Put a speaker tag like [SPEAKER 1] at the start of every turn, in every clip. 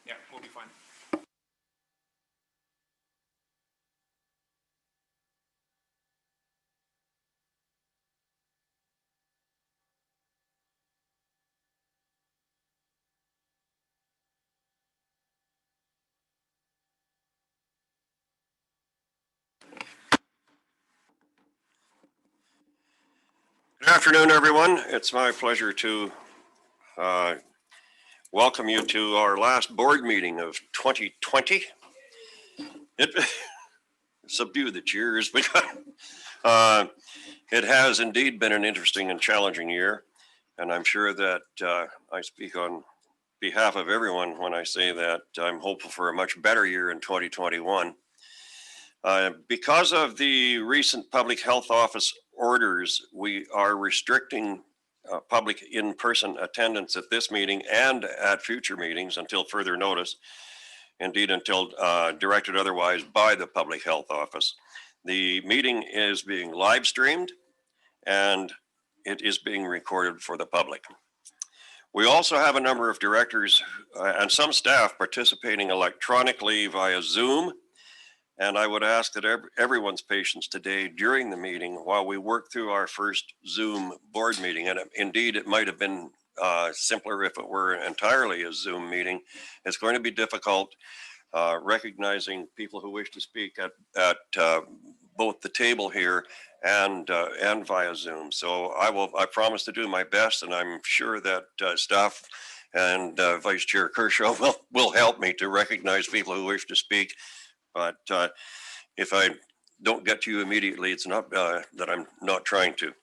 [SPEAKER 1] Yeah, we'll be fine.
[SPEAKER 2] Good afternoon, everyone. It's my pleasure to welcome you to our last board meeting of 2020. Subdue the cheers, because it has indeed been an interesting and challenging year. And I'm sure that I speak on behalf of everyone when I say that I'm hopeful for a much better year in 2021. Because of the recent public health office orders, we are restricting public in-person attendance at this meeting and at future meetings until further notice, indeed until directed otherwise by the public health office. The meeting is being live streamed and it is being recorded for the public. We also have a number of directors and some staff participating electronically via Zoom. And I would ask that everyone's patience today during the meeting while we work through our first Zoom board meeting. And indeed, it might have been simpler if it were entirely a Zoom meeting. It's going to be difficult recognizing people who wish to speak at both the table here and via Zoom. So I promise to do my best, and I'm sure that staff and Vice Chair Kershaw will help me to recognize people who wish to speak. But if I don't get to you immediately, it's not that I'm not trying to.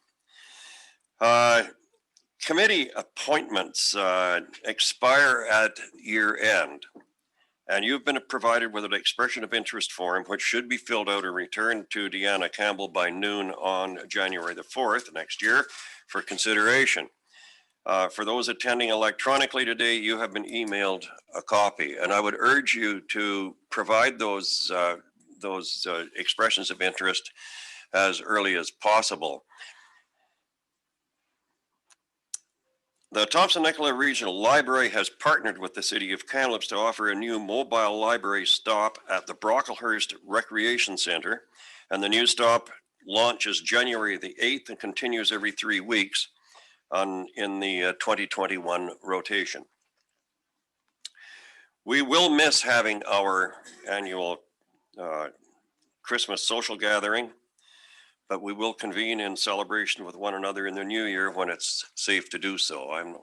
[SPEAKER 2] Committee appointments expire at year end, and you've been provided with an expression of interest form, which should be filled out and returned to Deanna Campbell by noon on January the 4th next year for consideration. For those attending electronically today, you have been emailed a copy, and I would urge you to provide those expressions of interest as early as possible. The Thompson-Nicola Regional Library has partnered with the City of Kamloops to offer a new mobile library stop at the Brocklehurst Recreation Center, and the new stop launches January the 8th and continues every 3 weeks in the 2021 rotation. We will miss having our annual Christmas social gathering, but we will convene in celebration with one another in the new year when it's safe to do so. I'm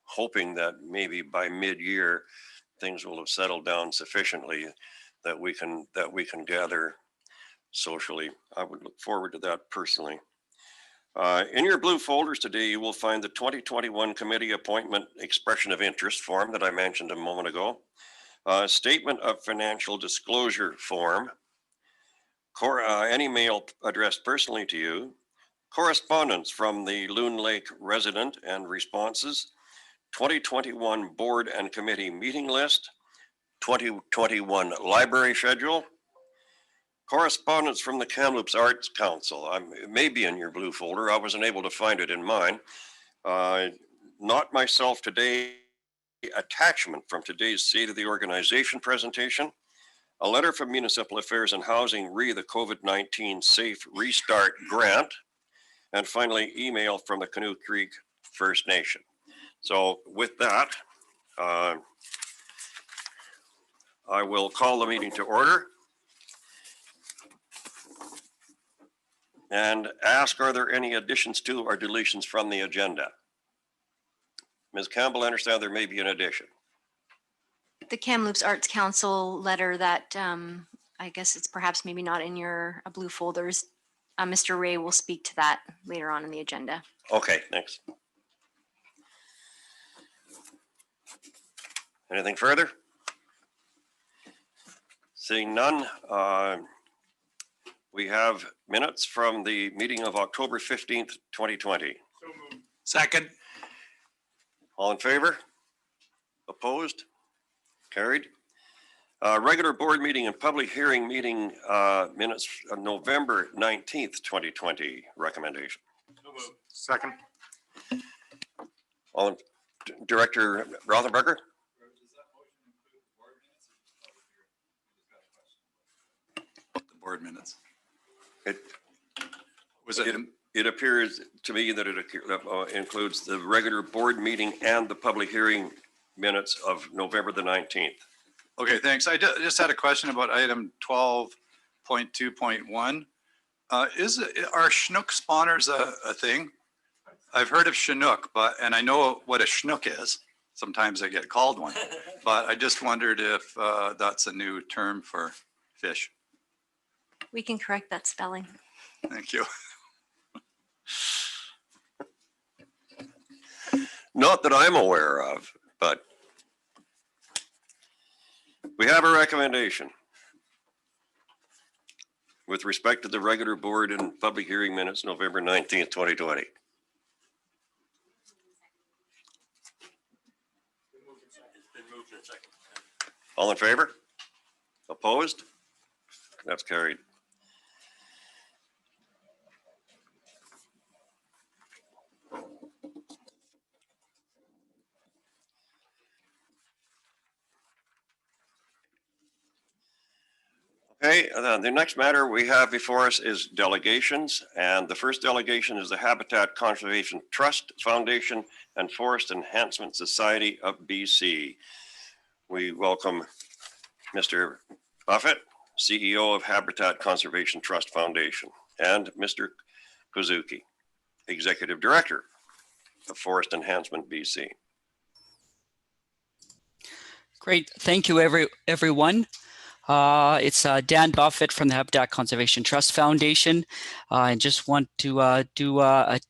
[SPEAKER 2] hoping that maybe by mid-year things will have settled down sufficiently that we can gather socially. I would look forward to that personally. In your blue folders today, you will find the 2021 committee appointment expression of interest form that I mentioned a moment ago, statement of financial disclosure form, any mail addressed personally to you, correspondence from the Loon Lake resident and responses, 2021 board and committee meeting list, 2021 library schedule, correspondence from the Kamloops Arts Council. It may be in your blue folder. I wasn't able to find it in mine. Not myself today. Attachment from today's State of the Organization presentation. A letter from Municipal Affairs and Housing re the COVID-19 Safe Restart Grant. And finally, email from the Canoe Creek First Nation. So with that, I will call the meeting to order. And ask, are there any additions to or deletions from the agenda? Ms. Campbell, I understand there may be an addition.
[SPEAKER 3] The Kamloops Arts Council letter that I guess it's perhaps maybe not in your blue folders. Mr. Ray will speak to that later on in the agenda.
[SPEAKER 2] Okay, thanks. Anything further? Seeing none, we have minutes from the meeting of October 15th, 2020.
[SPEAKER 1] So moved.
[SPEAKER 4] Second.
[SPEAKER 2] All in favor? Opposed? Carried. Regular board meeting and public hearing meeting minutes of November 19th, 2020 recommendation.
[SPEAKER 1] So moved.
[SPEAKER 4] Second.
[SPEAKER 2] Director Rothenberger?
[SPEAKER 5] Does that motion include the board
[SPEAKER 1] board minutes?
[SPEAKER 2] It,
[SPEAKER 1] Was it?
[SPEAKER 2] it appears to me that it includes the regular board meeting and the public hearing minutes of November the 19th.
[SPEAKER 1] Okay, thanks. I just had a question about item 12.2.1. Are Chinook spawners a thing? I've heard of Chinook, and I know what a Chinook is. Sometimes I get called one, but I just wondered if that's a new term for fish.
[SPEAKER 3] We can correct that spelling.
[SPEAKER 1] Thank you.
[SPEAKER 2] Not that I'm aware of, but we have a recommendation with respect to the regular board and public hearing minutes, November 19th, 2020. All in favor? Opposed? That's carried. Okay, the next matter we have before us is delegations, and the first delegation is the Habitat Conservation Trust Foundation and Forest Enhancement Society of BC. We welcome Mr. Buffett, CEO of Habitat Conservation Trust Foundation, and Mr. Kozuki, Executive Director of Forest Enhancement BC.
[SPEAKER 4] Great, thank you everyone. It's Dan Buffett from the Habitat Conservation Trust Foundation. I just want to do I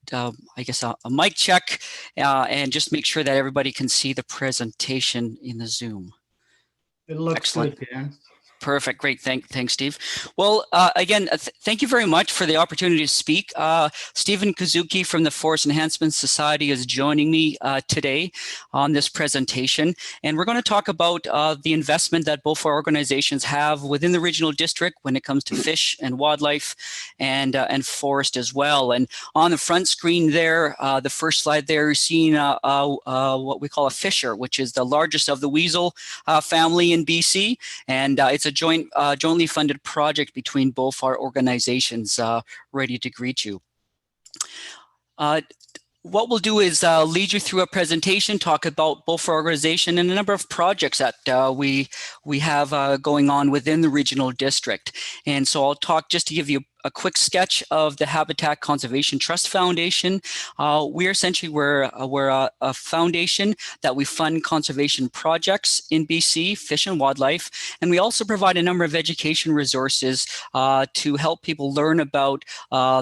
[SPEAKER 4] guess a mic check and just make sure that everybody can see the presentation in the Zoom.
[SPEAKER 5] It looks
[SPEAKER 4] Excellent.
[SPEAKER 5] good, Dan.
[SPEAKER 4] Perfect. Great. Thanks, Steve. Well, again, thank you very much for the opportunity to speak. Stephen Kozuki from the Forest Enhancement Society is joining me today on this presentation. And we're going to talk about the investment that both our organizations have within the regional district when it comes to fish and wildlife and forest as well. And on the front screen there, the first slide there, you're seeing what we call a fisher, which is the largest of the weasel family in BC. And it's a jointly funded project between both our organizations. Ready to greet you. What we'll do is lead you through a presentation, talk about both our organization and a number of projects that we have going on within the regional district. And so I'll talk just to give you a quick sketch of the Habitat Conservation Trust Foundation. We're a foundation that we fund conservation projects in BC, fish and wildlife, and we also provide a number of education resources to help people learn about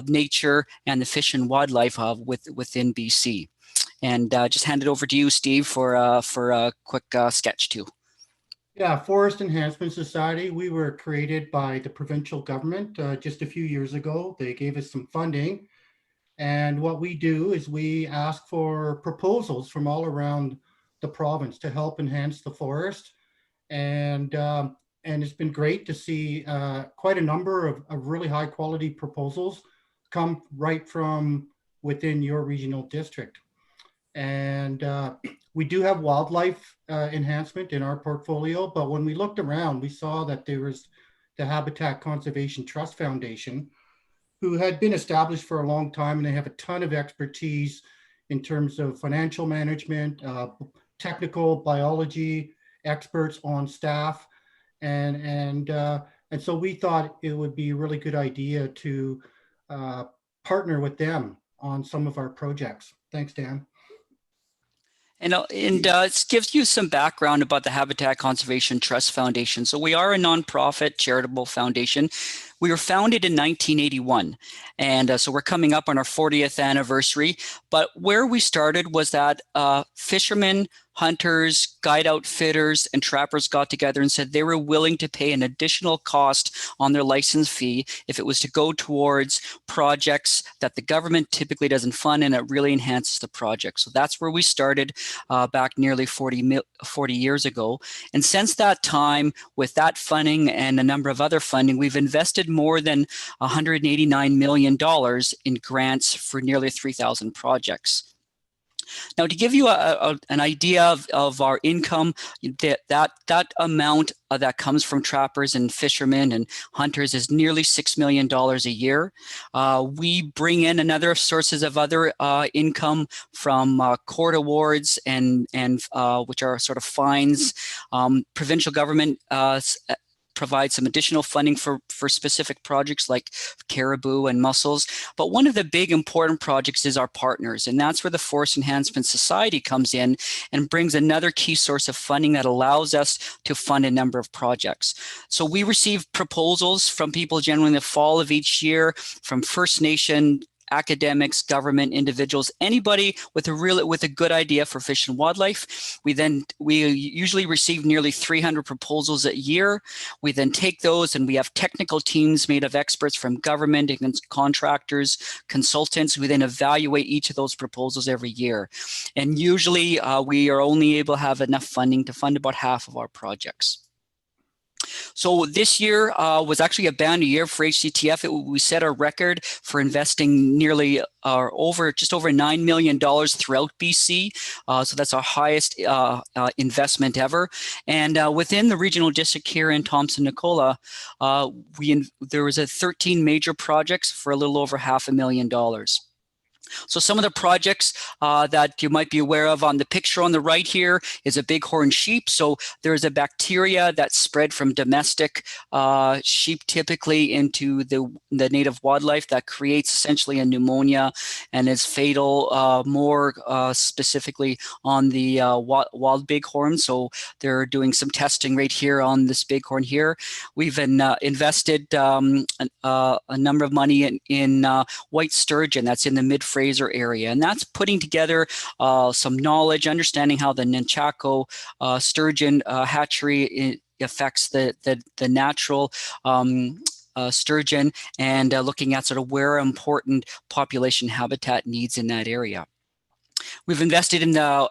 [SPEAKER 4] nature and the fish and wildlife within BC. And just hand it over to you, Steve, for a quick sketch too.
[SPEAKER 5] Yeah, Forest Enhancement Society, we were created by the provincial government just a few years ago. They gave us some funding. And what we do is we ask for proposals from all around the province to help enhance the forest. And it's been great to see quite a number of really high quality proposals come right from within your regional district. And we do have wildlife enhancement in our portfolio, but when we looked around, we saw that there was the Habitat Conservation Trust Foundation, who had been established for a long time, and they have a ton of expertise in terms of financial management, technical biology experts on staff, and so we thought it would be a really good idea to partner with them on some of our projects. Thanks, Dan.
[SPEAKER 4] And it gives you some background about the Habitat Conservation Trust Foundation. So we are a nonprofit charitable foundation. We were founded in 1981, and so we're coming up on our 40th anniversary. But where we started was that fishermen, hunters, guide outfitters, and trappers got together and said they were willing to pay an additional cost on their license fee if it was to go towards projects that the government typically doesn't fund, and it really enhances the project. So that's where we started back nearly 40 years ago. And since that time, with that funding and a number of other funding, we've invested more than $189 million in grants for nearly 3,000 projects. Now, to give you an idea of our income, that amount that comes from trappers and fishermen and hunters is nearly $6 million a year. We bring in another sources of other income from court awards and which are sort of fines. Provincial government provide some additional funding for specific projects like caribou and mussels. But one of the big important projects is our partners, and that's where the Forest Enhancement Society comes in and brings another key source of funding that allows us to fund a number of projects. So we receive proposals from people generally in the fall of each year, from First Nation, academics, government, individuals, anybody with a good idea for fish and wildlife. We usually receive nearly 300 proposals a year. We then take those and we have technical teams made of experts from government and contractors, consultants. We then evaluate each of those proposals every year. And usually we are only able to have enough funding to fund about half of our projects. So this year was actually a banner year for HCTF. We set a record for investing nearly just over $9 million throughout BC. So that's our highest investment ever. And within the regional district here in Thompson-Nicola, there was 13 major projects for a little over $500,000. So some of the projects that you might be aware of on the picture on the right here is a bighorn sheep. So there's a bacteria that's spread from domestic sheep typically into the native wildlife that creates essentially a pneumonia and is fatal more specifically on the wild bighorn. So they're doing some testing right here on this bighorn here. We've invested a number of money in white sturgeon that's in the mid-Fraser area, and that's putting together some knowledge, understanding how the Nunchaku sturgeon hatchery affects the natural sturgeon, and looking at sort of where important population habitat needs in that area. We've invested in the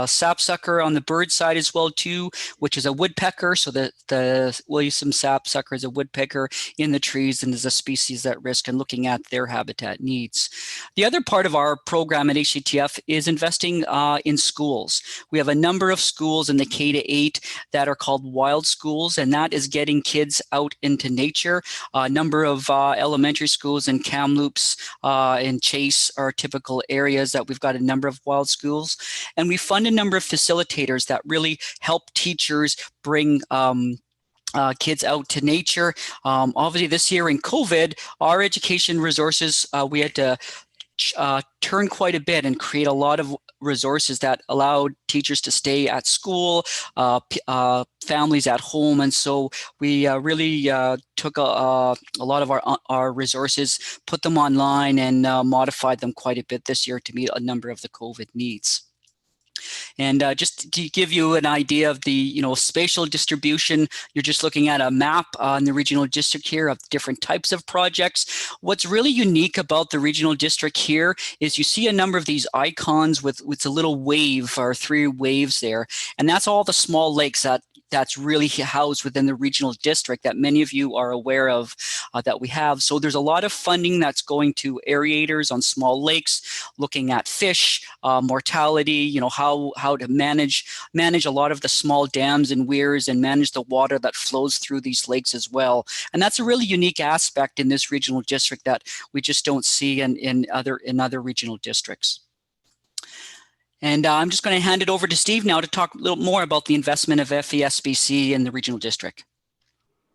[SPEAKER 4] sapsucker on the bird side as well too, which is a woodpecker. So the Williamson sapsucker is a woodpecker in the trees and is a species at risk, and looking at their habitat needs. The other part of our program at HCTF is investing in schools. We have a number of schools in the K-8 that are called wild schools, and that is getting kids out into nature. A number of elementary schools in Kamloops and Chase are typical areas that we've got a number of wild schools, and we fund a number of facilitators that really help teachers bring kids out to nature. Obviously this year in COVID, our education resources, we had to turn quite a bit and create a lot of resources that allowed teachers to stay at school, families at home. And so we really took a lot of our resources, put them online, and modified them quite a bit this year to meet a number of the COVID needs. And just to give you an idea of the spatial distribution, you're just looking at a map on the regional district here of different types of projects. What's really unique about the regional district here is you see a number of these icons with a little wave or 3 waves there, and that's all the small lakes that's really housed within the regional district that many of you are aware of that we have. So there's a lot of funding that's going to aerators on small lakes, looking at fish, mortality, how to manage a lot of the small dams and weirs and manage the water that flows through these lakes as well. And that's a really unique aspect in this regional district that we just don't see in other regional districts. And I'm just going to hand it over to Steve now to talk a little more about the investment of FESBC in the regional district.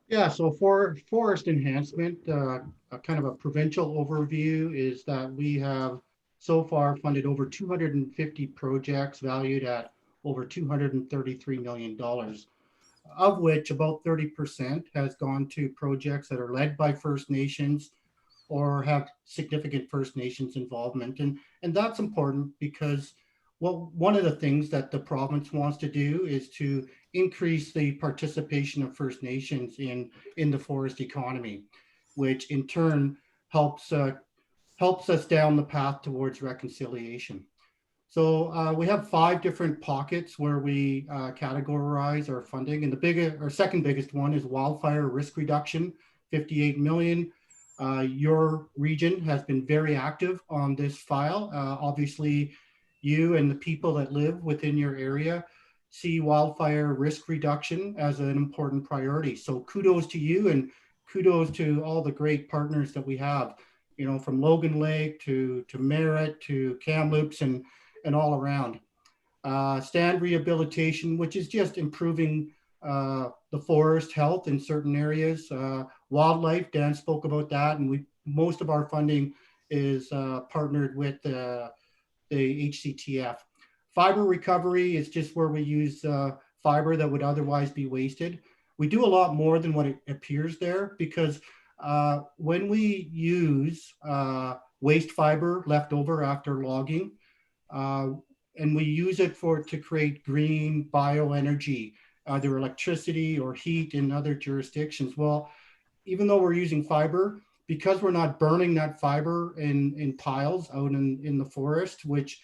[SPEAKER 5] Yeah, so for forest enhancement, kind of a provincial overview is that we have so far funded over 250 projects valued at over $233 million, of which about 30% has gone to projects that are led by First Nations or have significant First Nations involvement. And that's important because one of the things that the province wants to do is to increase the participation of First Nations in the forest economy, which in turn helps us down the path towards reconciliation. So we have 5 different pockets where we categorize our funding, and our second biggest one is wildfire risk reduction, 58 million. Your region has been very active on this file. Obviously, you and the people that live within your area see wildfire risk reduction as an important priority. So kudos to you, and kudos to all the great partners that we have, you know, from Logan Lake to Merritt to Kamloops and all around. Stand rehabilitation, which is just improving the forest health in certain areas. Wildlife, Dan spoke about that, and most of our funding is partnered with the HCTF. Fiber recovery is just where we use fiber that would otherwise be wasted. We do a lot more than what it appears there, because when we use waste fiber left over after logging, and we use it to create green bioenergy, either electricity or heat in other jurisdictions. Well, even though we're using fiber, because we're not burning that fiber in piles out in the forest, which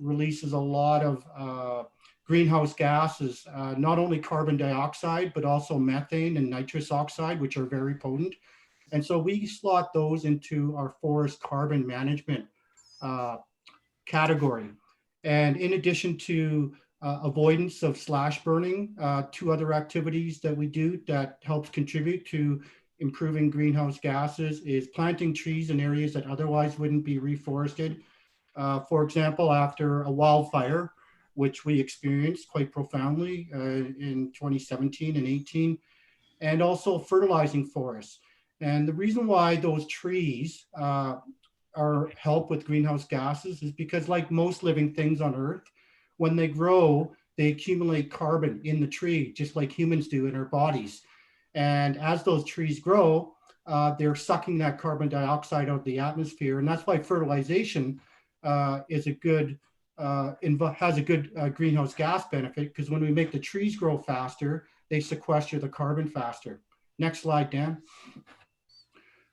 [SPEAKER 5] releases a lot of greenhouse gases, not only carbon dioxide, but also methane and nitrous oxide, which are very potent. And so we slot those into our forest carbon management category. And in addition to avoidance of slash burning, two other activities that we do that helps contribute to improving greenhouse gases is planting trees in areas that otherwise wouldn't be reforested. For example, after a wildfire, which we experienced quite profoundly in 2017 and 18, and also fertilizing forests. And the reason why those trees help with greenhouse gases is because, like most living things on Earth, when they grow, they accumulate carbon in the tree, just like humans do in our bodies. And as those trees grow, they're sucking that carbon dioxide out of the atmosphere. And that's why fertilization has a good greenhouse gas benefit, because when we make the trees grow faster, they sequester the carbon faster. Next slide, Dan.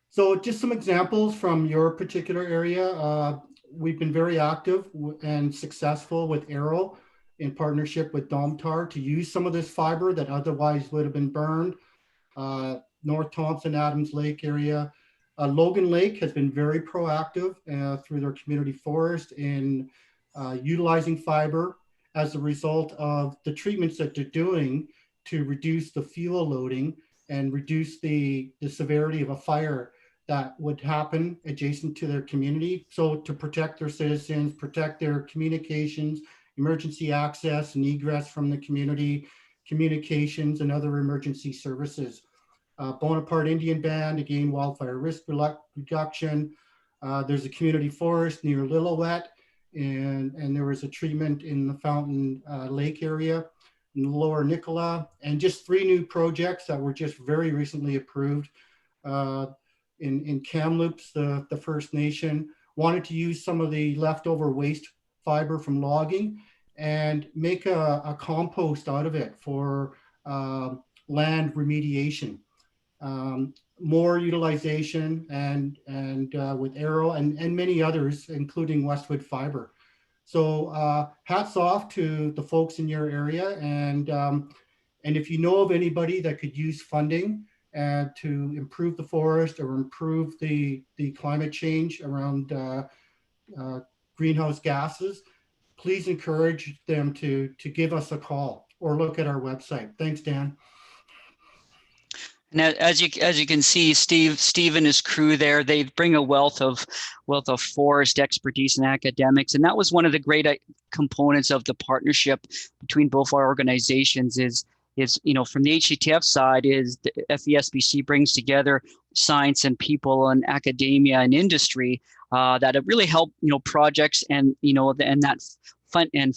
[SPEAKER 5] So just some examples from your particular area. We've been very active and successful with Arrow in partnership with Domtar to use some of this fiber that otherwise would have been burned. North Thompson, Adams Lake area. Logan Lake has been very proactive through their community forest in utilizing fiber as a result of the treatments that they're doing to reduce the fuel loading and reduce the severity of a fire that would happen adjacent to their community. So to protect their citizens, protect their communications, emergency access and egress from the community, communications and other emergency services. Bonaparte Indian Band, again, wildfire risk reduction. There's a community forest near Lillooet, and there was a treatment in the Fountain Lake area in Lower Nicola, and just 3 new projects that were just very recently approved. In Kamloops, the First Nation wanted to use some of the leftover waste fiber from logging and make a compost out of it for land remediation. More utilization and with Arrow and many others, including Westwood Fiber. So hats off to the folks in your area, and if you know of anybody that could use funding to improve the forest or improve the climate change around greenhouse gases, please encourage them to give us a call or look at our website. Thanks, Dan.
[SPEAKER 4] Now, as you can see, Steve and his crew there, they bring a wealth of forest expertise and academics, and that was one of the great components of the partnership between both our organizations. Is from the HCTF side, is the FESBC brings together science and people and academia and industry that have really helped projects and that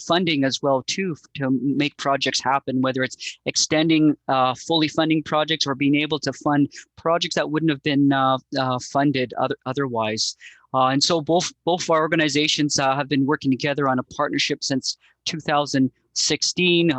[SPEAKER 4] funding as well too, to make projects happen, whether it's extending fully funding projects or being able to fund projects that wouldn't have been funded otherwise. And so both our organizations have been working together on a partnership since 2016.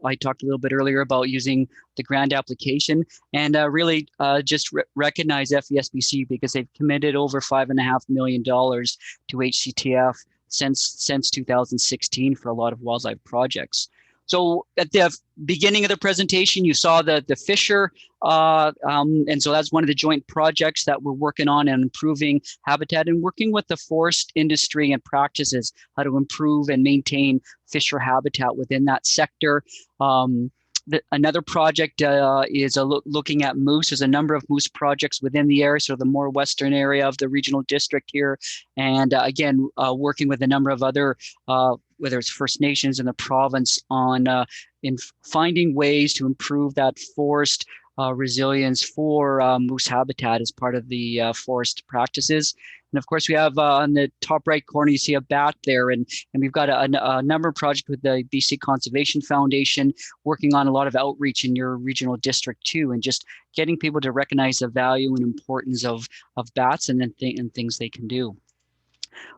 [SPEAKER 4] I talked a little bit earlier about using the grant application, and really just recognize FESBC because they've committed over $5.5 million to HCTF since 2016 for a lot of wildlife projects. So at the beginning of the presentation, you saw the Fisher, and so that's one of the joint projects that we're working on and improving habitat and working with the forest industry and practices, how to improve and maintain Fisher habitat within that sector. Another project is looking at moose. There's a number of moose projects within the area, so the more western area of the regional district here. And again, working with a number of other, whether it's First Nations in the province on in finding ways to improve that forest resilience for moose habitat as part of the forest practices. And of course, we have on the top right corner, you see a bat there, and we've got a number of projects with the BC Conservation Foundation working on a lot of outreach in your regional district too, and just getting people to recognize the value and importance of bats and things they can do.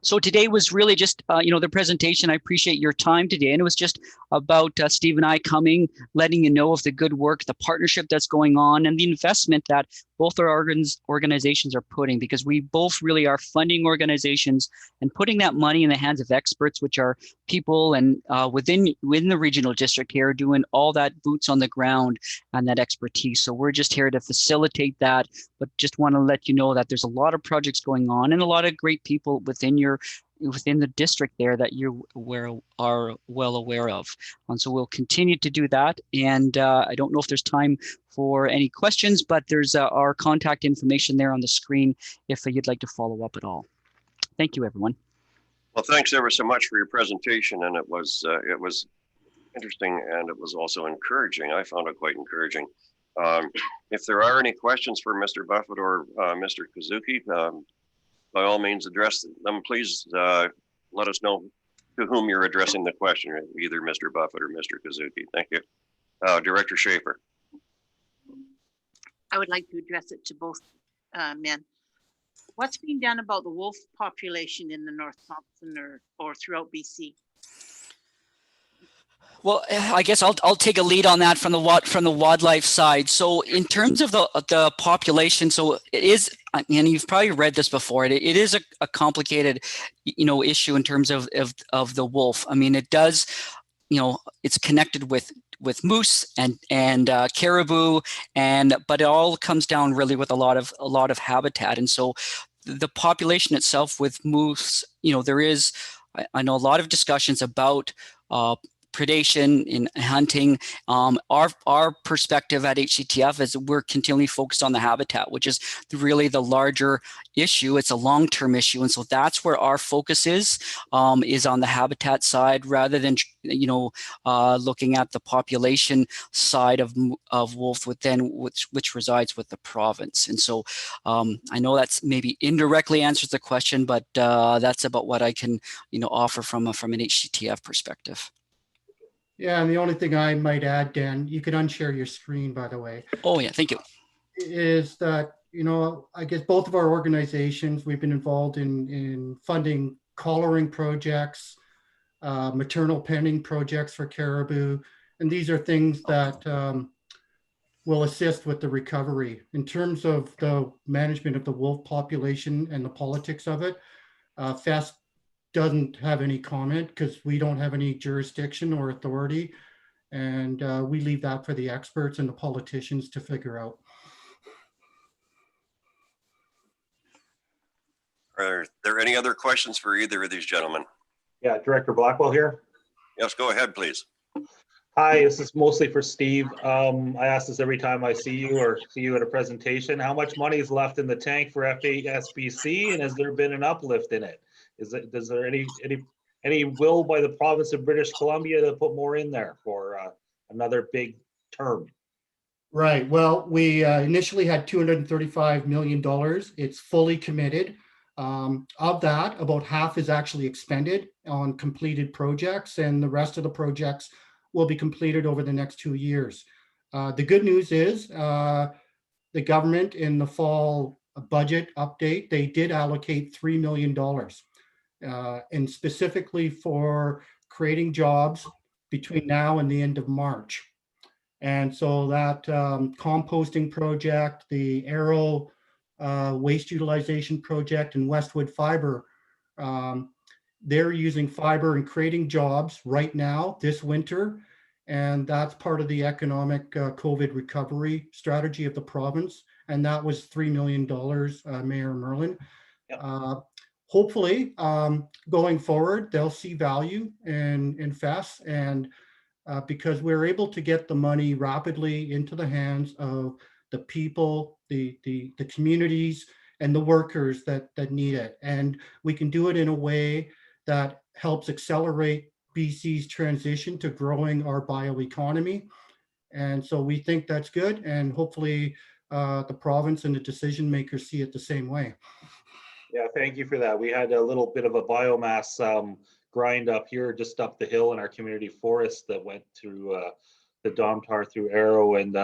[SPEAKER 4] So today was really just, the presentation. I appreciate your time today. And it was just about Steve and I coming, letting you know of the good work, the partnership that's going on, and the investment that both our organizations are putting, because we both really are funding organizations and putting that money in the hands of experts, which are people and within the regional district here doing all that boots on the ground and that expertise. So we're just here to facilitate that, but just want to let you know that there's a lot of projects going on and a lot of great people within the district there that you are well aware of. And so we'll continue to do that. And I don't know if there's time for any questions, but there's our contact information there on the screen if you'd like to follow up at all. Thank you, everyone.
[SPEAKER 2] Well, thanks ever so much for your presentation. And it was interesting, and it was also encouraging. I found it quite encouraging. If there are any questions for Mr. Buffett or Mr. Kazuki, by all means, address them. Please let us know to whom you're addressing the question, either Mr. Buffett or Mr. Kazuki. Thank you. Director Schaefer.
[SPEAKER 6] I would like to address it to both men. What's being done about the wolf population in the North Thompson or throughout BC?
[SPEAKER 4] Well, I guess I'll take a lead on that from the wildlife side. So in terms of the population, so it is, and you've probably read this before, it is a complicated, issue in terms of the wolf. I mean, it does, it's connected with moose and caribou, but it all comes down really with a lot of habitat. And so the population itself with moose, there is, I know a lot of discussions about predation in hunting. Our perspective at HCTF is we're continually focused on the habitat, which is really the larger issue. It's a long-term issue, and so that's where our focus is on the habitat side, rather than looking at the population side of wolf which resides with the province. And so I know that's maybe indirectly answers the question, but that's about what I can offer from an HCTF perspective.
[SPEAKER 5] Yeah, and the only thing I might add, Dan, you could unshare your screen, by the way.
[SPEAKER 4] Oh yeah, thank you.
[SPEAKER 5] Is that, I guess both of our organizations, we've been involved in funding collaring projects, maternal penning projects for caribou. And these are things that will assist with the recovery. In terms of the management of the wolf population and the politics of it, FEST doesn't have any comment because we don't have any jurisdiction or authority. And we leave that for the experts and the politicians to figure out.
[SPEAKER 2] Are there any other questions for either of these gentlemen?
[SPEAKER 7] Yeah, Director Blackwell here.
[SPEAKER 2] Yes, go ahead, please.
[SPEAKER 7] Hi, this is mostly for Steve. I ask this every time I see you or see you at a presentation. How much money is left in the tank for FASBC, and has there been an uplift in it? Is there any will by the province of British Columbia to put more in there for another big term?
[SPEAKER 5] Right. Well, we initially had $235 million. It's fully committed. Of that, about half is actually expended on completed projects, and the rest of the projects will be completed over the next 2 years. The good news is the government in the fall budget update, they did allocate $3 million. And specifically for creating jobs between now and the end of March. And so that composting project, the Arrow waste utilization project, and Westwood Fiber, they're using fiber and creating jobs right now this winter. And that's part of the economic COVID recovery strategy of the province. And that was $3 million, Mayor Merlin.
[SPEAKER 7] Yep.
[SPEAKER 5] Hopefully, going forward, they'll see value in FES, and because we're able to get the money rapidly into the hands of the people, the communities, and the workers that need it. And we can do it in a way that helps accelerate BC's transition to growing our bioeconomy. And so we think that's good, and hopefully the province and the decision makers see it the same way.
[SPEAKER 7] Yeah, thank you for that. We had a little bit of a biomass grind up here, just up the hill in our community forest that went through the Domtar through Arrow. And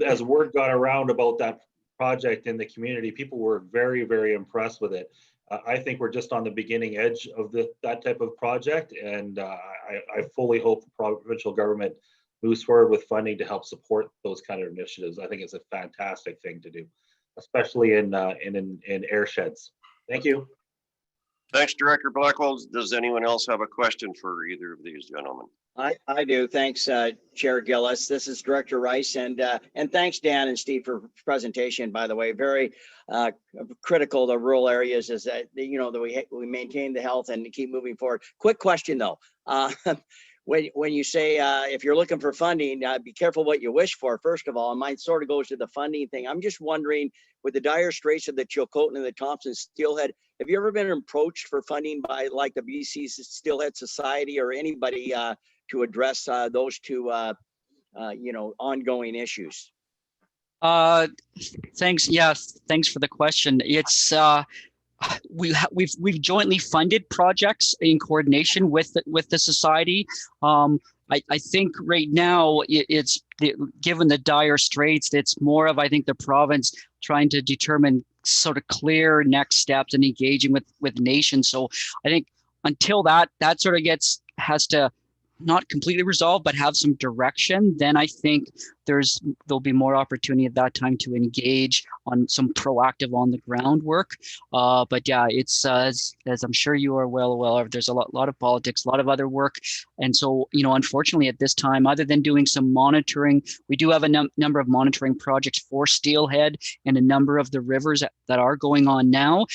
[SPEAKER 7] as word got around about that project in the community, people were very, very impressed with it. I think we're just on the beginning edge of that type of project. And I fully hope the provincial government moves forward with funding to help support those kind of initiatives. I think it's a fantastic thing to do, especially in air sheds. Thank you.
[SPEAKER 2] Thanks, Director Blackwell. Does anyone else have a question for either of these gentlemen?
[SPEAKER 8] I do. Thanks, Chair Gillis. This is Director Rice, and thanks, Dan and Steve, for presentation. By the way, very critical to rural areas is that that we maintain the health and keep moving forward. Quick question though, when you say if you're looking for funding, be careful what you wish for. First of all, and mine sort of goes to the funding thing. I'm just wondering, with the dire straits of the Chilcotin and the Thompson Steelhead, have you ever been approached for funding by like the BC Steelhead Society or anybody to address those two, ongoing issues?
[SPEAKER 4] Thanks. Yes, thanks for the question. It's we've jointly funded projects in coordination with the society. I think right now given the dire straits, it's more of, I think, the province trying to determine sort of clear next steps and engaging with nations. So I think until that sort of has to not completely resolve, but have some direction, then I think there'll be more opportunity at that time to engage on some proactive on the ground work. But yeah, it's as I'm sure you are well aware, there's a lot of politics, a lot of other work. And so, unfortunately at this time, other than doing some monitoring, we do have a number of monitoring projects for steelhead and a number of the rivers that are going on now,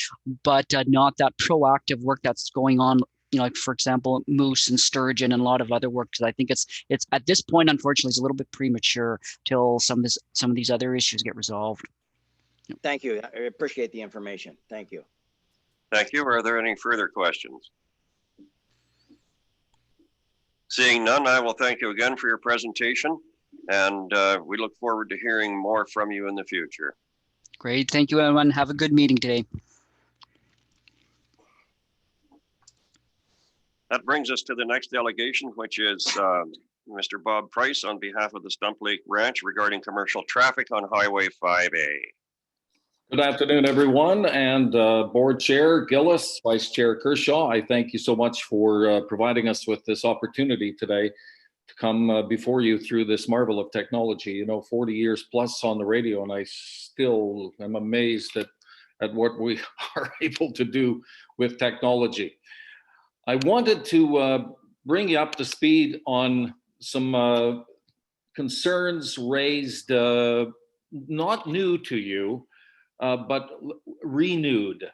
[SPEAKER 4] but not that proactive work that's going on, like for example, moose and sturgeon and a lot of other work. Because I think it's at this point, unfortunately, it's a little bit premature till some of these other issues get resolved.
[SPEAKER 8] Thank you. I appreciate the information. Thank you.
[SPEAKER 2] Thank you. Are there any further questions? Seeing none, I will thank you again for your presentation, and we look forward to hearing more from you in the future.
[SPEAKER 4] Great. Thank you, everyone. Have a good meeting today.
[SPEAKER 2] That brings us to the next delegation, which is Mr. Bob Price on behalf of the Stump Lake Ranch regarding commercial traffic on Highway 5A.
[SPEAKER 9] Good afternoon, everyone, and Board Chair Gillis, Vice Chair Kershaw. I thank you so much for providing us with this opportunity today to come before you through this marvel of technology. 40 years plus on the radio, and I still am amazed at what we are able to do with technology. I wanted to bring you up to speed on some concerns raised, not new to you, but renewed.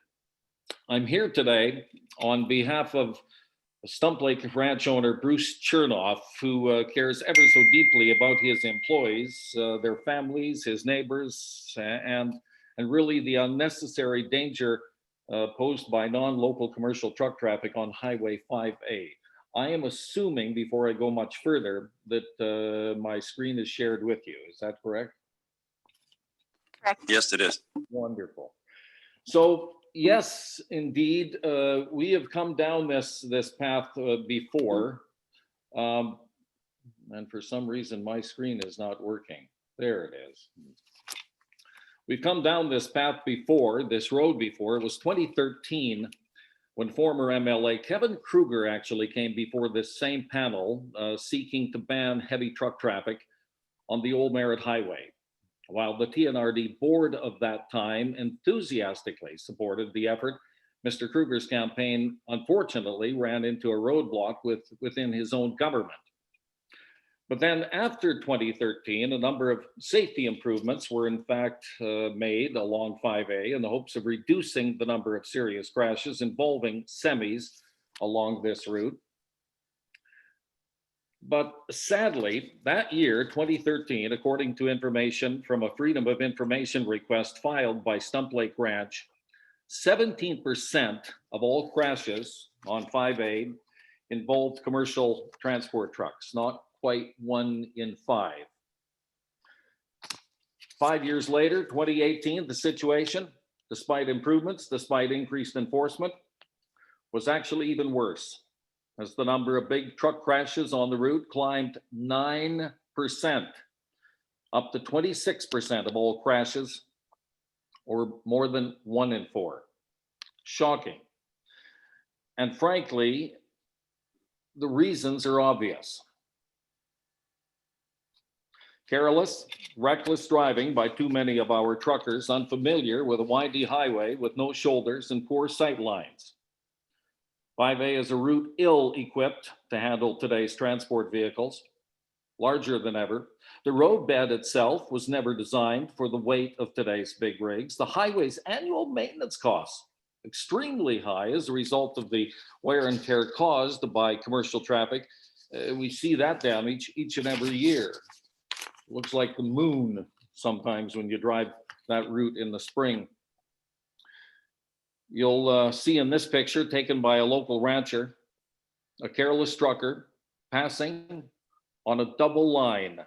[SPEAKER 9] I'm here today on behalf of Stump Lake Ranch owner Bruce Chernoff, who cares ever so deeply about his employees, their families, his neighbors, and really the unnecessary danger posed by non-local commercial truck traffic on Highway 5A. I am assuming, before I go much further, that my screen is shared with you. Is that correct?
[SPEAKER 3] Correct.
[SPEAKER 2] Yes, it is.
[SPEAKER 9] Wonderful. So yes, indeed, we have come down this path before, and for some reason my screen is not working. There it is. We've come down this path before, this road before. It was 2013 when former MLA Kevin Kruger actually came before this same panel seeking to ban heavy truck traffic on the Old Merritt Highway. While the TNRD board of that time enthusiastically supported the effort, Mr. Kruger's campaign unfortunately ran into a roadblock within his own government. But then after 2013, a number of safety improvements were in fact made along 5A in the hopes of reducing the number of serious crashes involving semis along this route. But sadly, that year, 2013, according to information from a Freedom of Information request filed by Stump Lake Ranch, 17% of all crashes on 5A involved commercial transport trucks, not quite 1 in 5. 5 years later, 2018, the situation, despite improvements, despite increased enforcement, was actually even worse, as the number of big truck crashes on the route climbed 9%, up to 26% of all crashes, or more than 1 in 4. Shocking. And frankly, the reasons are obvious. Careless, reckless driving by too many of our truckers unfamiliar with a windy highway with no shoulders and poor sight lines. 5A is a route ill-equipped to handle today's transport vehicles, larger than ever. The roadbed itself was never designed for the weight of today's big rigs. The highway's annual maintenance costs extremely high as a result of the wear and tear caused by commercial traffic. We see that damage each and every year. Looks like the moon sometimes when you drive that route in the spring. You'll see in this picture taken by a local rancher, a careless trucker passing on a double line.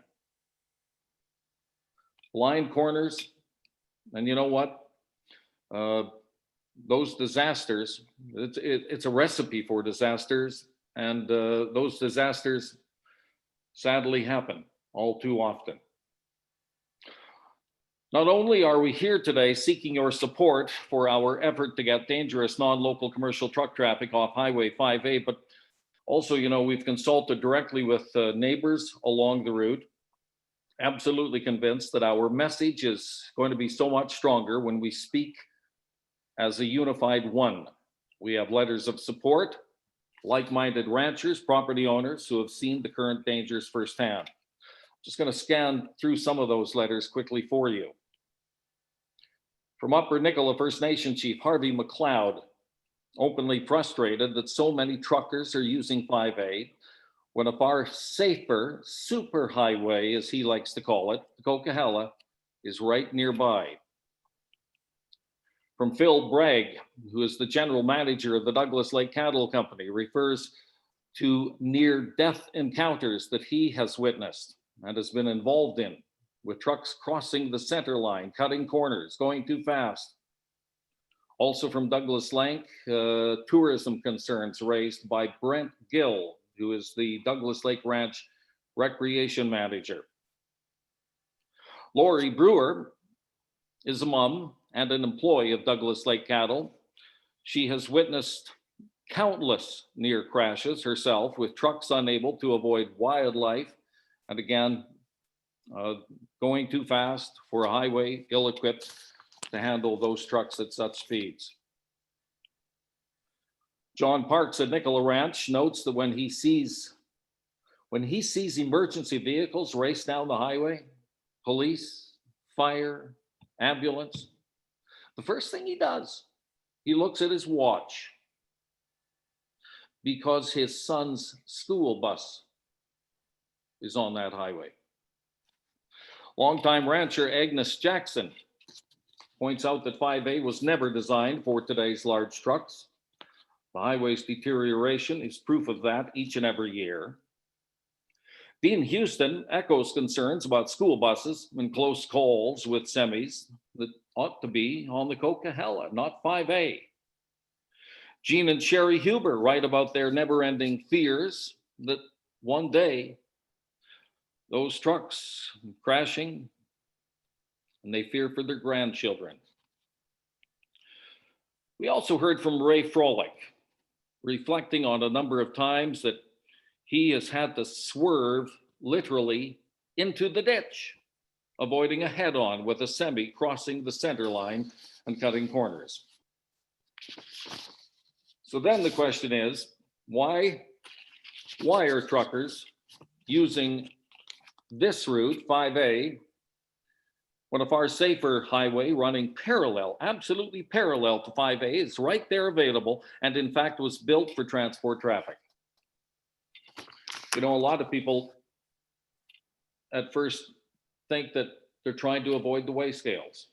[SPEAKER 9] Line corners, and you know what? Those disasters, it's a recipe for disasters, and those disasters sadly happen all too often. Not only are we here today seeking your support for our effort to get dangerous non-local commercial truck traffic off Highway 5A, but also, you know, we've consulted directly with neighbors along the route, absolutely convinced that our message is going to be so much stronger when we speak as a unified one. We have letters of support, like-minded ranchers, property owners who have seen the current dangers firsthand. Just going to scan through some of those letters quickly for you. From Upper Nicola First Nation Chief Harvey McLeod, openly frustrated that so many truckers are using 5A when a far safer superhighway, as he likes to call it, the Coquihalla, is right nearby. From Phil Bragg, who is the general manager of the Douglas Lake Cattle Company, refers to near-death encounters that he has witnessed and has been involved in, with trucks crossing the center line, cutting corners, going too fast. Also from Douglas Lake, tourism concerns raised by Brent Gill, who is the Douglas Lake Ranch recreation manager. Lori Brewer is a mom and an employee of Douglas Lake Cattle. She has witnessed countless near crashes herself, with trucks unable to avoid wildlife, and again, going too fast for a highway ill-equipped to handle those trucks at such speeds. John Parks at Nicola Ranch notes that when he sees emergency vehicles race down the highway, police, fire, ambulance, the first thing he does, he looks at his watch, because his son's school bus is on that highway. Longtime rancher Agnes Jackson points out that 5A was never designed for today's large trucks. The highway's deterioration is proof of that each and every year. Dean Houston echoes concerns about school buses and close calls with semis that ought to be on the Coquihalla, not 5A. Gene and Sherry Huber write about their never-ending fears that one day those trucks crashing, and they fear for their grandchildren. We also heard from Ray Frolick, reflecting on a number of times that he has had to swerve literally into the ditch, avoiding a head-on with a semi crossing the center line and cutting corners. So then the question is, why are truckers using this route, 5A, one of our safer highway running parallel, absolutely parallel to 5A. It's right there available, and in fact was built for transport traffic. You know, a lot of people at first think that they're trying to avoid the weigh scales.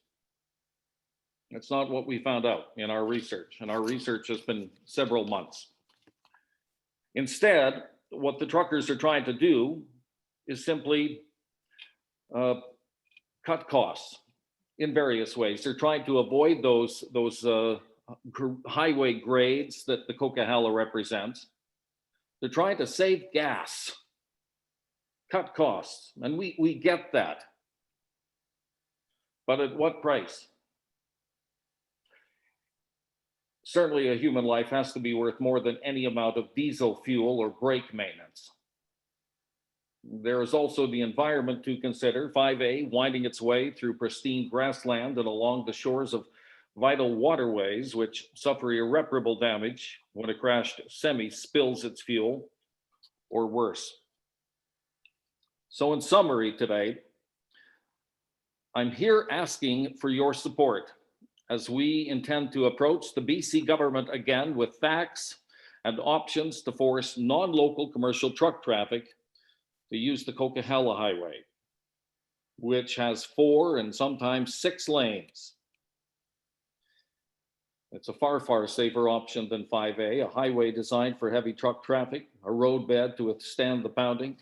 [SPEAKER 9] That's not what we found out in our research, and our research has been several months. Instead, what the truckers are trying to do is simply cut costs in various ways. They're trying to avoid those highway grades that the Coquihalla represents. They're trying to save gas, cut costs, and we get that. But at what price? Certainly a human life has to be worth more than any amount of diesel fuel or brake maintenance. There is also the environment to consider. 5A winding its way through pristine grassland and along the shores of vital waterways, which suffer irreparable damage when a crashed semi spills its fuel, or worse. So in summary today, I'm here asking for your support as we intend to approach the BC government again with facts and options to force non-local commercial truck traffic to use the Coquihalla Highway, which has 4 and sometimes 6 lanes. It's a far, far safer option than 5A, a highway designed for heavy truck traffic, a roadbed to withstand the pounding.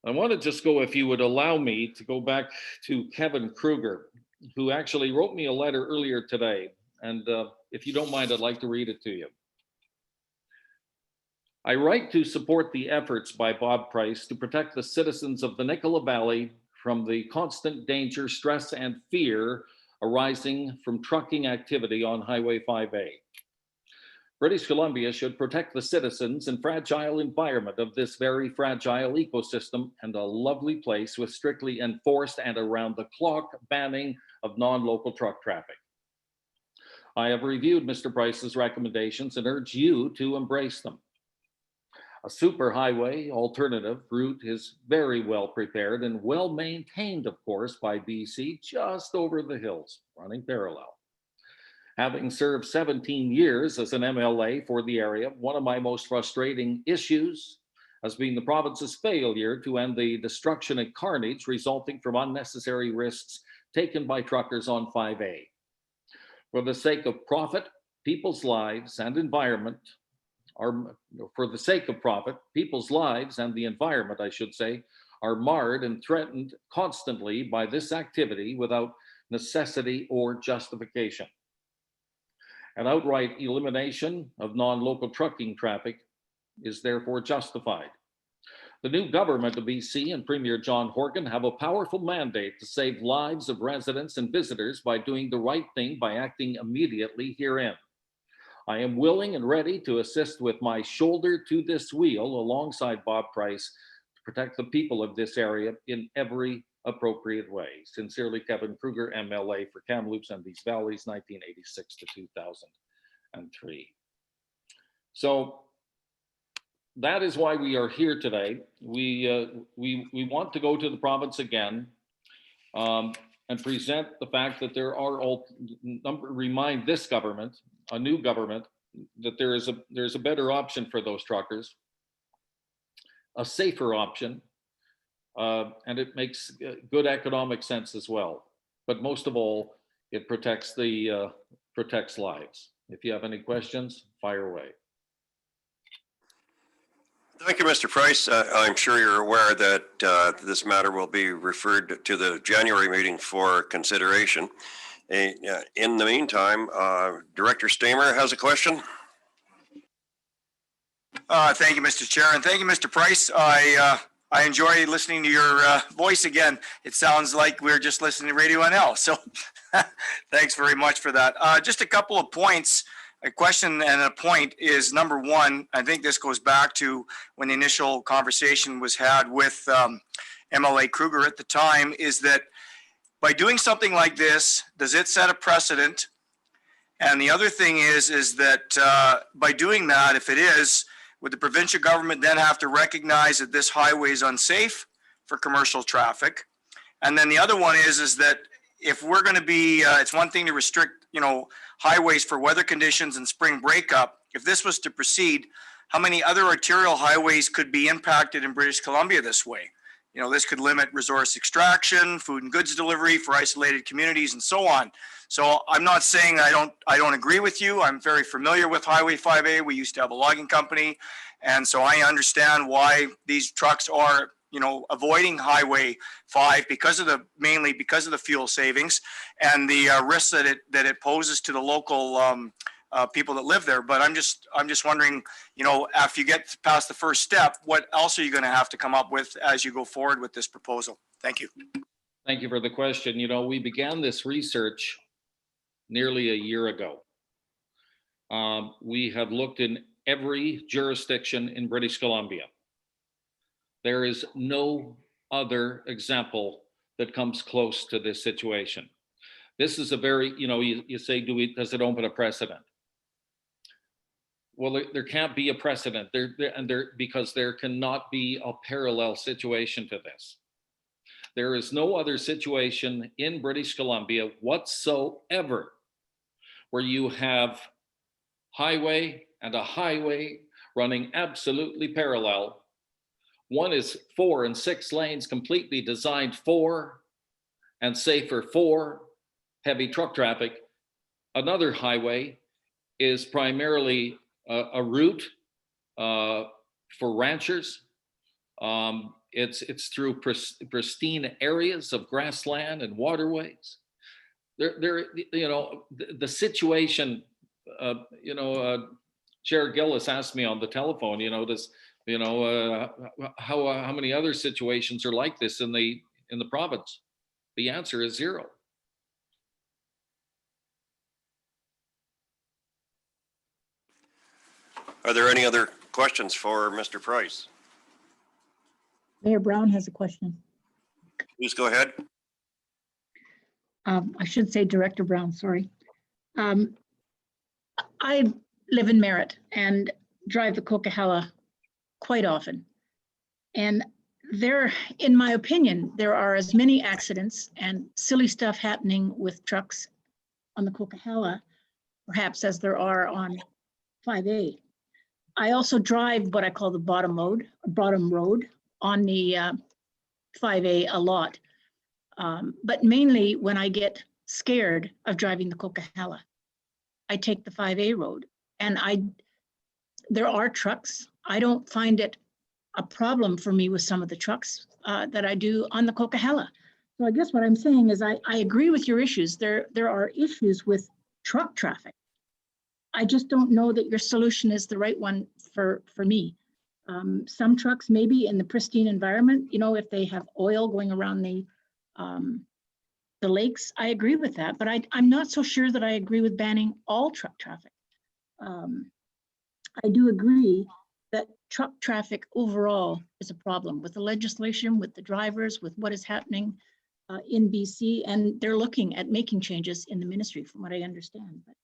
[SPEAKER 9] I want to just go, if you would allow me, to go back to Kevin Kruger, who actually wrote me a letter earlier today. And if you don't mind, I'd like to read it to you. I write to support the efforts by Bob Price to protect the citizens of the Nicola Valley from the constant danger, stress, and fear arising from trucking activity on Highway 5A. British Columbia should protect the citizens and fragile environment of this very fragile ecosystem and a lovely place with strictly enforced and around-the-clock banning of non-local truck traffic. I have reviewed Mr. Price's recommendations and urge you to embrace them. A superhighway alternative route is very well prepared and well maintained, of course, by BC, just over the hills, running parallel. Having served 17 years as an MLA for the area, one of my most frustrating issues has been the province's failure to end the destruction and carnage resulting from unnecessary risks taken by truckers on 5A. For the sake of profit, people's lives and environment are, for the sake of profit, people's lives and the environment, I should say, are marred and threatened constantly by this activity without necessity or justification. An outright elimination of non-local trucking traffic is therefore justified. The new government of BC and Premier John Horgan have a powerful mandate to save lives of residents and visitors by doing the right thing by acting immediately herein. I am willing and ready to assist with my shoulder to this wheel alongside Bob Price to protect the people of this area in every appropriate way. Sincerely, Kevin Kruger, MLA for Kamloops and these valleys, 1986 to 2003. So that is why we are here today. We want to go to the province again and present the fact that there are remind this government, a new government, that there's a better option for those truckers, a safer option, and it makes good economic sense as well. But most of all, it protects lives. If you have any questions, fire away.
[SPEAKER 2] Thank you, Mr. Price. I'm sure you're aware that this matter will be referred to the January meeting for consideration. In the meantime, Director Stamer has a question.
[SPEAKER 10] Thank you, Mr. Chair, and thank you, Mr. Price. I enjoy listening to your voice again. It sounds like we're just listening to Radio NL. So thanks very much for that. Just a couple of points. A question and a point is, number one, I think this goes back to when the initial conversation was had with MLA Kruger at the time, is that by doing something like this, does it set a precedent? And the other thing is that by doing that, if it is, would the provincial government then have to recognize that this highway is unsafe for commercial traffic. And then the other one is that if we're going to be, it's one thing to restrict, highways for weather conditions and spring breakup. If this was to proceed, how many other arterial highways could be impacted in British Columbia this way? This could limit resource extraction, food and goods delivery for isolated communities and so on. So I'm not saying I don't agree with you. I'm very familiar with Highway 5A. We used to have a logging company. And so I understand why these trucks are, avoiding Highway 5 mainly because of the fuel savings and the risks that it poses to the local people that live there. But I'm just wondering, after you get past the first step, what else are you going to have to come up with as you go forward with this proposal? Thank you.
[SPEAKER 9] Thank you for the question. We began this research nearly a year ago. We have looked in every jurisdiction in British Columbia. There is no other example that comes close to this situation. This is a very, you say, does it open a precedent? Well, there can't be a precedent because there cannot be a parallel situation to this. There is no other situation in British Columbia whatsoever where you have highway and a highway running absolutely parallel. One is 4 and 6 lanes completely designed for and safer for heavy truck traffic. Another highway is primarily a route for ranchers. It's through pristine areas of grassland and waterways. The situation. Chair Gillis asked me on the telephone. How many other situations are like this in the province? The answer is 0.
[SPEAKER 2] Are there any other questions for Mr. Price?
[SPEAKER 11] Mayor Brown has a question.
[SPEAKER 2] Please go ahead.
[SPEAKER 11] I should say Director Brown, sorry. I live in Merritt and drive the Coquihalla quite often. And in my opinion, there are as many accidents and silly stuff happening with trucks on the Coquihalla, perhaps, as there are on 5A. I also drive what I call the bottom road on the 5A a lot. But mainly when I get scared of driving the Coquihalla, I take the 5A road. And there are trucks. I don't find it a problem for me with some of the trucks that I do on the Coquihalla. So I guess what I'm saying is I agree with your issues. There are issues with truck traffic. I just don't know that your solution is the right one for me. Some trucks maybe in the pristine environment, if they have oil going around the lakes, I agree with that. But I'm not so sure that I agree with banning all truck traffic. I do agree that truck traffic overall is a problem with the legislation, with the drivers, with what is happening in BC, and they're looking at making changes in the ministry, from what I understand. But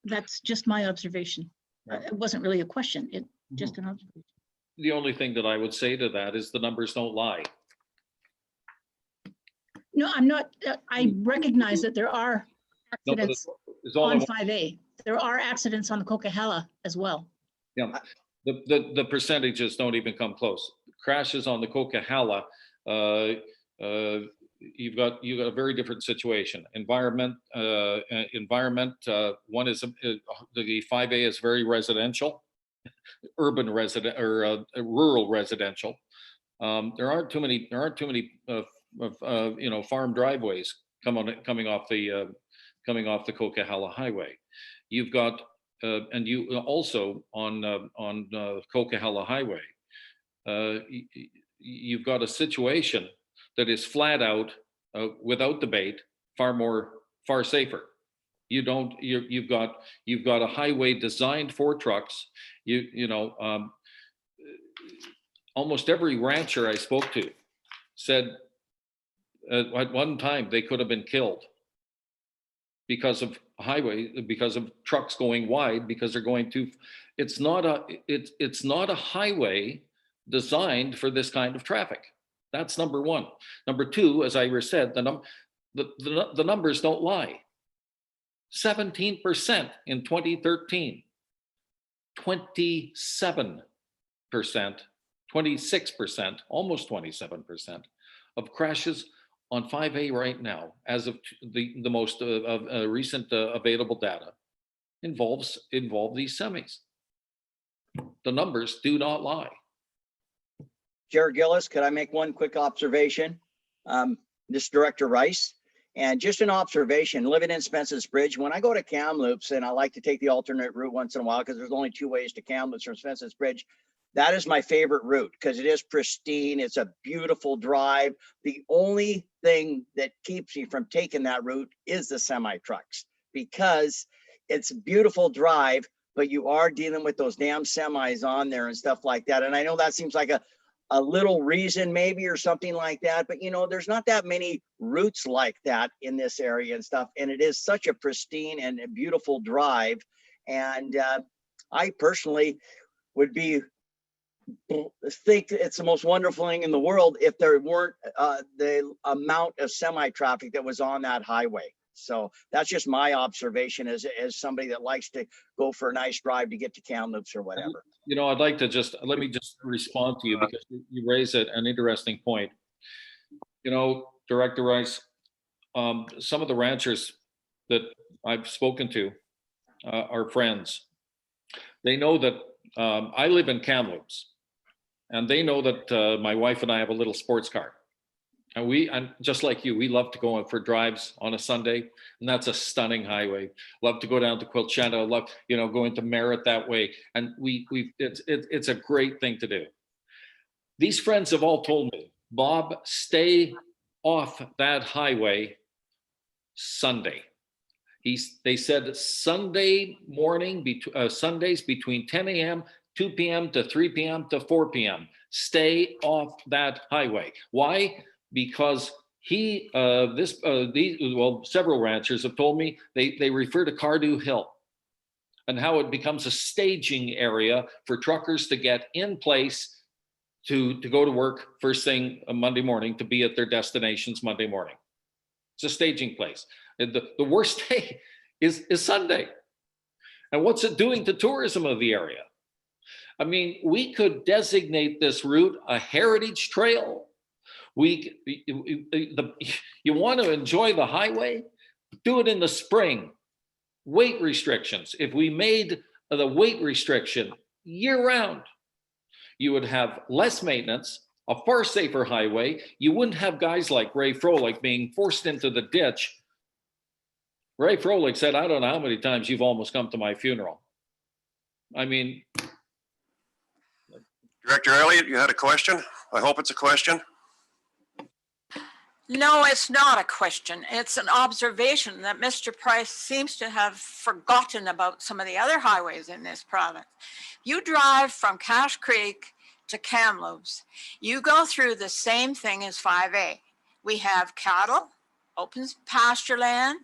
[SPEAKER 11] that's just my observation. It wasn't really a question, it's just an observation.
[SPEAKER 9] The only thing that I would say to that is the numbers don't lie.
[SPEAKER 11] No, I'm not. I recognize that there are accidents on 5A. There are accidents on the Coquihalla as well.
[SPEAKER 9] Yeah, the percentages don't even come close. Crashes on the Coquihalla, you've got a very different situation. Environment. One is the 5A is very residential, urban resident or rural residential. There aren't too many farm driveways coming off the Coquihalla Highway. You've got and you also on Coquihalla Highway, you've got a situation that is flat out, without debate, far safer. You've got a highway designed for trucks. Almost every rancher I spoke to said at one time they could have been killed because of trucks going wide, because they're going too. It's not a highway designed for this kind of traffic. That's number one. Number two, as I said, the numbers don't lie. 17% in 2013, 27%, 26%, almost 27% of crashes on 5A right now, as of the most recent available data, involve these semis. The numbers do not lie.
[SPEAKER 8] Chair Gillis, could I make one quick observation? This is Director Rice. And just an observation, living in Spence's Bridge, when I go to Kamloops, and I like to take the alternate route once in a while because there's only two ways to Kamloops from Spence's Bridge, that is my favorite route because it is pristine. It's a beautiful drive. The only thing that keeps me from taking that route is the semi trucks because it's a beautiful drive, but you are dealing with those damn semis on there and stuff like that. And I know that seems like a little reason maybe or something like that, but you know, there's not that many routes like that in this area and stuff. And it is such a pristine and a beautiful drive. And I personally would think it's the most wonderful thing in the world if there weren't the amount of semi traffic that was on that highway. So that's just my observation as somebody that likes to go for a nice drive to get to Kamloops or whatever.
[SPEAKER 9] You know, I'd like to let me respond to you because you raise an interesting point. You know, Director Rice, some of the ranchers that I've spoken to are friends. They know that I live in Kamloops, and they know that my wife and I have a little sports car. And just like you, we love to go for drives on a Sunday, and that's a stunning highway. Love to go down to Quilchena, love, you know, go into Merritt that way. And it's a great thing to do. These friends have all told me, Bob, stay off that highway Sunday. They said Sunday morning, Sundays between 10 a.m., 2 p.m. to 3 p.m. to 4 p.m. Stay off that highway. Why? Because several ranchers have told me they refer to Cardew Hill and how it becomes a staging area for truckers to get in place to go to work first thing Monday morning, to be at their destinations Monday morning. It's a staging place. And the worst day is Sunday. And what's it doing to tourism of the area? I mean, we could designate this route a heritage trail. You want to enjoy the highway? Do it in the spring. Weight restrictions. If we made the weight restriction year round, you would have less maintenance, a far safer highway. You wouldn't have guys like Ray Froelich being forced into the ditch. Ray Froelich said, I don't know how many times you've almost come to my funeral. I mean.
[SPEAKER 2] Director Elliott, you had a question? I hope it's a question.
[SPEAKER 12] No, it's not a question. It's an observation that Mr. Price seems to have forgotten about some of the other highways in this province. You drive from Cache Creek to Kamloops, you go through the same thing as 5A. We have cattle, open pasture land,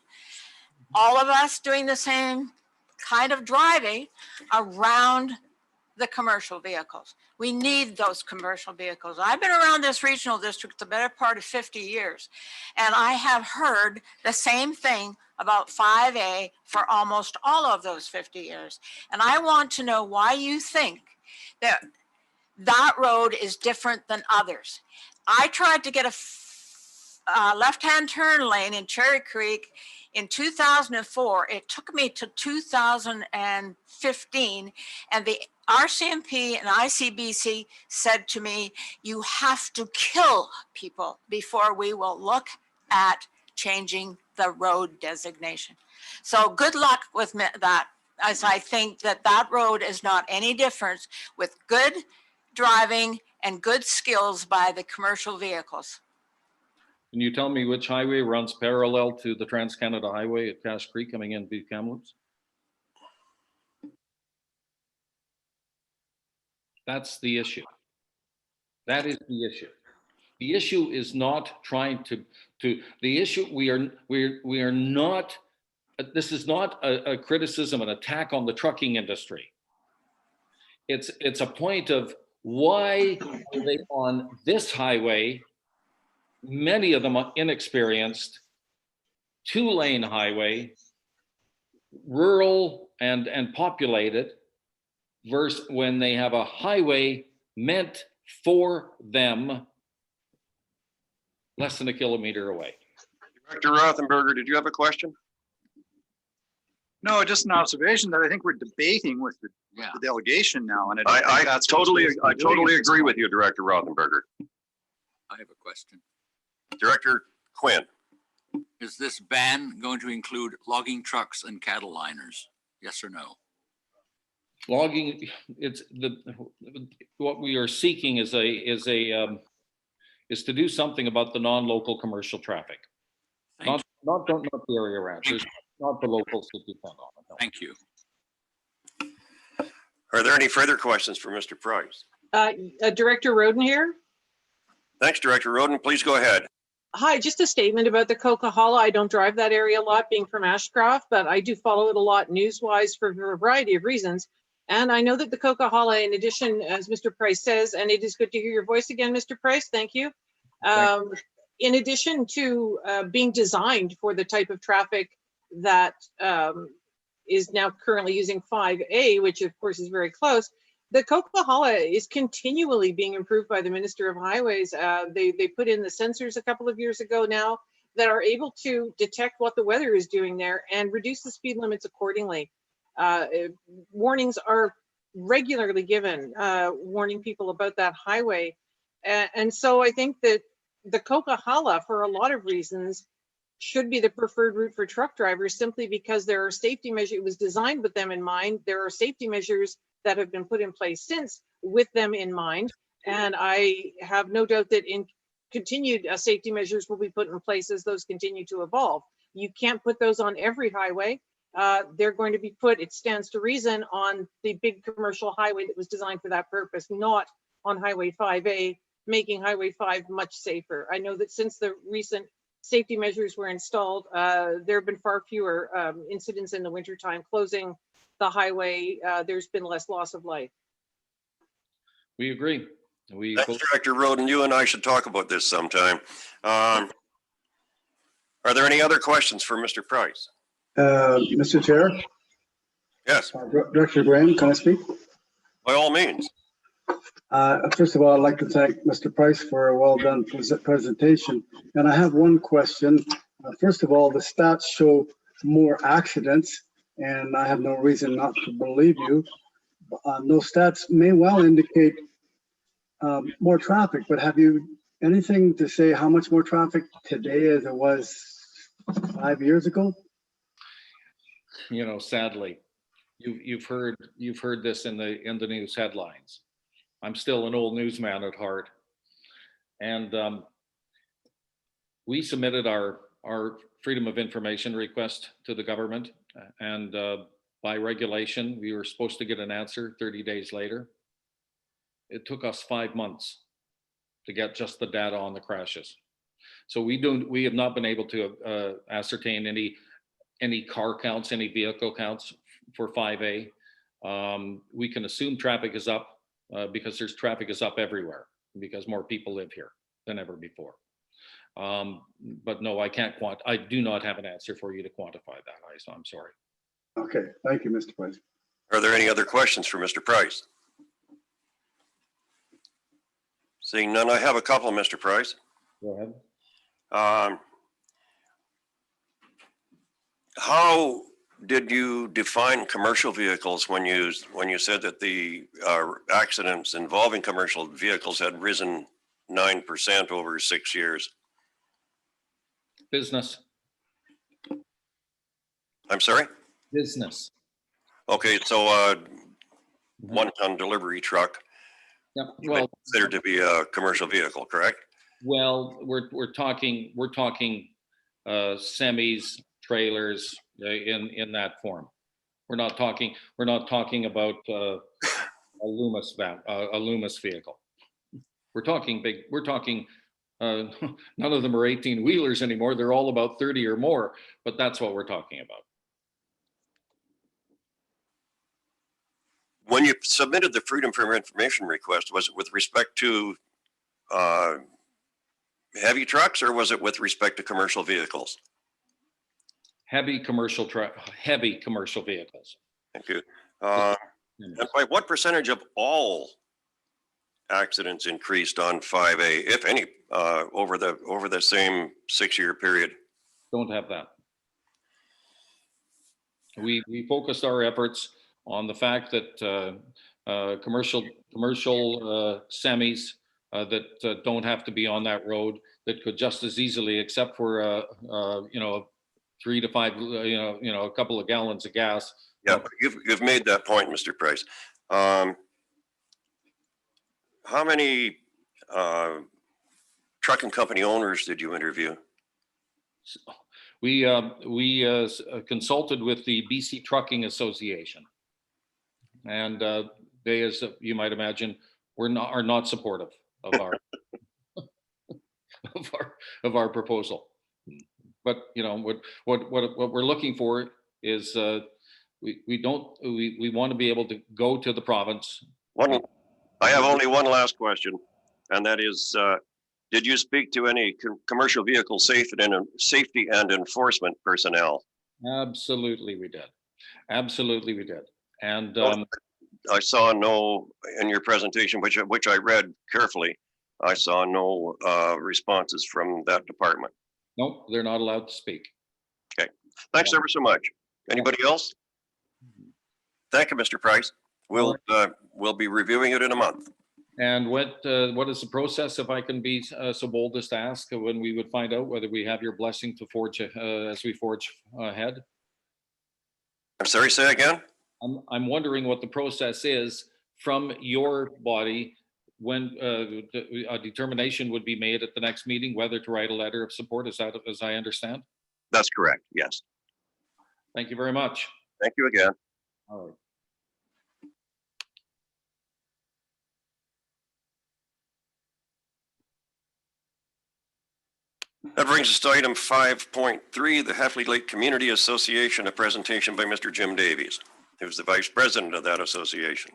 [SPEAKER 12] all of us doing the same kind of driving around the commercial vehicles. We need those commercial vehicles. I've been around this regional district the better part of 50 years, and I have heard the same thing about 5A for almost all of those 50 years. And I want to know why you think that that road is different than others. I tried to get a left-hand turn lane in Cherry Creek in 2004. It took me to 2015, and the RCMP and ICBC said to me, you have to kill people before we will look at changing the road designation. So good luck with that, as I think that that road is not any different with good driving and good skills by the commercial vehicles.
[SPEAKER 9] Can you tell me which highway runs parallel to the Trans-Canada Highway at Cache Creek coming in via Kamloops? That's the issue. That is the issue. The issue is not trying to the issue, we are not, this is not a criticism, an attack on the trucking industry. It's a point of why are they on this highway many of them are inexperienced, 2-lane highway, rural and populated, versus when they have a highway meant for them less than a kilometer away.
[SPEAKER 2] Director Rothenberger, did you have a question?
[SPEAKER 1] No, just an observation that I think we're debating with the delegation now, and
[SPEAKER 2] I totally agree with you, Director Rothenberger.
[SPEAKER 13] I have a question.
[SPEAKER 2] Director Quinn.
[SPEAKER 13] Is this ban going to include logging trucks and cattle liners? Yes or no?
[SPEAKER 9] Logging, what we are seeking is to do something about the non-local commercial traffic. Not the area ranchers, not the locals that depend on it. No.
[SPEAKER 13] Thank you.
[SPEAKER 2] Are there any further questions for Mr. Price?
[SPEAKER 14] Director Roden here.
[SPEAKER 2] Thanks, Director Roden. Please go ahead.
[SPEAKER 14] Hi, just a statement about the Coquihalla. I don't drive that area a lot being from Ashcroft, but I do follow it a lot news-wise for a variety of reasons. And I know that the Coquihalla, in addition, as Mr. Price says, and it is good to hear your voice again, Mr. Price, thank you. In addition to being designed for the type of traffic that is now currently using 5A, which of course is very close, the Coquihalla is continually being improved by the Minister of Highways. They put in the sensors a couple of years ago now that are able to detect what the weather is doing there and reduce the speed limits accordingly. Warnings are regularly given, warning people about that highway. And so I think that the Coquihalla, for a lot of reasons, should be the preferred route for truck drivers, simply because there are safety measures. It was designed with them in mind. There are safety measures that have been put in place since with them in mind. And I have no doubt that in continued safety measures will be put in place as those continue to evolve. You can't put those on every highway. They're going to be put, it stands to reason, on the big commercial highway that was designed for that purpose, not on Highway 5A, making Highway 5 much safer. I know that since the recent safety measures were installed, there have been far fewer incidents in the wintertime closing the highway. There's been less loss of life.
[SPEAKER 9] We agree.
[SPEAKER 2] Thanks, Director Roden. You and I should talk about this sometime. Are there any other questions for Mr. Price?
[SPEAKER 15] Mr. Chair?
[SPEAKER 2] Yes.
[SPEAKER 15] Director Graham, can I speak?
[SPEAKER 2] By all means.
[SPEAKER 15] First of all, I'd like to thank Mr. Price for a well-done presentation. And I have one question. First of all, the stats show more accidents, and I have no reason not to believe you. Those stats may well indicate more traffic, but have you anything to say how much more traffic today as it was 5 years ago?
[SPEAKER 9] You know, sadly, you've heard this in the news headlines. I'm still an old newsman at heart, and we submitted our Freedom of Information request to the government, and by regulation, we were supposed to get an answer 30 days later. It took us 5 months to get just the data on the crashes. So we have not been able to ascertain any car counts, any vehicle counts for 5A. We can assume traffic is up because traffic is up everywhere because more people live here than ever before. But no, I do not have an answer for you to quantify that. So I'm sorry.
[SPEAKER 15] Okay, thank you, Mr. Price.
[SPEAKER 2] Are there any other questions for Mr. Price? Seeing none, I have a couple, Mr. Price.
[SPEAKER 9] Go ahead.
[SPEAKER 2] How did you define commercial vehicles when you said that the accidents involving commercial vehicles had risen 9% over 6 years?
[SPEAKER 9] Business.
[SPEAKER 2] I'm sorry?
[SPEAKER 9] Business.
[SPEAKER 2] Okay, so one-ton delivery truck.
[SPEAKER 9] Yeah, well,
[SPEAKER 2] considered to be a commercial vehicle, correct?
[SPEAKER 9] Well, we're talking semis, trailers in that form. We're not talking about a Loomis vehicle. We're talking big. We're talking. None of them are 18 wheelers anymore. They're all about 30 or more. But that's what we're talking about.
[SPEAKER 2] When you submitted the Freedom from Information request, was it with respect to heavy trucks, or was it with respect to commercial vehicles?
[SPEAKER 9] Heavy commercial vehicles.
[SPEAKER 2] Thank you. And by what percentage of all accidents increased on 5A, if any, over the same 6-year period?
[SPEAKER 9] Don't have that. We focused our efforts on the fact that commercial semis that don't have to be on that road, that could just as easily, except for 3 to 5, a couple of gallons of gas.
[SPEAKER 2] Yeah, you've made that point, Mr. Price. How many trucking company owners did you interview?
[SPEAKER 9] We consulted with the BC Trucking Association, and they, as you might imagine, are not supportive of our of our proposal. But what we're looking for is we want to be able to go to the province.
[SPEAKER 2] I have only one last question, and that is, did you speak to any commercial vehicle safety and enforcement personnel?
[SPEAKER 9] Absolutely, we did. Absolutely, we did. And
[SPEAKER 2] I saw no, in your presentation, which I read carefully, I saw no responses from that department.
[SPEAKER 9] Nope, they're not allowed to speak.
[SPEAKER 2] Okay, thanks ever so much. Anybody else? Thank you, Mr. Price. We'll be reviewing it in a month.
[SPEAKER 9] And what is the process, if I can be so bold as to ask, when we would find out whether we have your blessing to forge as we forge ahead?
[SPEAKER 2] I'm sorry, say again?
[SPEAKER 9] I'm wondering what the process is from your body when a determination would be made at the next meeting whether to write a letter of support. Is that as I understand?
[SPEAKER 2] That's correct, yes.
[SPEAKER 9] Thank you very much.
[SPEAKER 2] Thank you again.
[SPEAKER 9] All right.
[SPEAKER 2] That brings us to item 5.3, the Heffley Lake Community Association, a presentation by Mr. Jim Davies, who's the vice president of that association.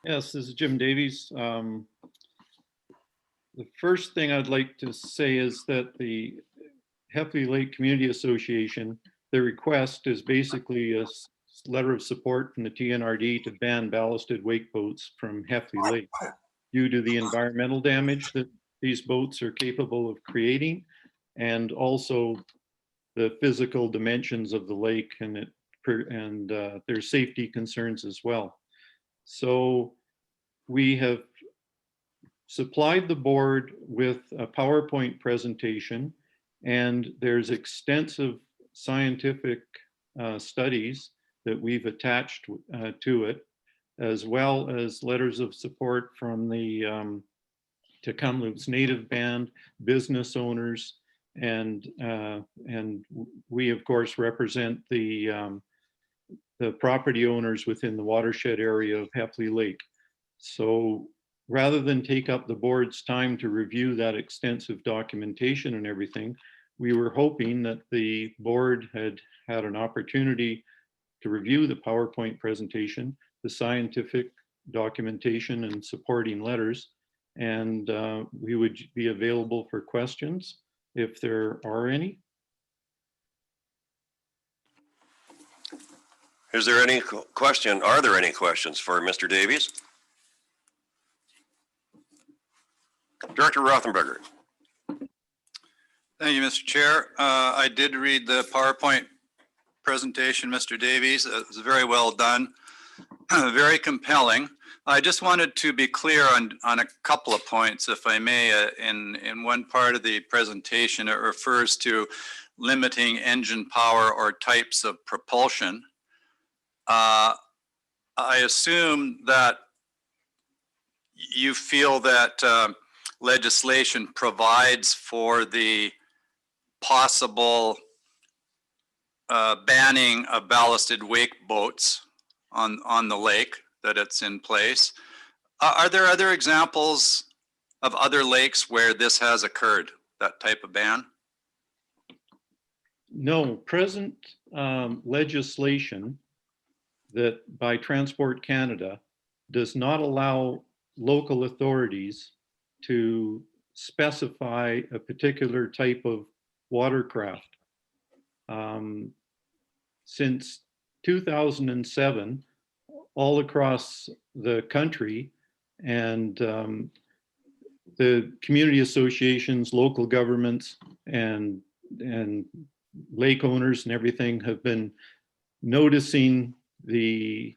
[SPEAKER 16] Yes, this is Jim Davies. The first thing I'd like to say is that the Heffley Lake Community Association, their request is basically a letter of support from the TNRD to ban ballasted wake boats from Heffley Lake due to the environmental damage that these boats are capable of creating, and also the physical dimensions of the lake and their safety concerns as well. So we have supplied the board with a PowerPoint presentation, and there's extensive scientific studies that we've attached to it, as well as letters of support from the Kamloops Native Band, business owners, and we of course represent the property owners within the watershed area of Heffley Lake. So rather than take up the board's time to review that extensive documentation and everything, we were hoping that the board had an opportunity to review the PowerPoint presentation, the scientific documentation and supporting letters, and we would be available for questions if there are any.
[SPEAKER 2] Is there any question? Are there any questions for Mr. Davies? Director Rothenberger.
[SPEAKER 1] Thank you, Mr. Chair. I did read the PowerPoint presentation, Mr. Davies. It was very well done, very compelling. I just wanted to be clear on a couple of points, if I may. In one part of the presentation, it refers to limiting engine power or types of propulsion. I assume that you feel that legislation provides for the possible banning of ballasted wake boats on the lake, that it's in place. Are there other examples of other lakes where this has occurred, that type of ban?
[SPEAKER 16] No, present legislation that by Transport Canada does not allow local authorities to specify a particular type of watercraft. Since 2007, all across the country, and the community associations, local governments, and lake owners and everything have been noticing the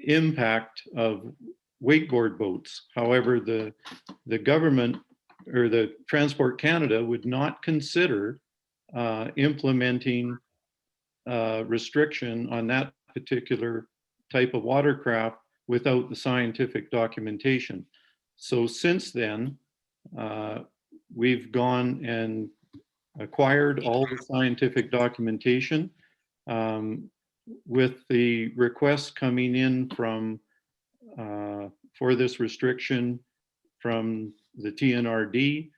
[SPEAKER 16] impact of wakeboard boats. However, the government or the Transport Canada would not consider implementing restriction on that particular type of watercraft without the scientific documentation. So since then, we've gone and acquired all the scientific documentation, with the request coming in from for this restriction from the TNRD,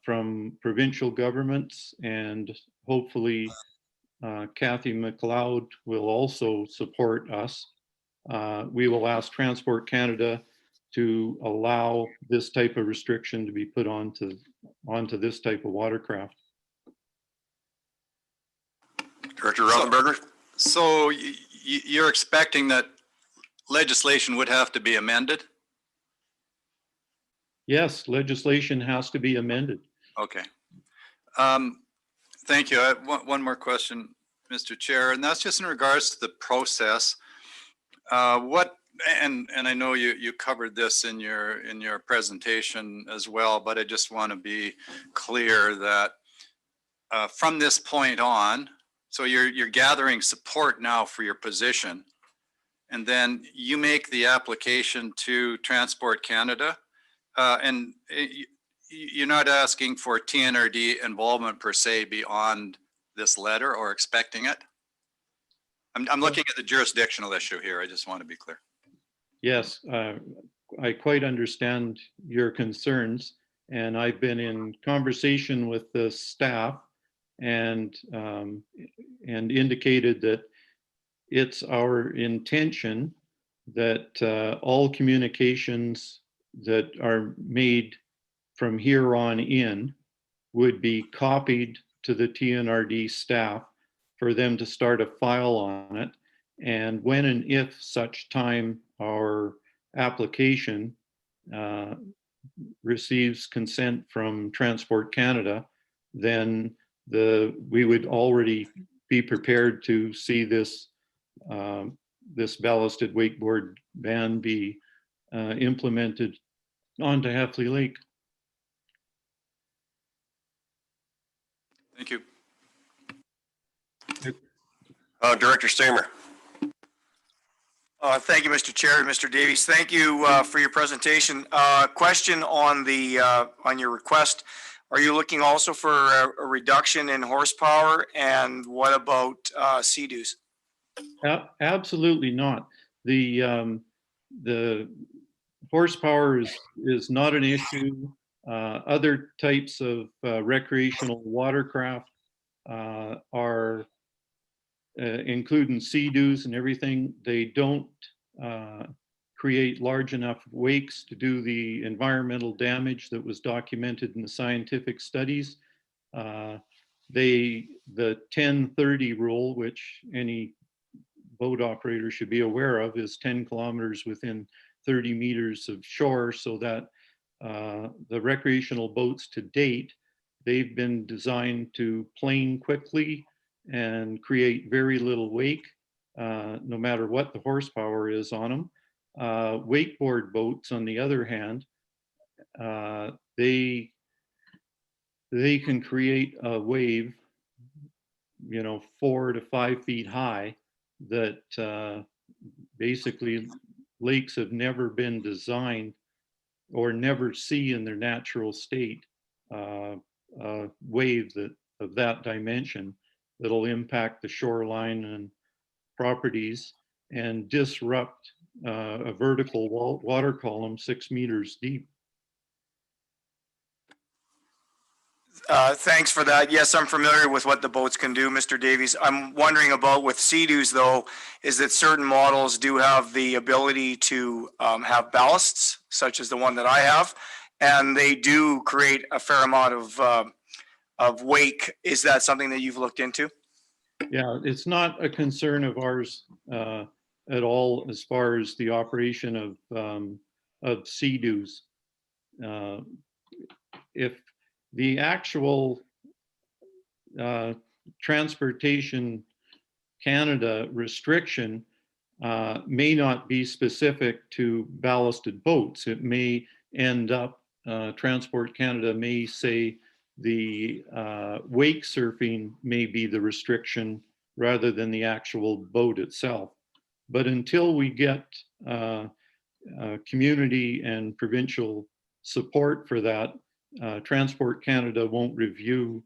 [SPEAKER 16] from provincial governments, and hopefully Kathy McLeod will also support us. We will ask Transport Canada to allow this type of restriction to be put onto this type of watercraft.
[SPEAKER 2] Director Rothenberger?
[SPEAKER 1] So you're expecting that legislation would have to be amended?
[SPEAKER 16] Yes, legislation has to be amended.
[SPEAKER 1] Okay. Thank you. I have one more question, Mr. Chair, and that's just in regards to the process. And I know you covered this in your presentation as well, but I just want to be clear that from this point on, so you're gathering support now for your position, and then you make the application to Transport Canada, and you're not asking for TNRD involvement per se beyond this letter or expecting it? I'm looking at the jurisdictional issue here. I just want to be clear.
[SPEAKER 16] Yes, I quite understand your concerns, and I've been in conversation with the staff and indicated that it's our intention that all communications that are made from here on in would be copied to the TNRD staff for them to start a file on it. And when and if such time our application receives consent from Transport Canada, then we would already be prepared to see this this ballasted wakeboard ban be implemented onto Heffley Lake.
[SPEAKER 1] Thank you.
[SPEAKER 2] Director Stamer.
[SPEAKER 10] Thank you, Mr. Chair. Mr. Davies, thank you for your presentation. Question on your request. Are you looking also for a reduction in horsepower, and what about sea-doos?
[SPEAKER 16] Absolutely not. The horsepower is not an issue. Other types of recreational watercraft are including sea-doos and everything. They don't create large enough wakes to do the environmental damage that was documented in the scientific studies. The 10-30 rule, which any boat operator should be aware of, is 10 kilometers within 30 meters of shore, so that the recreational boats to date, they've been designed to plane quickly and create very little wake, no matter what the horsepower is on them. Wakeboard boats, on the other hand, they can create a wave, 4 to 5 feet high, that basically lakes have never been designed or never see in their natural state a wave of that dimension that'll impact the shoreline and properties and disrupt a vertical water column 6 meters deep.
[SPEAKER 10] Thanks for that. Yes, I'm familiar with what the boats can do, Mr. Davies. I'm wondering about with sea-doos, though, is that certain models do have the ability to have ballasts, such as the one that I have. and they do create a fair amount of wake. Is that something that you've looked into?
[SPEAKER 16] Yeah, it's not a concern of ours at all as far as the operation of sea-doos. If the actual Transportation Canada restriction may not be specific to ballasted boats. It may end up, Transport Canada may say the wake surfing may be the restriction rather than the actual boat itself. But until we get community and provincial support for that, Transport Canada won't review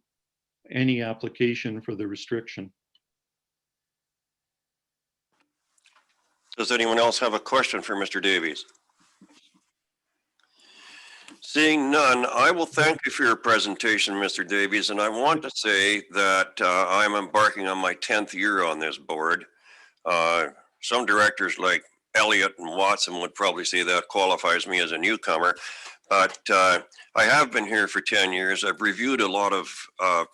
[SPEAKER 16] any application for the restriction.
[SPEAKER 2] Does anyone else have a question for Mr. Davies? Seeing none, I will thank you for your presentation, Mr. Davies, and I want to say that I'm embarking on my 10th year on this board. Some directors like Elliott and Watson would probably say that qualifies me as a newcomer, but I have been here for 10 years. I've reviewed a lot of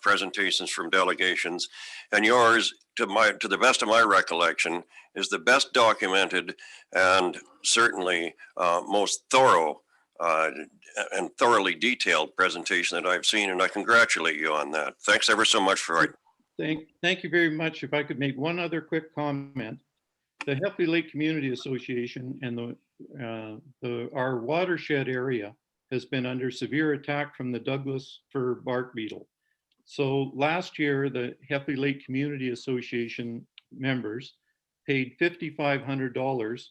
[SPEAKER 2] presentations from delegations, and yours, to the best of my recollection, is the best documented and certainly most thorough and thoroughly detailed presentation that I've seen, and I congratulate you on that. Thanks ever so much for it.
[SPEAKER 16] Thank you very much. If I could make one other quick comment. The Heffley Lake Community Association and our watershed area has been under severe attack from the Douglas fir bark beetle. So last year, the Heffley Lake Community Association members paid $5,500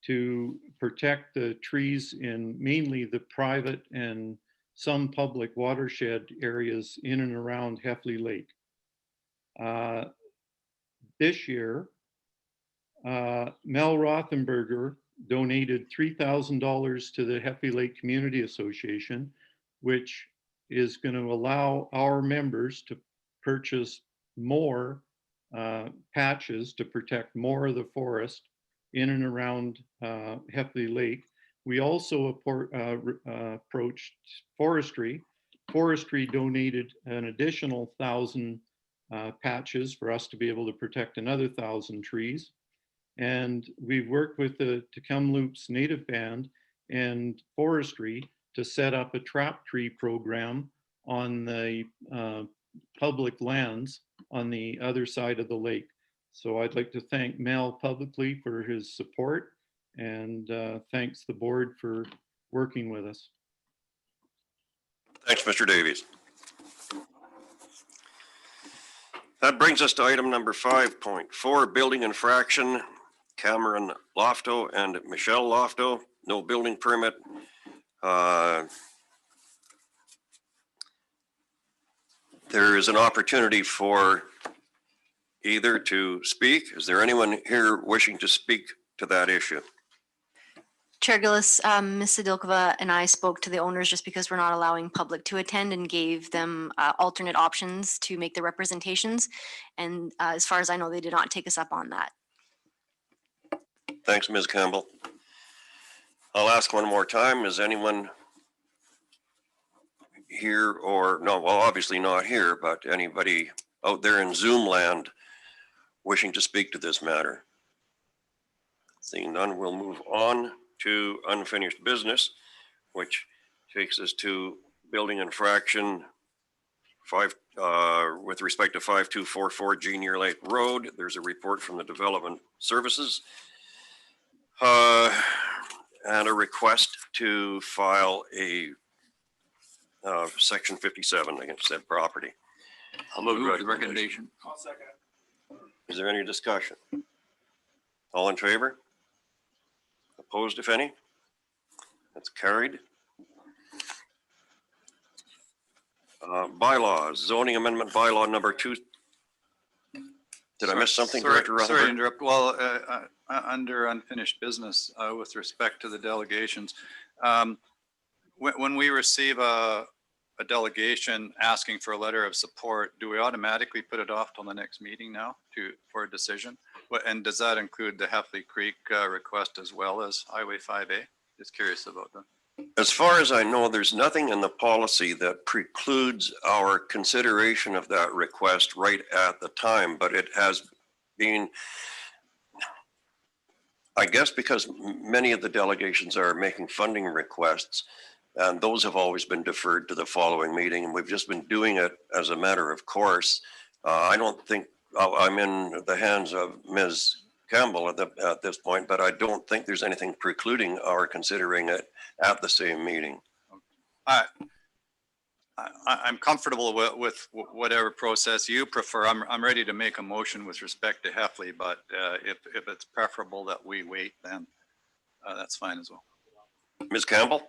[SPEAKER 16] to protect the trees in mainly the private and some public watershed areas in and around Heffley Lake. This year, Mel Rothenberger donated $3,000 to the Heffley Lake Community Association, which is going to allow our members to purchase more patches to protect more of the forest in and around Heffley Lake. We also approached forestry. Forestry donated an additional 1,000 patches for us to be able to protect another 1,000 trees. And we've worked with the Tk'emlúps Native Band and forestry to set up a trap tree program on the public lands on the other side of the lake. So I'd like to thank Mel publicly for his support, and thanks the board for working with us.
[SPEAKER 2] Thanks, Mr. Davies. That brings us to item number 5.4, building infraction. Cameron Lofto and Michelle Lofto, no building permit. There is an opportunity for either to speak. Is there anyone here wishing to speak to that issue?
[SPEAKER 3] Chair Gillis, Ms. Sadilkova and I spoke to the owners just because we're not allowing public to attend and gave them alternate options to make the representations. And as far as I know, they did not take us up on that.
[SPEAKER 2] Thanks, Ms. Campbell. I'll ask one more time. Is anyone here or no? Well, obviously not here, but anybody out there in Zoom land wishing to speak to this matter? Seeing none, we'll move on to unfinished business, which takes us to building infraction 5 with respect to 5244 Junior Lake Road. There's a report from the Development Services and a request to file a section 57 against that property.
[SPEAKER 13] I'll move the recommendation.
[SPEAKER 10] I'll second.
[SPEAKER 2] Is there any discussion? All in favor? Opposed, if any? That's carried. Bylaws, zoning amendment bylaw number 2. Did I miss something, Director
[SPEAKER 1] Sorry to
[SPEAKER 2] Rutherford?
[SPEAKER 1] interrupt. Well, under unfinished business with respect to the delegations, when we receive a delegation asking for a letter of support, do we automatically put it off till the next meeting now for a decision? And does that include the Heffley Creek request as well as Highway 5A? Just curious about that.
[SPEAKER 2] As far as I know, there's nothing in the policy that precludes our consideration of that request right at the time, but it has been, I guess, because many of the delegations are making funding requests, and those have always been deferred to the following meeting, and we've just been doing it as a matter of course. I don't think I'm in the hands of Ms. Campbell at this point, but I don't think there's anything precluding our considering it at the same meeting.
[SPEAKER 1] I'm comfortable with whatever process you prefer. I'm ready to make a motion with respect to Heffley, but if it's preferable that we wait, then that's fine as well.
[SPEAKER 2] Ms. Campbell?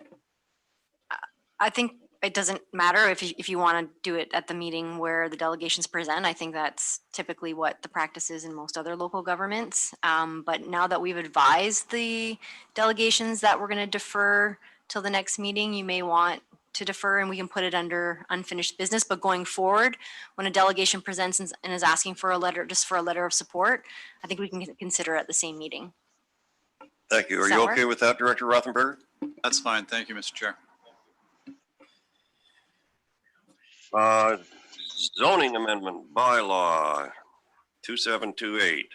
[SPEAKER 3] I think it doesn't matter if you want to do it at the meeting where the delegations present. I think that's typically what the practice is in most other local governments. But now that we've advised the delegations that we're going to defer till the next meeting, you may want to defer and we can put it under unfinished business. But going forward, when a delegation presents and is asking for a letter, just for a letter of support, I think we can consider it at the same meeing.
[SPEAKER 2] Thank you. Are
[SPEAKER 3] Does
[SPEAKER 2] you
[SPEAKER 3] that
[SPEAKER 2] okay
[SPEAKER 3] work?
[SPEAKER 2] with that, Director Rothenberger?
[SPEAKER 1] That's fine. Thank you, Mr. Chair.
[SPEAKER 2] Zoning amendment bylaw 2728.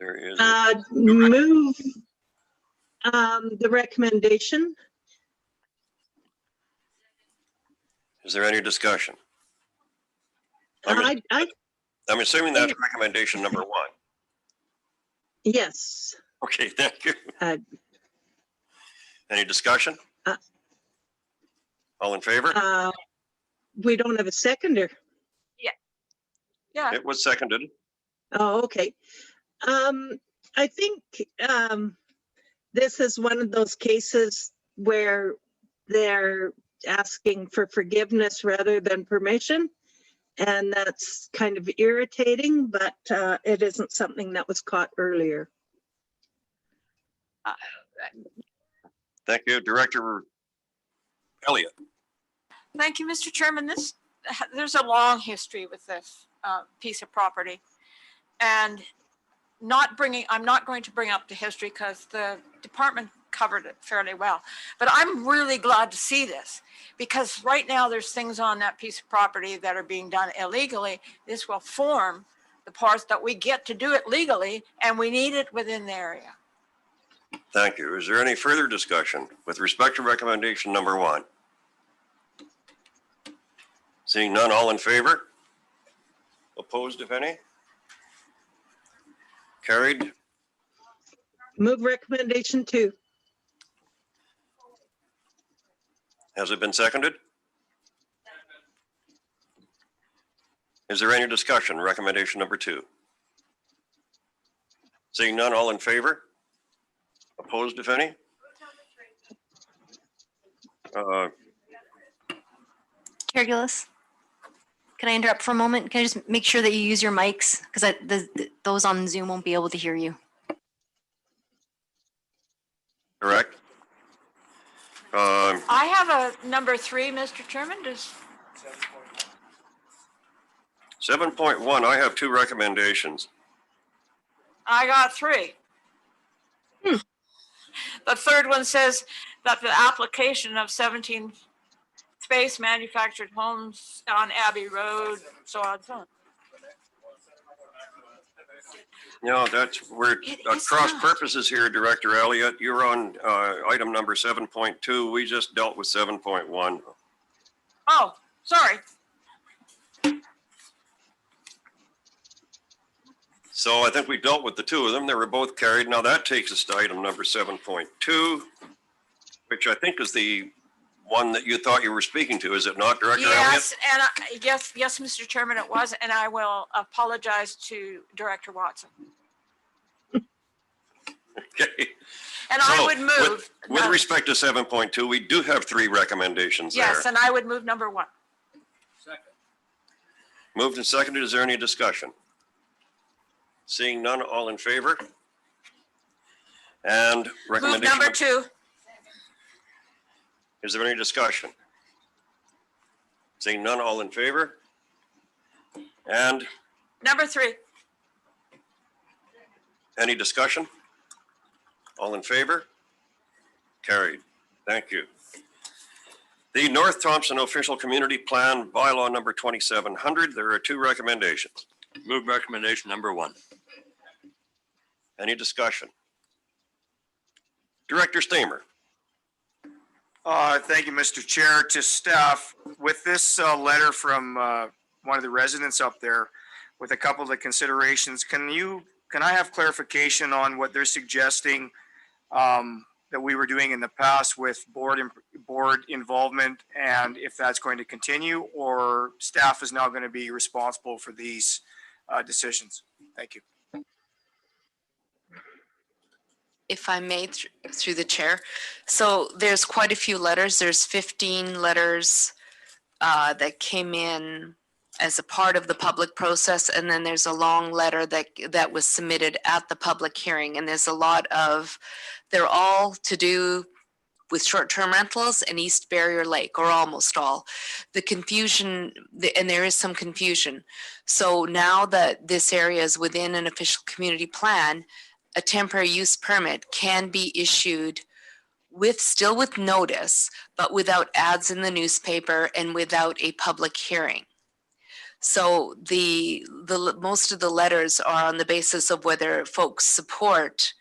[SPEAKER 2] There is.
[SPEAKER 17] Move the recommendation.
[SPEAKER 2] Is there any discussion? I'm assuming that's recommendation number one.
[SPEAKER 17] Yes.
[SPEAKER 2] Okay, thank you. Any discussion? All in favor?
[SPEAKER 17] We don't have a seconder.
[SPEAKER 12] Yeah.
[SPEAKER 2] It was seconded.
[SPEAKER 17] Oh, okay. I think this is one of those cases where they're asking for forgiveness rather than permission. And that's kind of irritating, but it isn't something that was caught earlier.
[SPEAKER 2] Thank you, Director Elliott.
[SPEAKER 12] Thank you, Mr. Chairman. There's a long history with this piece of property. And I'm not going to bring up the history because the department covered it fairly well. But I'm really glad to see this because right now there's things on that piece of property that are being done illegally. This will form the parts that we get to do it legally, and we need it within the area.
[SPEAKER 2] Thank you. Is there any further discussion with respect to recommendation number one? Seeing none, all in favor? Opposed, if any? Carried.
[SPEAKER 17] Move recommendation 2.
[SPEAKER 2] Has it been seconded? Is there any discussion? Recommendation number 2. Seeing none, all in favor? Opposed, if any?
[SPEAKER 3] Chair Gillis, can I interrupt for a moment? Can I just make sure that you use your mics? Because those on Zoom won't be able to hear you.
[SPEAKER 2] Correct.
[SPEAKER 12] I have a number 3, Mr. Chairman.
[SPEAKER 2] 7.1, I have 2 recommendations.
[SPEAKER 12] I got 3. The third one says that the application of 17 space manufactured homes on Abbey Road, so on and so on.
[SPEAKER 2] No, that's where cross purposes here, Director Elliott. You're on item number 7.2. We just dealt with 7.1.
[SPEAKER 12] Oh, sorry.
[SPEAKER 2] So I think we dealt with the 2 of them. They were both carried. Now that takes us to item number 7.2, which I think is the one that you thought you were speaking to. Is it not, Director Elliott?
[SPEAKER 12] Yes, and yes, Mr. Chairman, it was, and I will apologize to Director Watson.
[SPEAKER 2] Okay.
[SPEAKER 12] And I would move.
[SPEAKER 2] With respect to 7.2, we do have 3 recommendations there.
[SPEAKER 12] Yes, and I would move number 1.
[SPEAKER 13] Second.
[SPEAKER 2] Moved and seconded. Is there any discussion? Seeing none, all in favor? And
[SPEAKER 12] Move
[SPEAKER 2] recommendation.
[SPEAKER 12] number 2.
[SPEAKER 2] Is there any discussion? Seeing none, all in favor? And
[SPEAKER 12] Number 3.
[SPEAKER 2] any discussion? All in favor? Carried. Thank you. The North Thompson Official Community Plan, bylaw number 2700. There are two recommendations.
[SPEAKER 18] Move recommendation number 1.
[SPEAKER 2] Any discussion? Director Stamer.
[SPEAKER 10] Thank you, Mr. Chair. To staff, with this letter from one of the residents up there with a couple of the considerations, can I have clarification on what they're suggesting that we were doing in the past with board involvement, and if that's going to continue, or staff is now going to be responsible for these decisions? Thank you.
[SPEAKER 19] If I may, through the chair. So there's quite a few letters. There's 15 letters that came in as a part of the public process. And then there's a long letter that was submitted at the public hearing. And there's a lot of, they're all to do with short-term rentals and East Barrier Lake, or almost all. The confusion, and there is some confusion. So now that this area is within an official community plan, a temporary use permit can be issued still with notice, but without ads in the newspaper and without a public hearing. So the most of the letters are on the basis of whether folks support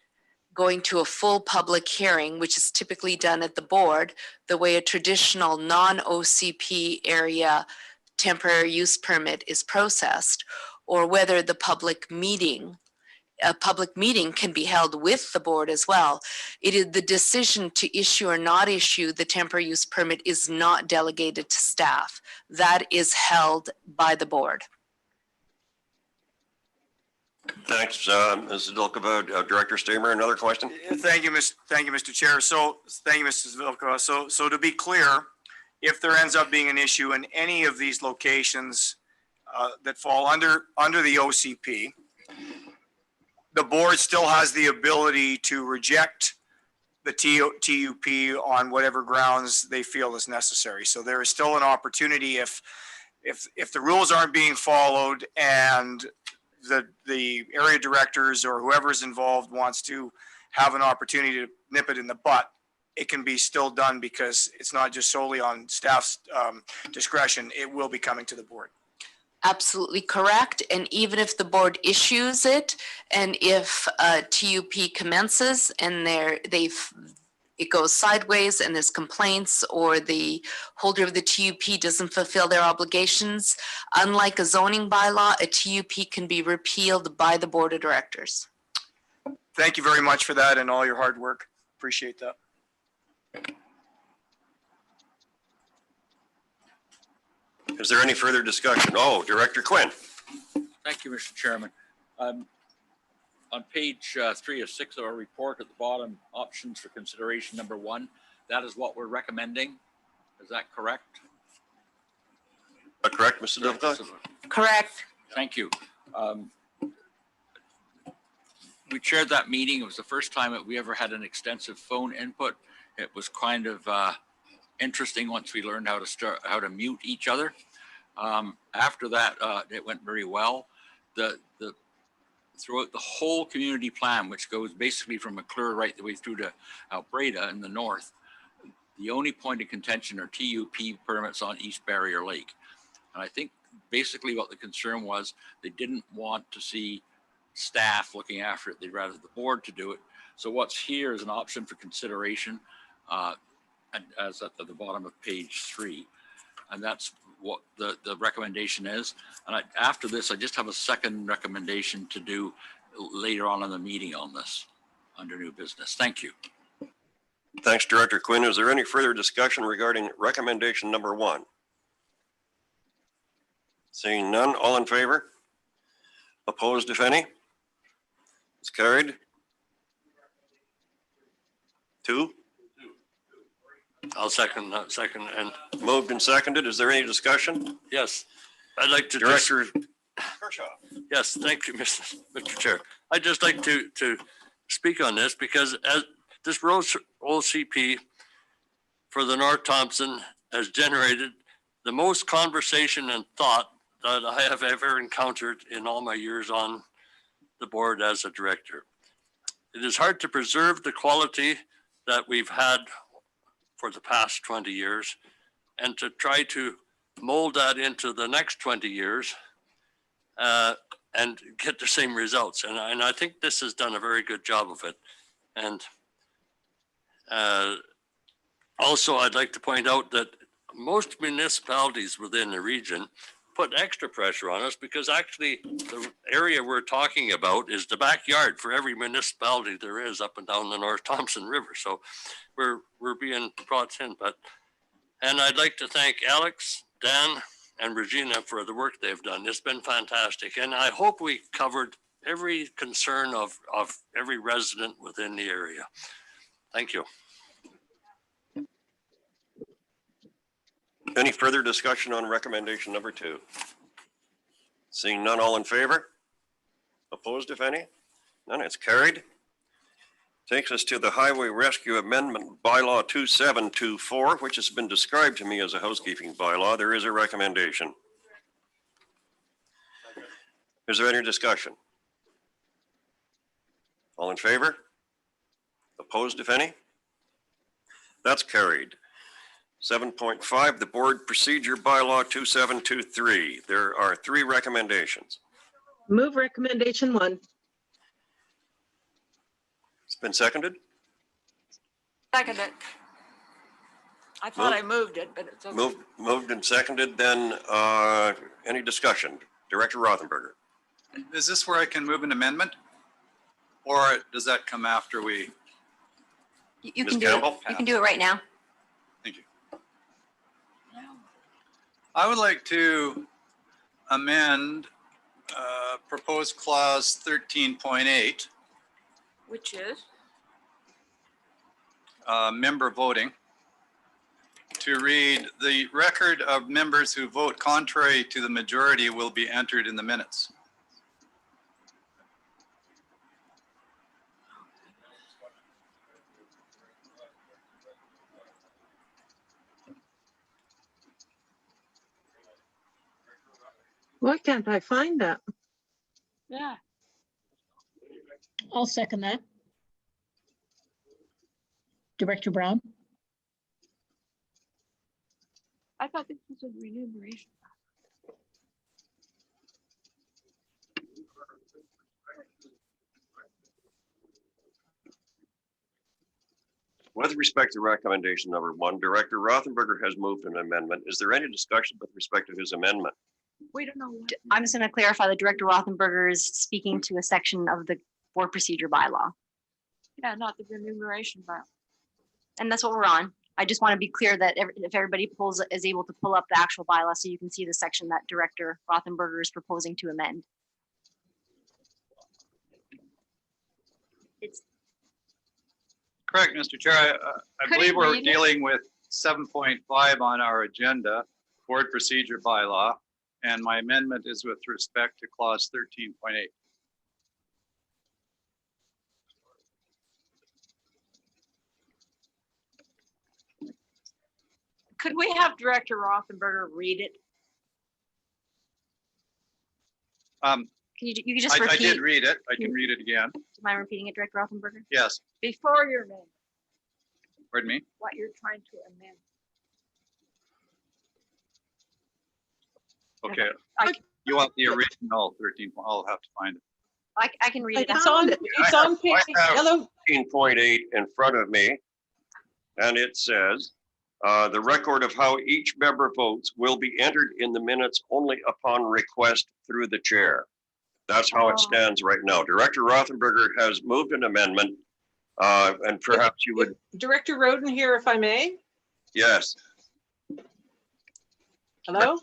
[SPEAKER 19] going to a full public hearing, which is typically done at the board, the way a traditional non-OCP area temporary use permit is processed, or whether a public meeting can be held with the board as well. It is the decision to issue or not issue the temporary use permit is not delegated to staff. That is held by the board.
[SPEAKER 2] Thanks, Ms. Zdolkova. Director Stamer, another question?
[SPEAKER 10] Thank you, Mr. Chair. So thank you, Mrs. Zdolkova. So to be clear, if there ends up being an issue in any of these locations that fall under the OCP, the board still has the ability to reject the TUP on whatever grounds they feel is necessary. So there is still an opportunity if the rules aren't being followed and the area directors or whoever's involved wants to have an opportunity to nip it in the butt, it can be still done, because it's not just solely on staff's discretion. It will be coming to the board.
[SPEAKER 19] Absolutely correct. And even if the board issues it, and if a TUP commences and it goes sideways and there's complaints, or the holder of the TUP doesn't fulfill their obligations, unlike a zoning bylaw, a TUP can be repealed by the board of directors.
[SPEAKER 10] Thank you very much for that and all your hard work. Appreciate that.
[SPEAKER 2] Is there any further discussion? Oh, Director Quinn.
[SPEAKER 13] Thank you, Mr. Chairman. On page 3 of 6 of our report at the bottom, options for consideration number 1, that is what we're recommending. Is that correct?
[SPEAKER 2] Correct, Mr. Zdolkova?
[SPEAKER 19] Correct.
[SPEAKER 13] Thank you. We chaired that meeting. It was the first time that we ever had an extensive phone input. It was kind of interesting once we learned how to mute each other. After that, it went very well. Throughout the whole community plan, which goes basically from McClure right the way through to Albreda in the north, the only point of contention are TUP permits on East Barrier Lake. And I think basically what the concern was, they didn't want to see staff looking after it. They'd rather the board to do it. So what's here is an option for consideration, as at the bottom of page 3. And that's what the recommendation is. And after this, I just have a second recommendation to do later on in the meeting on this under new business. Thank you.
[SPEAKER 2] Thanks, Director Quinn. Is there any further discussion regarding recommendation number 1? Seeing none, all in favor? Opposed, if any? It's carried. 2?
[SPEAKER 18] I'll second that. And
[SPEAKER 2] moved and seconded. Is there any discussion?
[SPEAKER 18] Yes, I'd like to
[SPEAKER 2] Director Kershaw.
[SPEAKER 18] Yes, thank you, Mr. Chair. I'd just like to speak on this, because as this OCP for the North Thompson has generated the most conversation and thought that I have ever encountered in all my years on the board as a director. it is hard to preserve the quality that we've had for the past 20 years and to try to mold that into the next 20 years and get the same results. And I think this has done a very good job of it. And also, I'd like to point out that most municipalities within the region put extra pressure on us because actually the area we're talking about is the backyard for every municipality there is up and down the North Thompson River. So we're being brought in. And I'd like to thank Alex, Dan, and Regina for the work they've done. It's been fantastic. And I hope we covered every concern of every resident within the area. Thank you.
[SPEAKER 2] Any further discussion on recommendation number 2? Seeing none, all in favor? Opposed, if any? None, it's carried. Takes us to the Highway Rescue Amendment Bylaw 2724, which has been described to me as a housekeeping bylaw. There is a recommendation. Is there any discussion? All in favor? Opposed, if any? That's carried. 7.5, the Board Procedure Bylaw 2723. There are 3 recommendations.
[SPEAKER 17] Move recommendation 1.
[SPEAKER 2] It's been seconded.
[SPEAKER 12] Second it. I thought I moved it, but it's okay.
[SPEAKER 2] Moved and seconded. Then any discussion? Director Rothenberger.
[SPEAKER 1] Is this where I can move an amendment? Or does that come after we?
[SPEAKER 3] You
[SPEAKER 2] Ms.
[SPEAKER 3] can do
[SPEAKER 2] Campbell?
[SPEAKER 3] it. You can do it right now.
[SPEAKER 1] Thank you. I would like to amend proposed clause 13.8,
[SPEAKER 12] Which is?
[SPEAKER 1] member voting, to read, the record of members who vote contrary to the majority will be entered in the minutes.
[SPEAKER 17] Why can't I find that?
[SPEAKER 12] Yeah.
[SPEAKER 11] I'll second that. Director Brown?
[SPEAKER 12] I thought this was a remuneration.
[SPEAKER 2] With respect to recommendation number 1, Director Rothenberger has moved an amendment. Is there any discussion with respect to his amendment?
[SPEAKER 12] We don't know what.
[SPEAKER 3] I'm just going to clarify that Director Rothenberger is speaking to a section of the Board Procedure Bylaw.
[SPEAKER 12] Yeah, not the remuneration bylaw.
[SPEAKER 3] And that's what we're on. I just want to be clear that if everybody is able to pull up the actual bylaw so you can see the section that Director Rothenberger is proposing to amend. It's
[SPEAKER 1] Correct, Mr. Chair. I believe we're dealing with 7.5 on our agenda, Board Procedure Bylaw, and my amendment is with respect to clause 13.8.
[SPEAKER 12] Could we have Director Rothenberger read it?
[SPEAKER 3] Can you just repeat?
[SPEAKER 1] I did read it. I can read it again.
[SPEAKER 3] Do you mind repeating it, Director Rothenberger?
[SPEAKER 1] Yes.
[SPEAKER 12] Before your amendment,
[SPEAKER 1] Pardon me?
[SPEAKER 12] what you're trying to amend.
[SPEAKER 1] Okay. You want the original 13, I'll have to find it.
[SPEAKER 3] I can read it.
[SPEAKER 14] It's on, it's on page, hello,
[SPEAKER 2] 13.8 in front of me, and it says, the record of how each member votes will be entered in the minutes only upon request through the chair. That's how it stands right now. Director Rothenberger has moved an amendment, and perhaps you would,
[SPEAKER 14] Director Roden here, if I may.
[SPEAKER 2] yes.
[SPEAKER 14] Hello?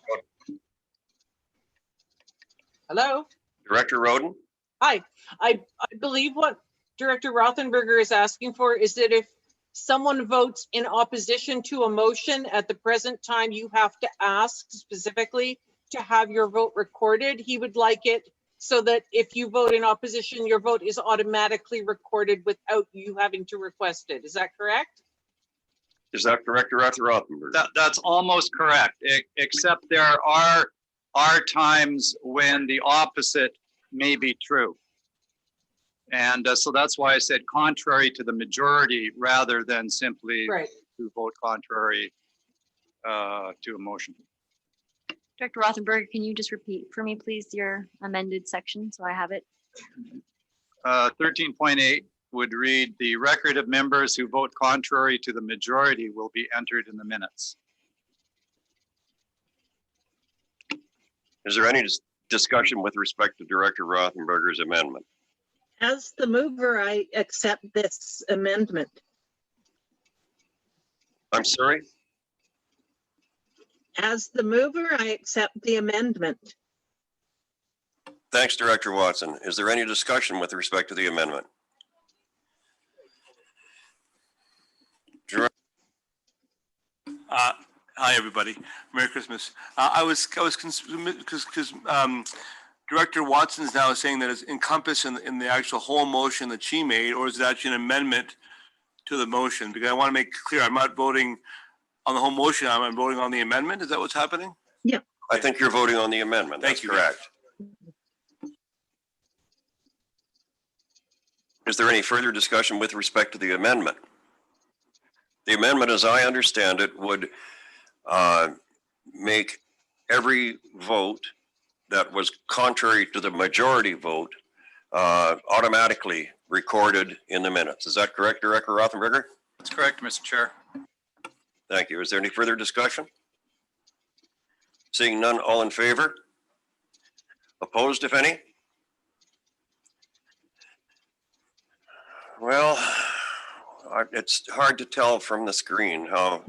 [SPEAKER 14] Hello?
[SPEAKER 2] Director Roden?
[SPEAKER 14] Hi, I believe what Director Rothenberger is asking for is that if someone votes in opposition to a motion at the present time, you have to ask specifically to have your vote recorded. He would like it so that if you vote in opposition, your vote is automatically recorded without you having to request it. Is that correct?
[SPEAKER 2] Is that correct, Director Rothenberger?
[SPEAKER 1] That's almost correct, except there are times when the opposite may be true. And so that's why I said contrary to the majority rather than simply to vote contrary to a motion.
[SPEAKER 3] Director Rothenberger, can you just repeat for me, please, your amended section so I have it?
[SPEAKER 1] 13.8 would read, the record of members who vote contrary to the majority will be entered in the minutes.
[SPEAKER 2] Is there any discussion with respect to Director Rothenberger's amendment?
[SPEAKER 17] As the mover, I accept this amendment.
[SPEAKER 2] I'm sorry?
[SPEAKER 17] As the mover, I accept the amendment.
[SPEAKER 2] Thanks, Director Watson. Is there any discussion with respect to the amendment?
[SPEAKER 20] Hi, everybody. Merry Christmas. Because Director Watson is now saying that it's encompassed in the actual whole motion that she made, or is it actually an amendment to the motion? Because I want to make clear, I'm not voting on the whole motion. I'm voting on the amendment. Is that what's happening?
[SPEAKER 17] Yeah.
[SPEAKER 2] I think you're voting on the amendment. That's correct. Is there any further discussion with respect to the amendment? The amendment, as I understand it, would make every vote that was contrary to the majority vote automatically recorded in the minutes. Is that correct, Director Rothenberger?
[SPEAKER 1] That's correct, Mr. Chair.
[SPEAKER 2] Thank you. Is there any further discussion? Seeing none, all in favor? Opposed, if any? Well, it's hard to tell from the screen how.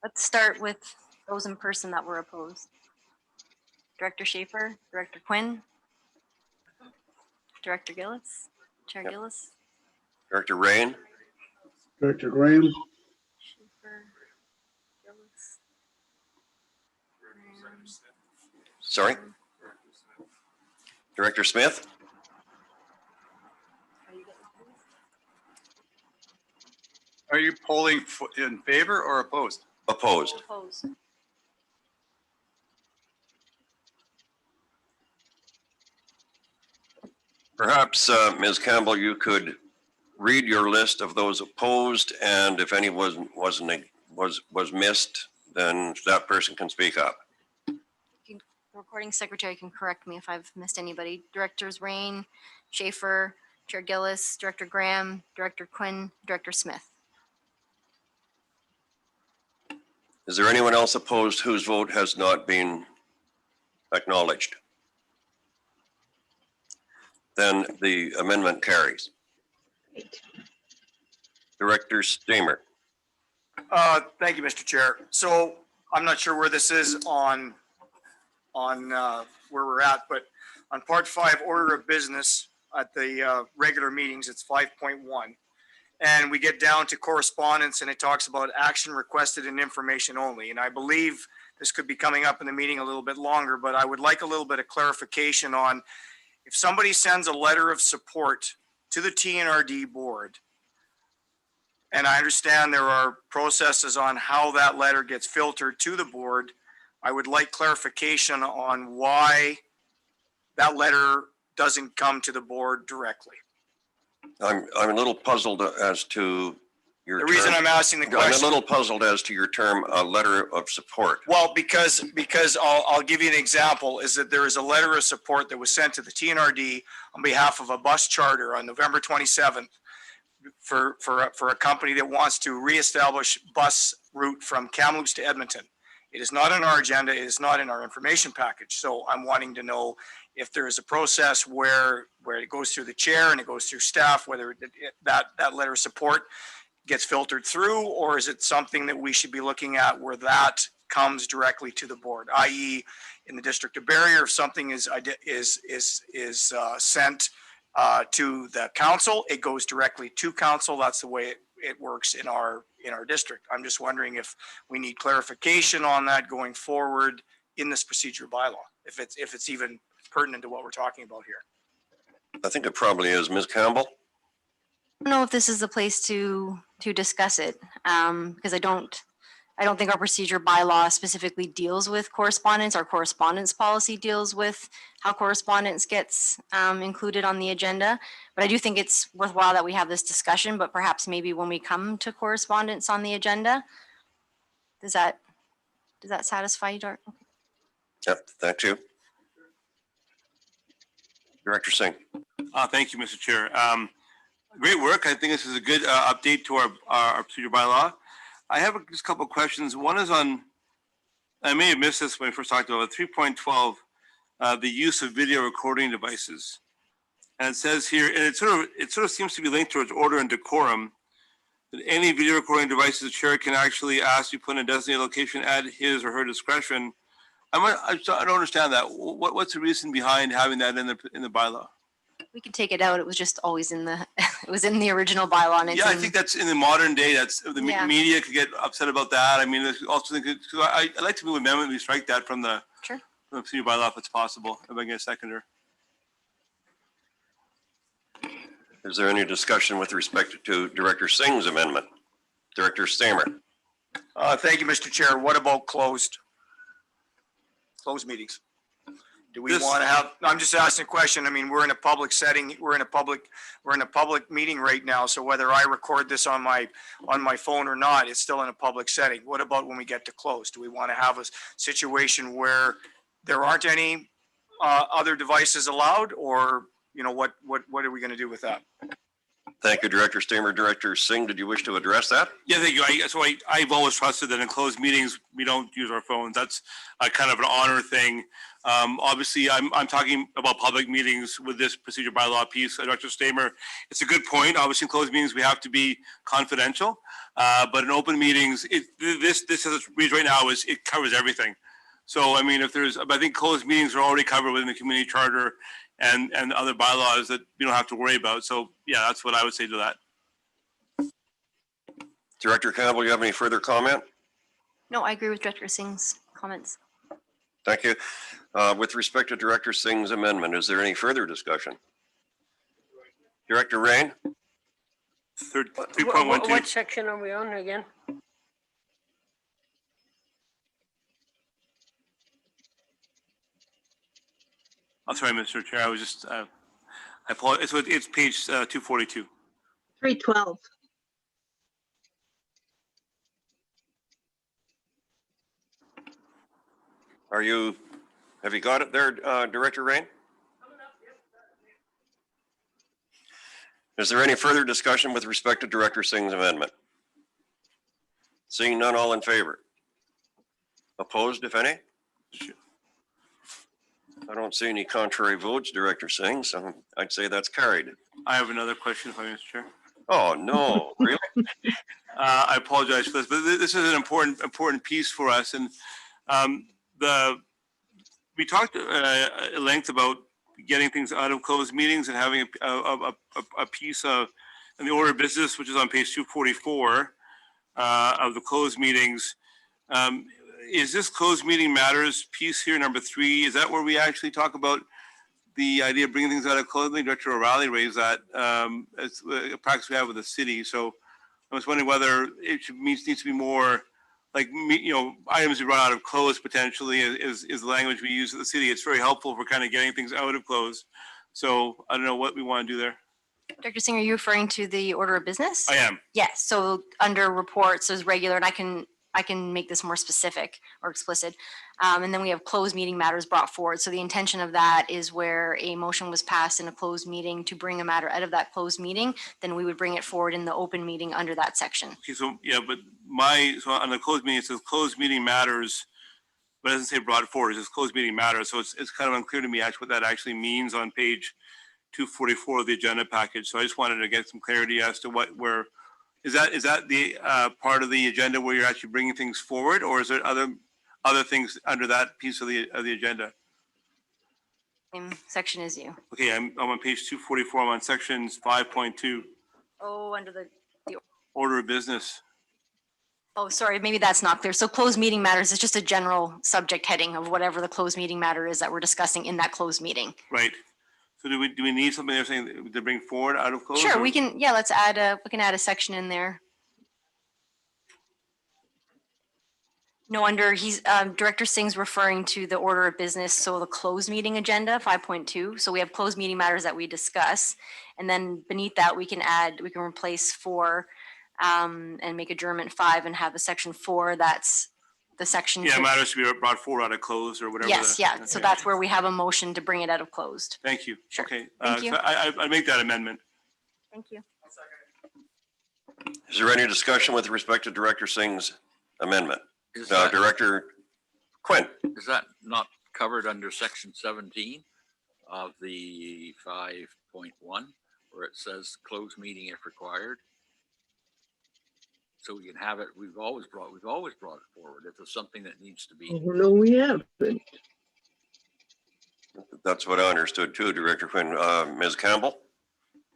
[SPEAKER 3] Let's start with those in person that were opposed. Director Schaefer, Director Quinn, Director Gillis, Chair Gillis.
[SPEAKER 2] Director Rain?
[SPEAKER 15] Director Graham,
[SPEAKER 3] Schaefer, Gillis.
[SPEAKER 2] Sorry? Director Smith?
[SPEAKER 1] Are you polling in favor or opposed?
[SPEAKER 2] Opposed.
[SPEAKER 3] Opposed.
[SPEAKER 2] Perhaps, Ms. Campbell, you could read your list of those opposed, and if any was missed, then that person can speak up.
[SPEAKER 3] The recording secretary can correct me if I've missed anybody. Directors Rain, Schaefer, Chair Gillis, Director Graham, Director Quinn, Director Smith.
[SPEAKER 2] Is there anyone else opposed whose vote has not been acknowledged? Then the amendment carries. Director Stamer.
[SPEAKER 10] Thank you, Mr. Chair. So I'm not sure where this is on where we're at, but on part 5, order of business at the regular meetings, it's 5.1. And we get down to correspondence and it talks about action requested and information only. And I believe this could be coming up in the meeting a little bit longer, but I would like a little bit of clarification on if somebody sends a letter of support to the TNRD board, and I understand there are processes on how that letter gets filtered to the board, I would like clarification on why that letter doesn't come to the board directly.
[SPEAKER 2] I'm a little puzzled as to your
[SPEAKER 10] The reason I'm asking the question.
[SPEAKER 2] I'm a little puzzled as to your term, a letter of support.
[SPEAKER 10] Well, because I'll give you an example, is that there is a letter of support that was sent to the TNRD on behalf of a bus charter on November 27th for a company that wants to reestablish bus route from Kamloops to Edmonton. It is not on our agenda. It is not in our information package. So I'm wanting to know if there is a process where it goes through the chair and it goes through staff, whether that letter of support gets filtered through, or is it something that we should be looking at where that comes directly to the board, i.e. in the District of Barrier, if something is sent to the council, it goes directly to council. That's the way it works in our district. I'm just wondering if we need clarification on that going forward in this procedure bylaw, if it's even pertinent to what we're talking about here.
[SPEAKER 2] I think it probably is. Ms. Campbell?
[SPEAKER 3] I don't know if this is the place to discuss it because I don't I don't think our procedure bylaw specifically deals with correspondence. Our correspondence policy deals with how correspondence gets included on the agenda. But I do think it's worthwhile that we have this discussion, but perhaps maybe when we come to correspondence on the agenda. Does that satisfy you, Dart?
[SPEAKER 2] Yep, thank you. Director Singh.
[SPEAKER 20] Thank you, Mr. Chair. Great work. I think this is a good update to our procedure bylaw. I have just a couple of questions. One is on, I may have missed this when we first talked about it, 3.12, the use of video recording devices. And it says here, and it sort of seems to be linked towards order and decorum, that any video recording devices the chair can actually ask you put in a designated location at his or her discretion. I don't understand that. What's the reason behind having that in the bylaw?
[SPEAKER 3] We could take it out. It was just always in the, it was in the original bylaw. And it's
[SPEAKER 20] Yeah, I think that's in the modern day. That's the
[SPEAKER 3] Yeah.
[SPEAKER 20] media could get upset about that. I mean, there's also think I'd like to move amendment. We strike that from the
[SPEAKER 3] Sure.
[SPEAKER 20] from the procedure bylaw if it's possible. If I get a seconder.
[SPEAKER 2] Is there any discussion with respect to Director Singh's amendment? Director Stamer.
[SPEAKER 10] Thank you, Mr. Chair. What about closed meetings? Do we want to have, I'm just asking a question. I mean, we're in a public setting, we're in a public meeting right now. So whether I record this on my phone or not, it's still in a public setting. What about when we get to close? Do we want to have a situation where there aren't any other devices allowed, or, you know, what are we going to do with that?
[SPEAKER 2] Thank you, Director Stamer. Director Singh, did you wish to address that?
[SPEAKER 20] Yeah, thank you. I've always trusted that in closed meetings, we don't use our phones. That's a kind of an honor thing. Obviously, I'm talking about public meetings with this procedure bylaw piece. Dr. Stamer, it's a good point. Obviously, in closed meetings, we have to be confidential. But in open meetings, this as it reads right now, it covers everything. So, I mean, I think closed meetings are already covered within the community charter and other bylaws that we don't have to worry about. So, yeah, that's what I would say to that.
[SPEAKER 2] Director Campbell, you have any further comment?
[SPEAKER 3] No, I agree with Director Singh's comments.
[SPEAKER 2] Thank you. With respect to Director Singh's amendment, is there any further discussion? Director Rain?
[SPEAKER 20] 3.12.
[SPEAKER 21] What section are we on again?
[SPEAKER 20] I'm sorry, Mr. Chair. I was just, I apologize. It's page 242.
[SPEAKER 17] 312.
[SPEAKER 2] Have you got it there, Director Rain? Is there any further discussion with respect to Director Singh's amendment? Seeing none, all in favor? Opposed, if any? I don't see any contrary votes, Director Singh, so I'd say that's carried.
[SPEAKER 20] I have another question for you, Mr. Chair.
[SPEAKER 2] Oh, no, really?
[SPEAKER 20] I apologize for this, but this is an important piece for us. And we talked at length about getting things out of closed meetings and having a piece of in the order of business, which is on page 244 of the closed meetings. Is this closed meeting matters piece here, number 3? Is that where we actually talk about the idea of bringing things out of closed meeting? Director O'Reilly raised that as a practice we have with the city. So I was wondering whether it needs to be more like, you know, items we run out of closed potentially is the language we use at the city. It's very helpful for kind of getting things out of closed. So I don't know what we want to do there.
[SPEAKER 3] Dr. Singh, are you referring to the order of business?
[SPEAKER 20] I am.
[SPEAKER 3] Yes. So under reports, there's regular, and I can make this more specific or explicit. And then we have closed meeting matters brought forward. So the intention of that is where a motion was passed in a closed meeting to bring a matter out of that closed meeting, then we would bring it forward in the open meeting under that section.
[SPEAKER 20] Okay, so yeah, but so on the closed meeting, it says closed meeting matters, but it doesn't say brought forward. It says closed meeting matters. So it's kind of unclear to me actually what that actually means on page 244 of the agenda package. So I just wanted to get some clarity as to where is that the part of the agenda where you're actually bringing things forward, or is there other things under that piece of the agenda?
[SPEAKER 3] Same section as you.
[SPEAKER 20] Okay, I'm on page 244. I'm on sections 5.2.
[SPEAKER 3] Oh, under the
[SPEAKER 20] Order of business.
[SPEAKER 3] Oh, sorry, maybe that's not clear. So closed meeting matters is just a general subject heading of whatever the closed meeting matter is that we're discussing in that closed meeting.
[SPEAKER 20] Right. So do we need something there saying to bring forward out of closed?
[SPEAKER 3] Sure, we can, yeah, we can add a section in there. No, under Director Singh's referring to the order of business, so the closed meeting agenda, 5.2. So we have closed meeting matters that we discuss. And then beneath that, we can replace 4 and make adjournment 5 and have a section 4 that's the section.
[SPEAKER 20] Yeah, matters to be brought forward out of closed or whatever.
[SPEAKER 3] Yes, yeah. So
[SPEAKER 20] okay.
[SPEAKER 3] that's where we have a motion to bring it out of closed.
[SPEAKER 20] Thank you.
[SPEAKER 3] Sure.
[SPEAKER 20] Okay.
[SPEAKER 3] Thank you.
[SPEAKER 20] So I make that amendment.
[SPEAKER 3] Thank you.
[SPEAKER 2] Is there any discussion with respect to Director Singh's amendment? Director Quinn.
[SPEAKER 13] Is that not covered under section 17 of the 5.1 where it says closed meeting if required? So we can have it, we've always brought it forward if there's something that needs to be.
[SPEAKER 17] Oh, no, we haven't.
[SPEAKER 2] That's what I understood too, Director Quinn. Ms. Campbell?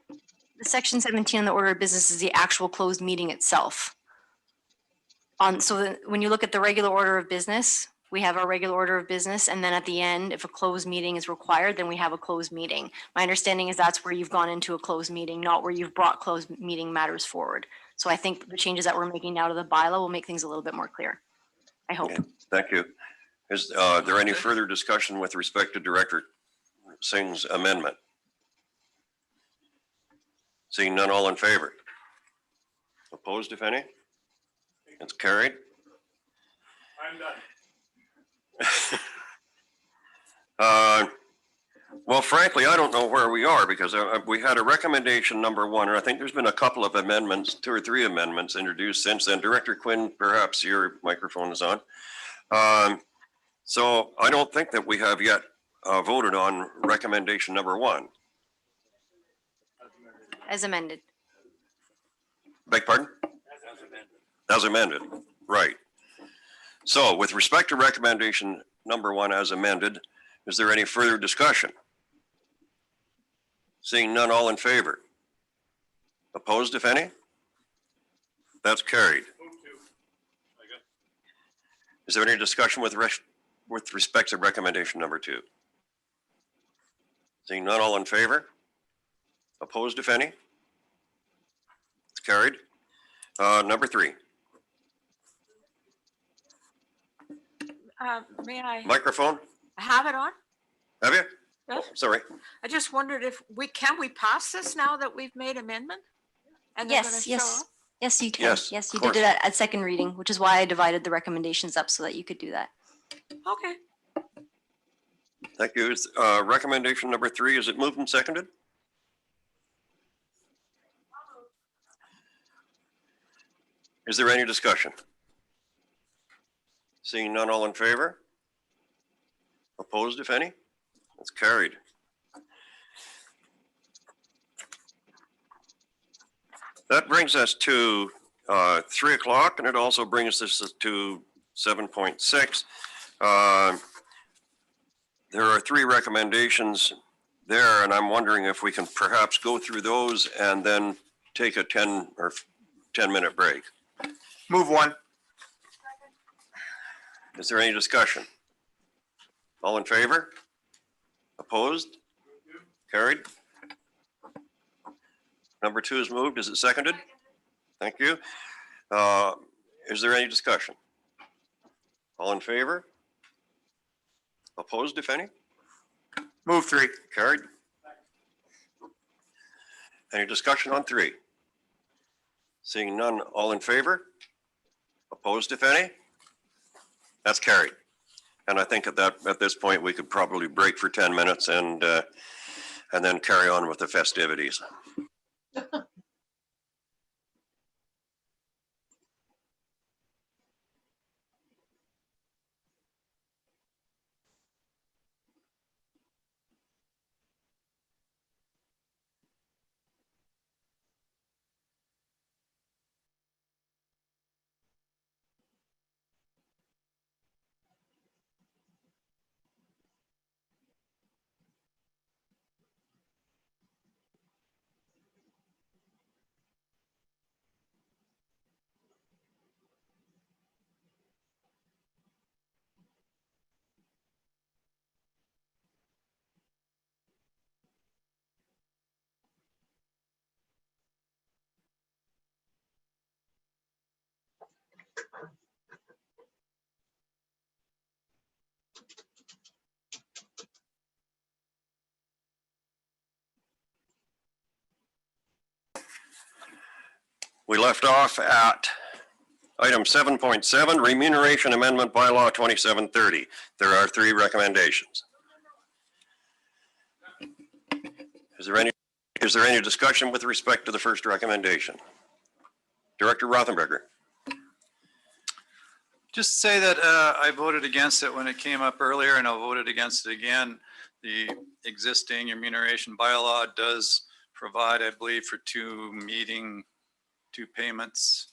[SPEAKER 3] The section 17 on the order of business is the actual closed meeting itself. When you look at the regular order of business, we have our regular order of business, and then at the end, if a closed meeting is required, then we have a closed meeting. My understanding is that's where you've gone into a closed meeting, not where you've brought closed meeting matters forward. So I think the changes that we're making now to the bylaw will make things a little bit more clear. I hope.
[SPEAKER 2] Okay, thank you. Is there any further discussion with respect to Director Singh's amendment? Seeing none, all in favor? Opposed, if any? It's carried.
[SPEAKER 20] I'm done.
[SPEAKER 2] Well, frankly, I don't know where we are because we had a recommendation number 1, and I think there's been a couple of amendments, 2 or 3 amendments introduced since then. Director Quinn, perhaps your microphone is on. So I don't think that we have yet voted on recommendation number 1.
[SPEAKER 3] As amended.
[SPEAKER 2] Beg pardon? As amended, right. So with respect to recommendation number 1 as amended, is there any further discussion? Seeing none, all in favor? Opposed, if any? That's carried. Is there any discussion with respect to recommendation number 2? Seeing none, all in favor? Opposed, if any? It's carried. Number 3.
[SPEAKER 12] May I
[SPEAKER 2] Microphone,
[SPEAKER 12] have it on?
[SPEAKER 2] have you?
[SPEAKER 12] Yes.
[SPEAKER 2] Oh, sorry.
[SPEAKER 12] I just wondered if can we pass this now that we've made amendment? And they're gonna
[SPEAKER 3] Yes,
[SPEAKER 12] show
[SPEAKER 3] yes.
[SPEAKER 12] up?
[SPEAKER 3] Yes, you can.
[SPEAKER 2] Yes,
[SPEAKER 3] Yes,
[SPEAKER 2] of
[SPEAKER 3] you did
[SPEAKER 2] course.
[SPEAKER 3] it at second reading, which is why I divided the recommendations up so that you could do that.
[SPEAKER 12] Okay.
[SPEAKER 2] Thank you. Is, recommendation number 3, is it moved and seconded? Is there any discussion? Seeing none, all in favor? Opposed, if any? It's carried. That brings us to 3 o'clock, and it also brings us to 7.6. There are 3 recommendations there, and I'm wondering if we can perhaps go through those and then take a 10 or 10-minute break.
[SPEAKER 10] Move 1.
[SPEAKER 2] Is there any discussion? All in favor? Opposed? Carried. Number 2 is moved. Is it seconded? Thank you. Is there any discussion? All in favor? Opposed, if any?
[SPEAKER 10] Move 3.
[SPEAKER 2] Carried. Any discussion on 3? Seeing none, all in favor? Opposed, if any? That's carried. And I think at this point, we could probably break for 10 minutes and then carry on with the festivities. We left off at item 7.7, Remuneration Amendment Bylaw 2730. There are 3 recommendations. Is there any discussion with respect to the first recommendation? Director Rothenberger.
[SPEAKER 1] Just say that I voted against it when it came up earlier, and I'll vote against it again. The existing remuneration bylaw does provide, I believe, for 2 payments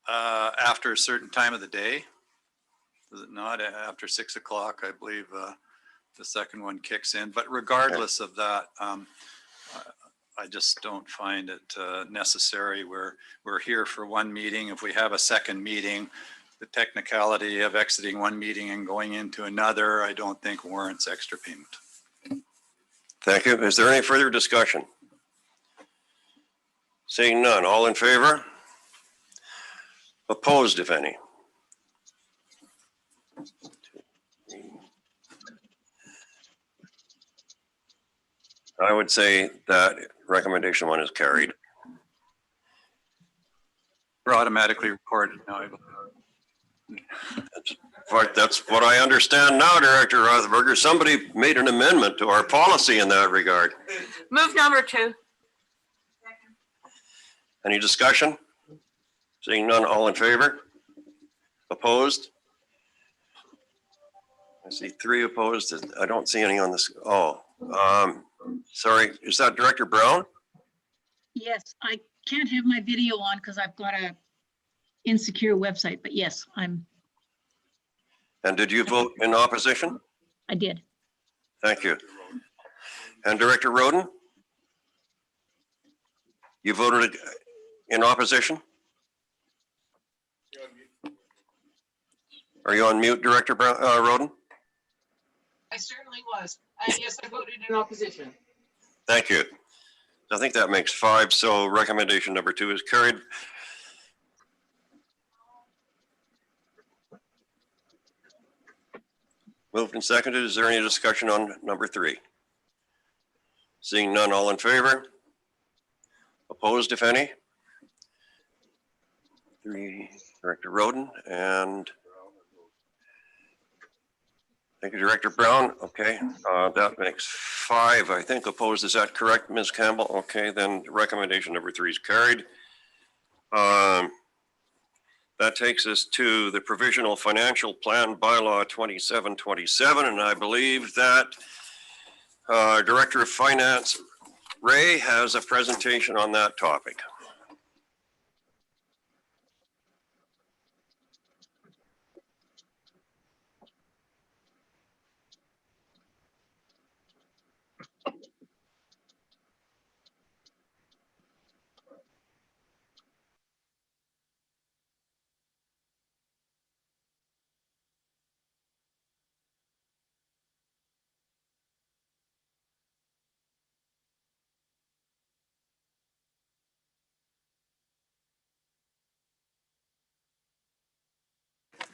[SPEAKER 1] after a certain time of the day. Does it not? After 6 o'clock, I believe the second one kicks in. But regardless of that, I just don't find it necessary. We're here for 1 meeting. If we have a second meeting, the technicality of exiting 1 meeting and going into another, I don't think warrants extra payment.
[SPEAKER 2] Thank you. Is there any further discussion? Seeing none, all in favor? Opposed, if any? I would say that recommendation 1 is carried.
[SPEAKER 1] We're automatically recorded now.
[SPEAKER 2] That's what I understand now, Director Rothenberger. Somebody made an amendment to our policy in that regard.
[SPEAKER 12] Move number 2.
[SPEAKER 2] Any discussion? Seeing none, all in favor? Opposed? I see 3 opposed. I don't see any on this. Oh, sorry. Is that Director Brown?
[SPEAKER 11] Yes, I can't have my video on because I've got a insecure website, but yes,
[SPEAKER 2] And did you vote in opposition?
[SPEAKER 11] I did.
[SPEAKER 2] Thank you. And Director Roden? You voted in opposition? Are you on mute, Director Roden?
[SPEAKER 14] I certainly was. And yes, I voted in opposition.
[SPEAKER 2] Thank you. I think that makes 5, so recommendation number 2 is carried. Moved and seconded. Is there any discussion on number 3? Seeing none, all in favor? Opposed, if any? 3, Director Roden, and thank you, Director Brown. Okay, that makes 5, I think, opposed. Is that correct, Ms. Campbell? Okay, then recommendation number 3 is carried. That takes us to the Provisional Financial Plan Bylaw 2727, and I believe that Director of Finance Ray has a presentation on that topic.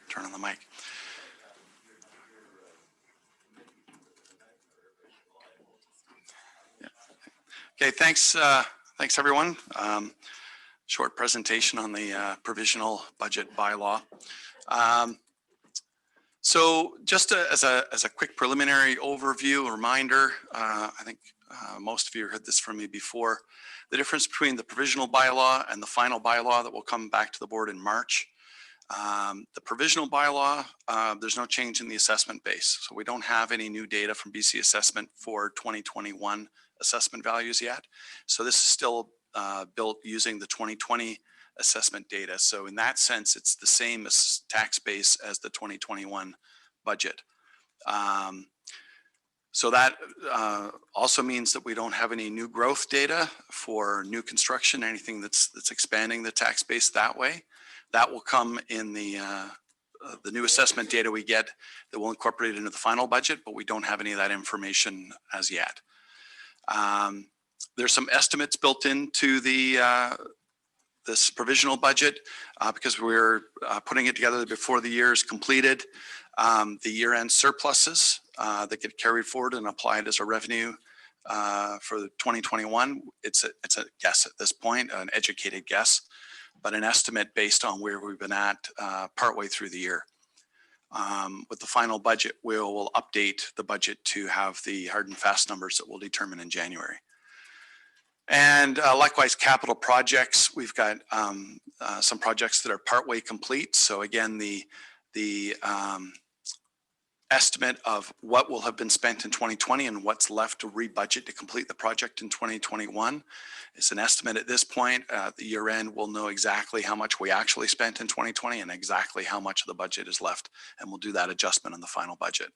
[SPEAKER 21] Turn on the mic. Yeah. Okay, thanks everyone. Short presentation on the provisional budget bylaw. So just as a quick preliminary overview, a reminder, I think most of you heard this from me before, the difference between the provisional bylaw and the final bylaw that will come back to the board in March. The provisional bylaw, there's no change in the assessment base. So we don't have any new data from BC Assessment for 2021 assessment values yet. So this is still built using the 2020 assessment data. So in that sense, it's the same as tax base as the 2021 budget. So that also means that we don't have any new growth data for new construction, anything that's expanding the tax base that way. That will come in the new assessment data we get that will incorporate it into the final budget, but we don't have any of that information as yet. There's some estimates built into this provisional budget because we're putting it together before the year is completed. The year-end surpluses that get carried forward and applied as a revenue for 2021. It's a guess at this point, an educated guess, but an estimate based on where we've been at partway through the year. With the final budget, we'll update the budget to have the hard and fast numbers that we'll determine in January. And likewise, capital projects, we've got some projects that are partway complete. So again, the estimate of what will have been spent in 2020 and what's left to rebudget to complete the project in 2021. It's an estimate at this point. At the year end, we'll know exactly how much we actually spent in 2020 and exactly how much of the budget is left. And we'll do that adjustment on the final budget.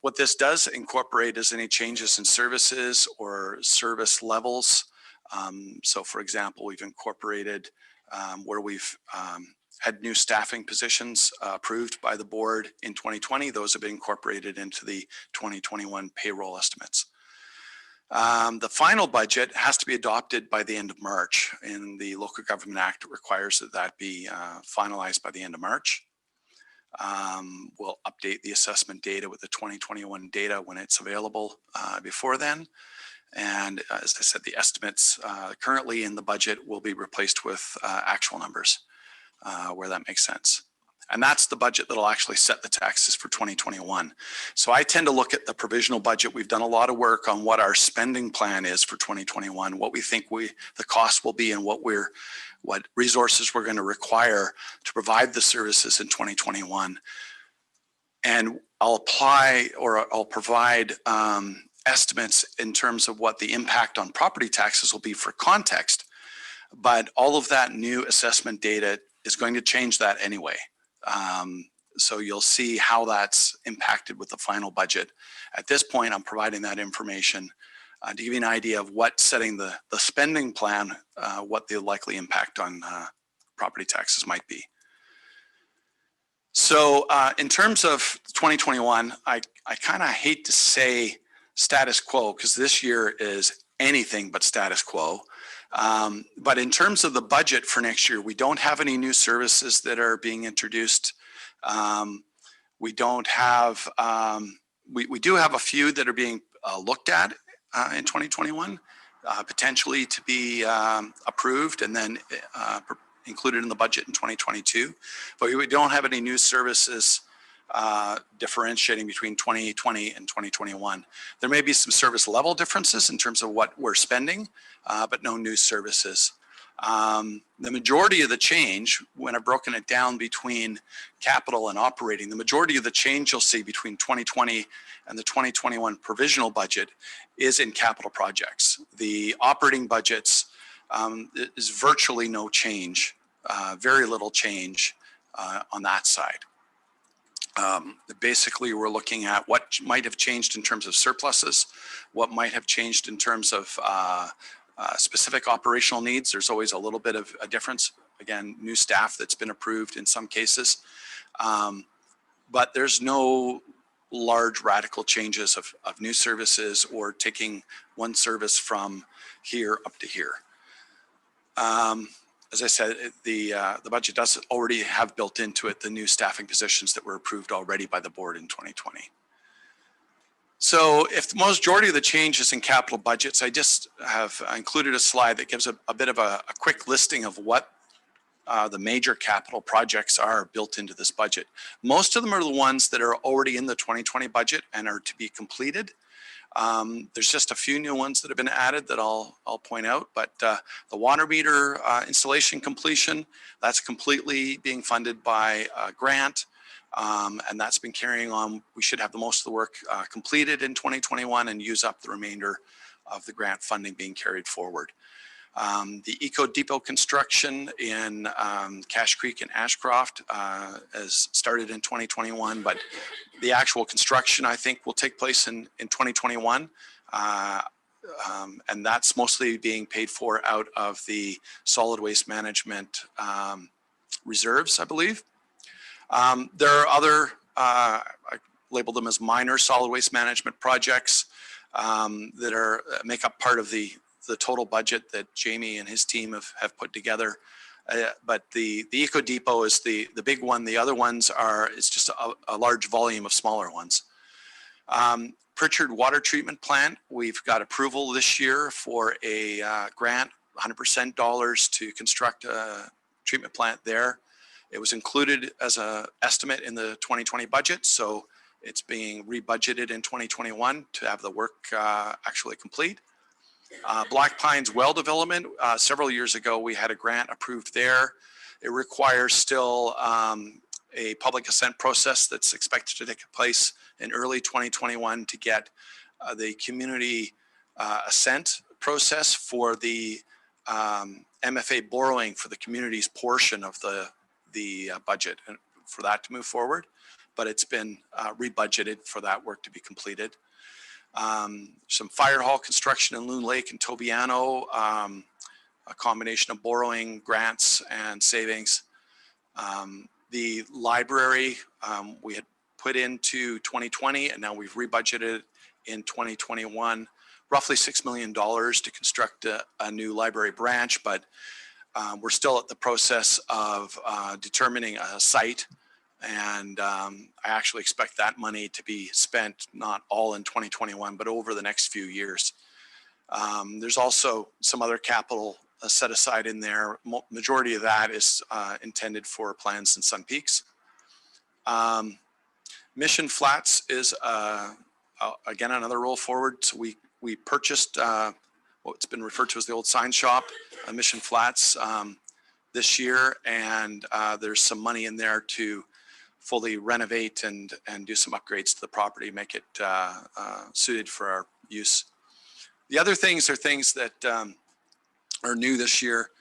[SPEAKER 21] What this does incorporate is any changes in services or service levels. So for example, we've incorporated where we've had new staffing positions approved by the board in 2020. Those have been incorporated into the 2021 payroll estimates. The final budget has to be adopted by the end of March, and the Local Government Act requires that that be finalized by the end of March. We'll update the assessment data with the 2021 data when it's available before then. And as I said, the estimates currently in the budget will be replaced with actual numbers where that makes sense. And that's the budget that'll actually set the taxes for 2021. So I tend to look at the provisional budget. We've done a lot of work on what our spending plan is for 2021, what we think the cost will be, and what resources we're going to require to provide the services in 2021. And I'll provide estimates in terms of what the impact on property taxes will be for context. But all of that new assessment data is going to change that anyway. So you'll see how that's impacted with the final budget. At this point, I'm providing that information to give you an idea of what setting the spending plan, what the likely impact on property taxes might be. So in terms of 2021, I kind of hate to say status quo because this year is anything but status quo. But in terms of the budget for next year, we don't have any new services that are being introduced. We don't have, we do have a few that are being looked at in 2021, potentially to be approved and then included in the budget in 2022. But we don't have any new services differentiating between 2020 and 2021. There may be some service level differences in terms of what we're spending, but no new services. The majority of the change, when I've broken it down between capital and operating, the majority of the change you'll see between 2020 and the 2021 provisional budget is in capital projects. The operating budgets is virtually no change, very little change on that side. Basically, we're looking at what might have changed in terms of surpluses, what might have changed in terms of specific operational needs. There's always a little bit of a difference. Again, new staff that's been approved in some cases. But there's no large radical changes of new services or taking one service from here up to here. As I said, the budget does already have built into it the new staffing positions that were approved already by the board in 2020. So if the majority of the change is in capital budgets, I just have included a slide that gives a bit of a quick listing of what the major capital projects are built into this budget. Most of them are the ones that are already in the 2020 budget and are to be completed. There's just a few new ones that have been added that I'll point out, but the water meter installation completion, that's completely being funded by a grant, and that's been carrying on. We should have the most of the work completed in 2021 and use up the remainder of the grant funding being carried forward. The Eco Depot construction in Cache Creek and Ashcroft has started in 2021, but the actual construction, I think, will take place in 2021. And that's mostly being paid for out of the solid waste management reserves, I believe. There are other, I labeled them as minor solid waste management projects that make up part of the total budget that Jamie and his team have put together. But the Eco Depot is the big one. The other ones it's just a large volume of smaller ones. Pritchard Water Treatment Plant, we've got approval this year for a grant, 100% dollars to construct a treatment plant there. It was included as an estimate in the 2020 budget, so it's being rebudgeted in 2021 to have the work actually complete. Black Pines Well Development, several years ago, we had a grant approved there. It requires still a public assent process that's expected to take place in early 2021 to get the community assent process for the MFA borrowing for the community's portion of the budget and for that to move forward. But it's been rebudgeted for that work to be completed. Some fire hall construction in Loon Lake and Tobiano, a combination of borrowing, grants, and savings. The library we had put into 2020, and now we've rebudgeted in 2021, roughly $6 million to construct a new library branch, but we're still at the process of determining a site. And I actually expect that money to be spent not all in 2021, but over the next few years. There's also some other capital set aside in there. Majority of that is intended for Plans and Sun Peaks. Mission Flats is again another roll forward. So we purchased what's been referred to as the old sign shop, Mission Flats, this year, and there's some money in there to fully renovate and do some upgrades to the property, make it suited for our use. The other things are things that are new this year.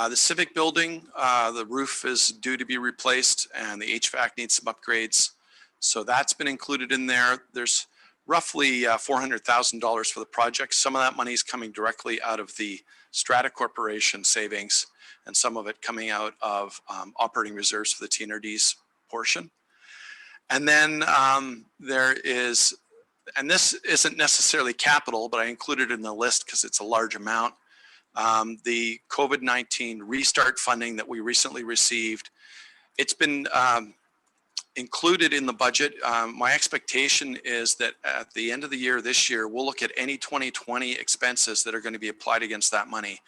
[SPEAKER 21] The Civic Building, the roof is due to be replaced and the HVAC needs some upgrades. So that's been included in there. There's roughly $400,000 for the project. Some of that money is coming directly out of the Strata Corporation savings and some of it coming out of operating reserves for the TNRD's portion. And then there is, and this isn't necessarily capital, but I included it in the list because it's a large amount. The COVID-19 restart funding that we recently received, it's been included in the budget. My expectation is that at the end of the year this year, we'll look at any 2020 expenses that are going to be applied against that money.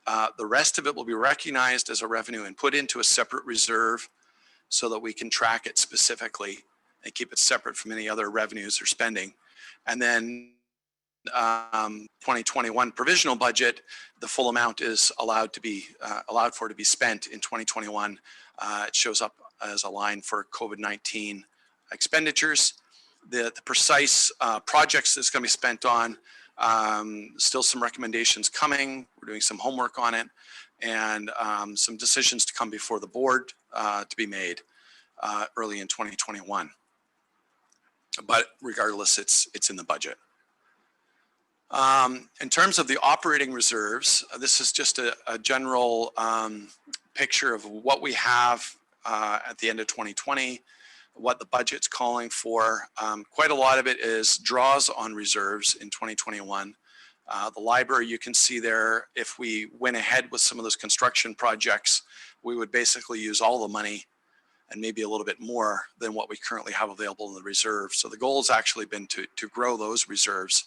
[SPEAKER 21] The rest of it will be recognized as a revenue and put into a separate reserve so that we can track it specifically and keep it separate from any other revenues or spending. And then 2021 provisional budget, the full amount is allowed for to be spent in 2021. It shows up as a line for COVID-19 expenditures. The precise projects that's going to be spent on, still some recommendations coming. We're doing some homework on it, and some decisions to come before the board to be made early in 2021. But regardless, it's in the budget. In terms of the operating reserves, this is just a general picture of what we have at the end of 2020, what the budget's calling for. Quite a lot of it is draws on reserves in 2021. The library, you can see there, if we went ahead with some of those construction projects, we would basically use all the money and maybe a little bit more than what we currently have available in the reserve. So the goal has actually been to grow those reserves.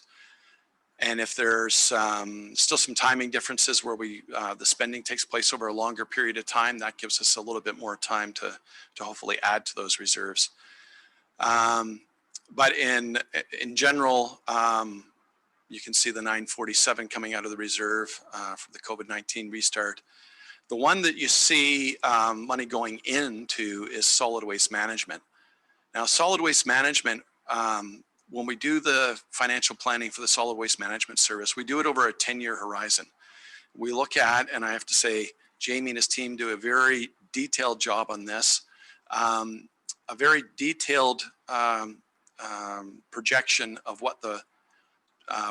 [SPEAKER 21] And if there's still some timing differences where the spending takes place over a longer period of time, that gives us a little bit more time to hopefully add to those reserves. But in general, you can see the 947 coming out of the reserve for the COVID-19 restart. The one that you see money going into is solid waste management. Now, solid waste management, when we do the financial planning for the solid waste management service, we do it over a 10-year horizon. We look at, and I have to say, Jamie and his team do a very detailed job on this, a very detailed projection of what the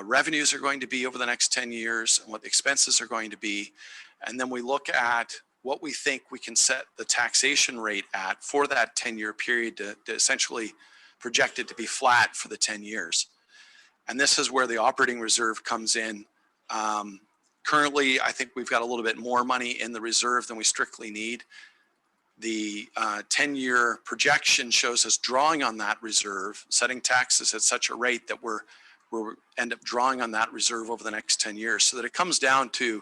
[SPEAKER 21] revenues are going to be over the next 10 years and what the expenses are going to be. And then we look at what we think we can set the taxation rate at for that 10-year period to essentially project it to be flat for the 10 years. And this is where the operating reserve comes in. Currently, I think we've got a little bit more money in the reserve than we strictly need. the 10-year projection shows us drawing on that reserve, setting taxes at such a rate that we'll end up drawing on that reserve over the next 10 years, so that it comes down to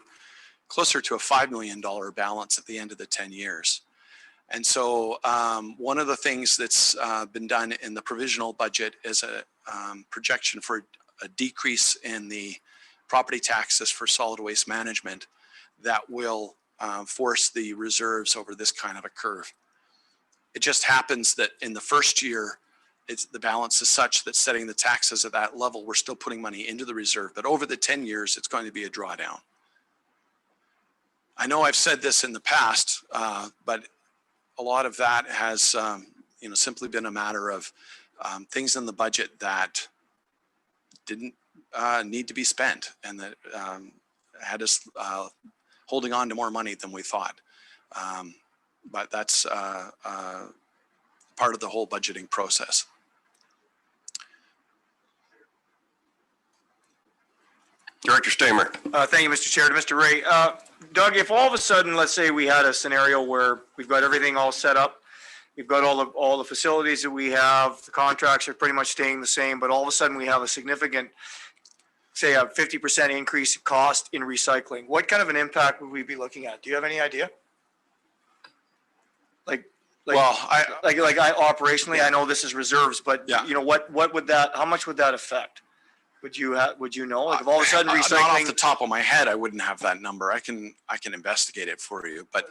[SPEAKER 21] closer to a $5 million balance at the end of the 10 years. And so one of the things that's been done in the provisional budget is a projection for a decrease in the property taxes for solid waste management that will force the reserves over this kind of a curve. It just happens that in the first year, the balance is such that setting the taxes at that level, we're still putting money into the reserve, but over the 10 years, it's going to be a drawdown. I know I've said this in the past, but a lot of that has simply been a matter of things in the budget that didn't need to be spent, and that had us holding on to more money than we thought. But that's part of the whole budgeting process.
[SPEAKER 2] Director Stamer.
[SPEAKER 10] Thank you, Mr. Chair. To Mr. Ray. Doug, if all of a sudden, let's say we had a scenario where we've got everything all set up, we've got all the facilities that we have, the contracts are pretty much staying the same, but all of a sudden we have a significant, say a 50% increase in cost in recycling, what kind of an impact would we be looking at? Do you have any idea? Operationally, I know this is reserves, but what would that, how much would that affect? Would you know? Like if all of a sudden recycling?
[SPEAKER 21] Not off the top of my head, I wouldn't have that number. I can investigate it for you, but.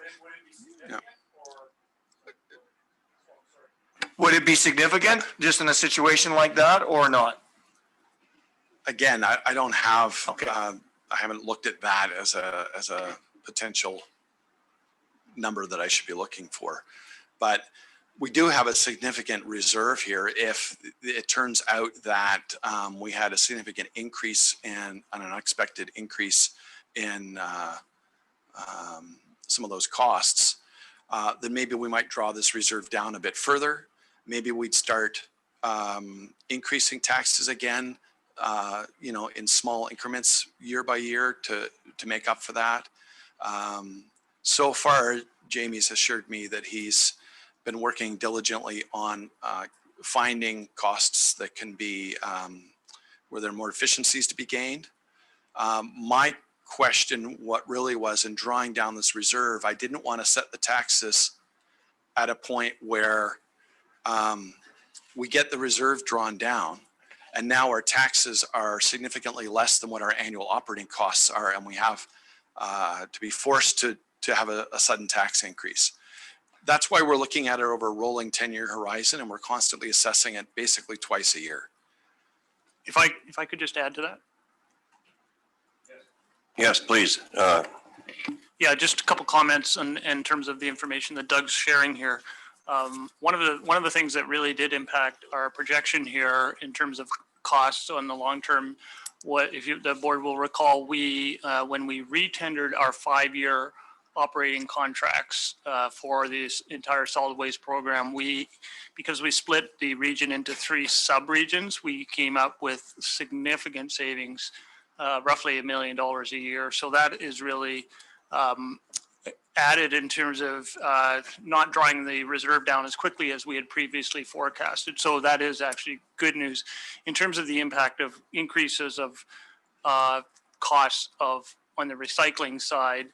[SPEAKER 10] Would it be significant just in a situation like that or not?
[SPEAKER 21] Again, I don't have, I haven't looked at that as a potential number that I should be looking for. But we do have a significant reserve here if it turns out that we had a significant increase and an unexpected increase in some of those costs, then maybe we might draw this reserve down a bit further. Maybe we'd start increasing taxes again, in small increments year by year to make up for that. So far, Jamie's assured me that he's been working diligently on finding costs that can be, where there are more efficiencies to be gained. My question, what really was in drawing down this reserve, I didn't want to set the taxes at a point where we get the reserve drawn down and now our taxes are significantly less than what our annual operating costs are, and we have to be forced to have a sudden tax increase. That's why we're looking at it over a rolling 10-year horizon, and we're constantly assessing it basically twice a year.
[SPEAKER 6] If I could just add to that.
[SPEAKER 2] Yes, please.
[SPEAKER 6] Yeah, just a couple comments in terms of the information that Doug's sharing here. One of the things that really did impact our projection here in terms of costs on the long term, the board will recall, when we re-tendered our 5-year operating contracts for this entire solid waste program, because we split the region into 3 sub-regions, we came up with significant savings, roughly $1 million a year. So that is really added in terms of not drawing the reserve down as quickly as we had previously forecasted. So that is actually good news. In terms of the impact of increases of costs on the recycling side,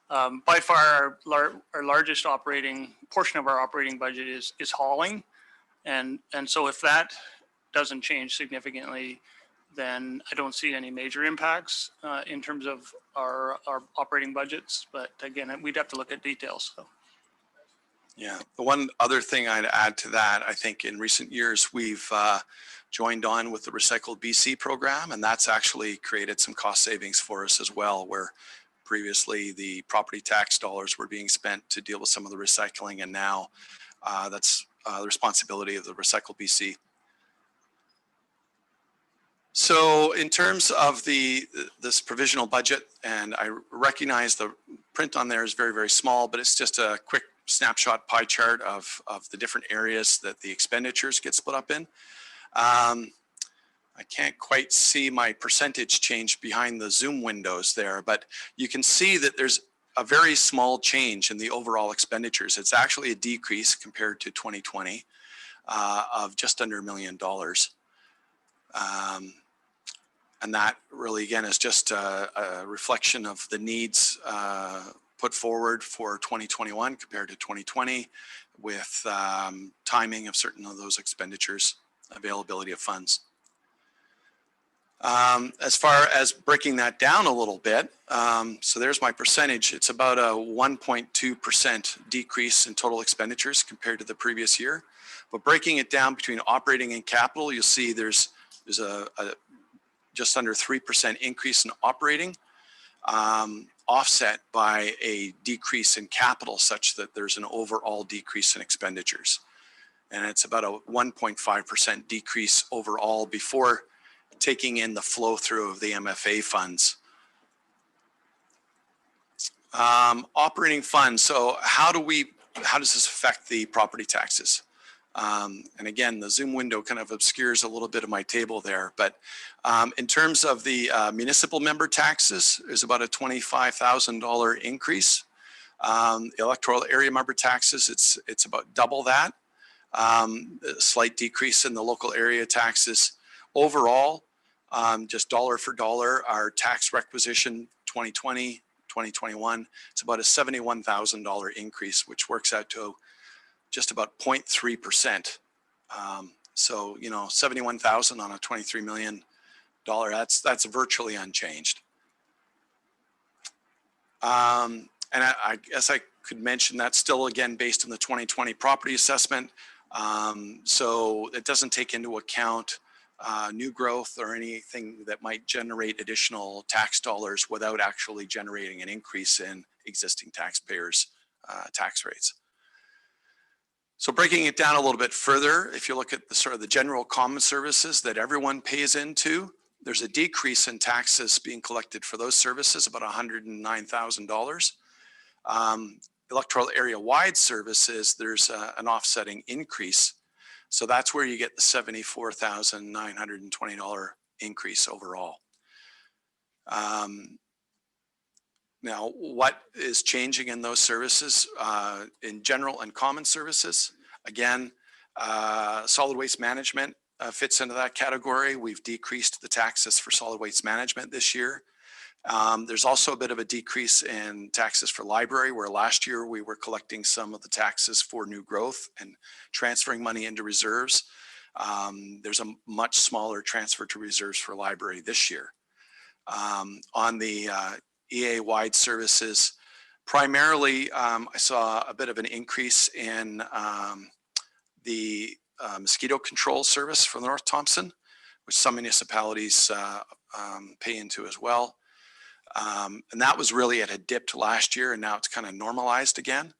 [SPEAKER 6] by far our largest portion of our operating budget is hauling. And so if that doesn't change significantly, then I don't see any major impacts in terms of our operating budgets. But again, we'd have to look at details. So.
[SPEAKER 21] Yeah, the one other thing I'd add to that, I think in recent years, we've joined on with the Recycled BC program, and that's actually created some cost savings for us as well, where previously the property tax dollars were being spent to deal with some of the recycling, and now that's the responsibility of the Recycled BC. So in terms of this provisional budget, and I recognize the print on there is very, very small, but it's just a quick snapshot pie chart of the different areas that the expenditures get split up in. I can't quite see my percentage change behind the Zoom windows there, but you can see that there's a very small change in the overall expenditures. It's actually a decrease compared to 2020 of just under $1 million. And that really, again, is just a reflection of the needs put forward for 2021 compared to 2020 with timing of certain of those expenditures, availability of funds. As far as breaking that down a little bit, so there's my percentage. It's about a 1.2% decrease in total expenditures compared to the previous year. But breaking it down between operating and capital, you'll see there's a just under 3% increase in operating, offset by a decrease in capital such that there's an overall decrease in expenditures. And it's about a 1.5% decrease overall before taking in the flow through of the MFA funds. Operating funds. So how does this affect the property taxes? And again, the Zoom window kind of obscures a little bit of my table there, but in terms of the municipal member taxes, there's about a $25,000 increase. Electoral area member taxes, it's about double that. A slight decrease in the local area taxes. Overall, just dollar for dollar, our tax requisition 2020, 2021, it's about a $71,000 increase, which works out to just about 0.3%. So, you know, 71,000 on a $23 million, that's virtually unchanged. And I guess I could mention that's still, again, based on the 2020 property assessment. So it doesn't take into account new growth or anything that might generate additional tax dollars without actually generating an increase in existing taxpayers' tax rates. So breaking it down a little bit further, if you look at the sort of the general common services that everyone pays into, there's a decrease in taxes being collected for those services, about $109,000. Electoral area wide services, there's an offsetting increase. So that's where you get the $74,920 increase overall. Now, what is changing in those services? In general and common services, again, solid waste management fits into that category. We've decreased the taxes for solid waste management this year. There's also a bit of a decrease in taxes for library, where last year we were collecting some of the taxes for new growth and transferring money into reserves. There's a much smaller transfer to reserves for library this year. On the EA-wide services, primarily I saw a bit of an increase in the mosquito control service for North Thompson, which some municipalities pay into as well. And that was really, it had dipped last year and now it's kind of normalized again.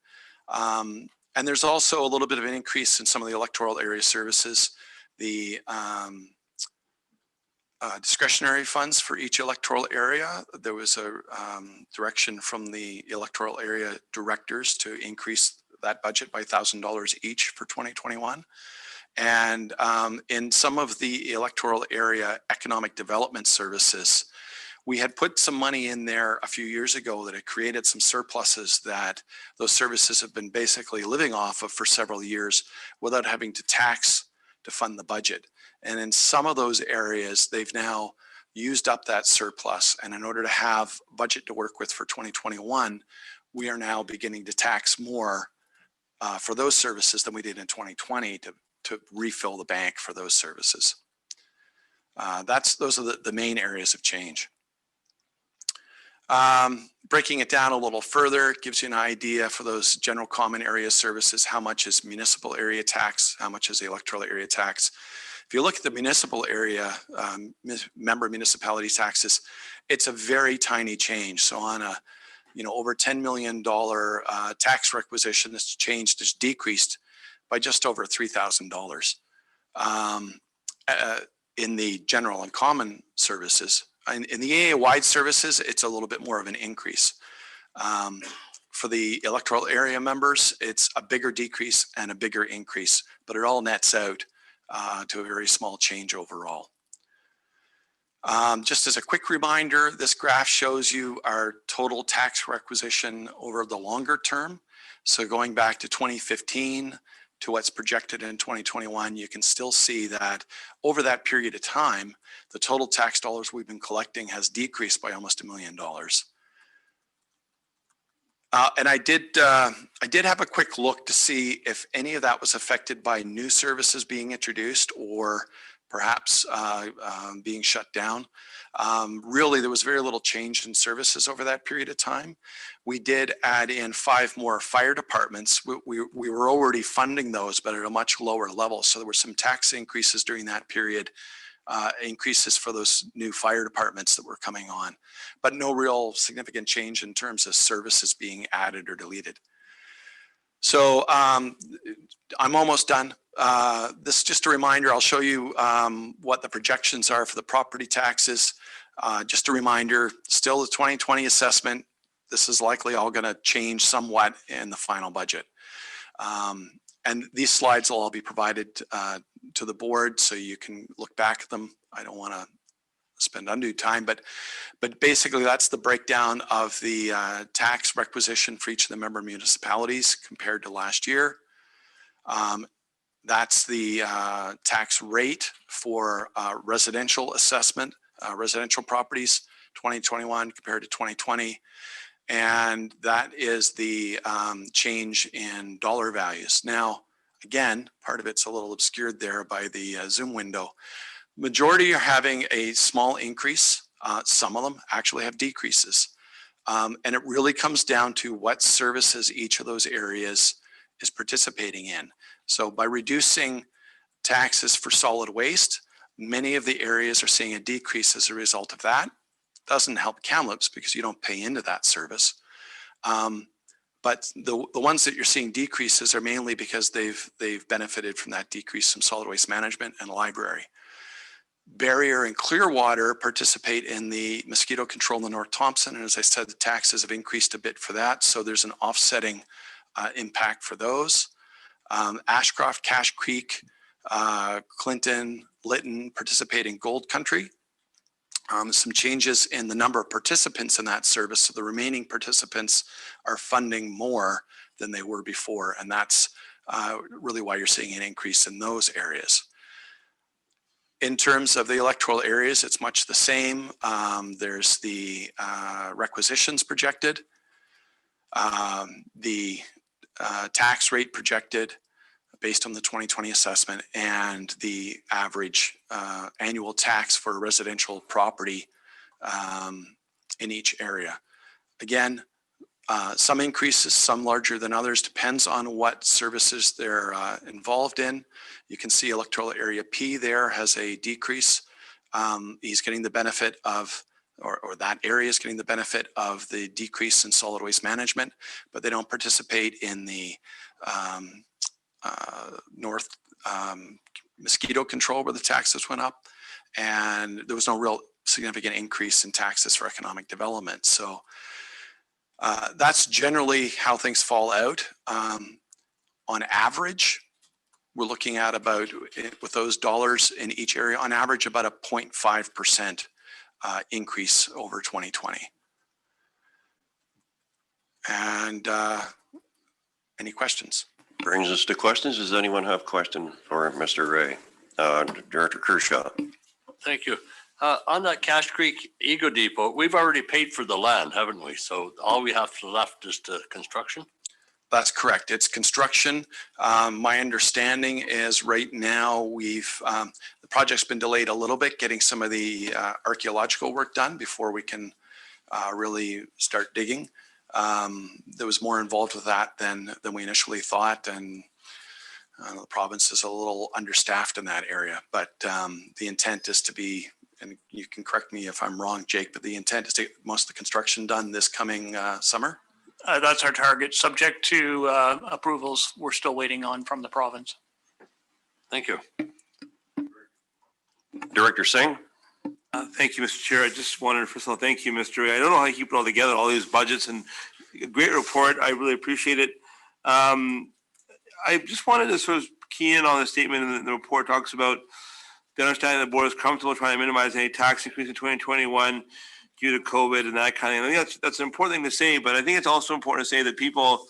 [SPEAKER 21] And there's also a little bit of an increase in some of the electoral area services. The discretionary funds for each electoral area, there was a direction from the electoral area directors to increase that budget by $1,000 each for 2021. And in some of the electoral area economic development services, we had put some money in there a few years ago that had created some surpluses that those services have been basically living off of for several years without having to tax to fund the budget. And in some of those areas, they've now used up that surplus. And in order to have budget to work with for 2021, we are now beginning to tax more for those services than we did in 2020 to refill the bank for those services. Those are the main areas of change. Breaking it down a little further, it gives you an idea for those general common area services, how much is municipal area tax, how much is the electoral area tax. If you look at the municipal area, member municipality taxes, it's a very tiny change. So on a, over $10 million tax requisition, this change has decreased by just over $3,000 in the general and common services. In the EA-wide services, it's a little bit more of an increase. For the electoral area members, it's a bigger decrease and a bigger increase, but it all nets out to a very small change overall. Just as a quick reminder, this graph shows you our total tax requisition over the longer term. So going back to 2015 to what's projected in 2021, you can still see that over that period of time, the total tax dollars we've been collecting has decreased by almost $1 million. And I did have a quick look to see if any of that was affected by new services being introduced or perhaps being shut down. Really, there was very little change in services over that period of time. We did add in 5 more fire departments. We were already funding those, but at a much lower level. So there were some tax increases during that period, increases for those new fire departments that were coming on, but no real significant change in terms of services being added or deleted. So I'm almost done. This is just a reminder. I'll show you what the projections are for the property taxes. Just a reminder, still the 2020 assessment. This is likely all going to change somewhat in the final budget. And these slides will all be provided to the board so you can look back at them. I don't want to spend undue time, but basically that's the breakdown of the tax requisition for each of the member municipalities compared to last year. That's the tax rate for residential assessment, residential properties, 2021 compared to 2020. And that is the change in dollar values. Now, again, part of it's a little obscured there by the Zoom window. Majority are having a small increase. Some of them actually have decreases. And it really comes down to what services each of those areas is participating in. So by reducing taxes for solid waste, many of the areas are seeing a decrease as a result of that. Doesn't help Kamloops because you don't pay into that service. But the ones that you're seeing decreases are mainly because they've benefited from that decrease from solid waste management and library. Barrier and Clearwater participate in the mosquito control in the North Thompson. And as I said, the taxes have increased a bit for that. So there's an offsetting impact for those. Ashcroft, Cache Creek, Clinton, Lytton participate in Gold Country. Some changes in the number of participants in that service. So the remaining participants are funding more than they were before. And that's really why you're seeing an increase in those areas. In terms of the electoral areas, it's much the same. There's the requisitions projected, the tax rate projected based on the 2020 assessment, and the average annual tax for a residential property in each area. Again, some increases, some larger than others, depends on what services they're involved in. You can see electoral area P there has a decrease. He's getting the benefit of, or that area is getting the benefit of the decrease in solid waste management, but they don't participate in the North mosquito control where the taxes went up. And there was no real significant increase in taxes for economic development. So that's generally how things fall out. On average, we're looking at about, with those dollars in each area, on average about a 0.5% increase over 2020. And any questions?
[SPEAKER 2] Brings us to questions. Does anyone have a question for Mr. Ray? Director Kershaw.
[SPEAKER 18] Thank you. On that Cache Creek Eco Depot, we've already paid for the land, haven't we? So all we have left is the construction?
[SPEAKER 21] That's correct. It's construction. My understanding is right now the project's been delayed a little bit, getting some of the archaeological work done before we can really start digging. There was more involved with that than we initially thought, and the province is a little understaffed in that area. But the intent is to be, and you can correct me if I'm wrong, Jake, but the intent is to get most of the construction done this coming summer.
[SPEAKER 6] That's our target, subject to approvals we're still waiting on from the province.
[SPEAKER 18] Thank you.
[SPEAKER 2] Director Singh.
[SPEAKER 20] Thank you, Mr. Chair. I just wanted, first of all, thank you, Mr. Ray. I don't know how you put all together, all these budgets, and a great report. I really appreciate it. I just wanted to sort of key in on the statement in the report talks about they understand the board is comfortable trying to minimize any tax increase in 2021 due to COVID and that kind of thing. I think that's an important thing to say, but I think it's also important to say that people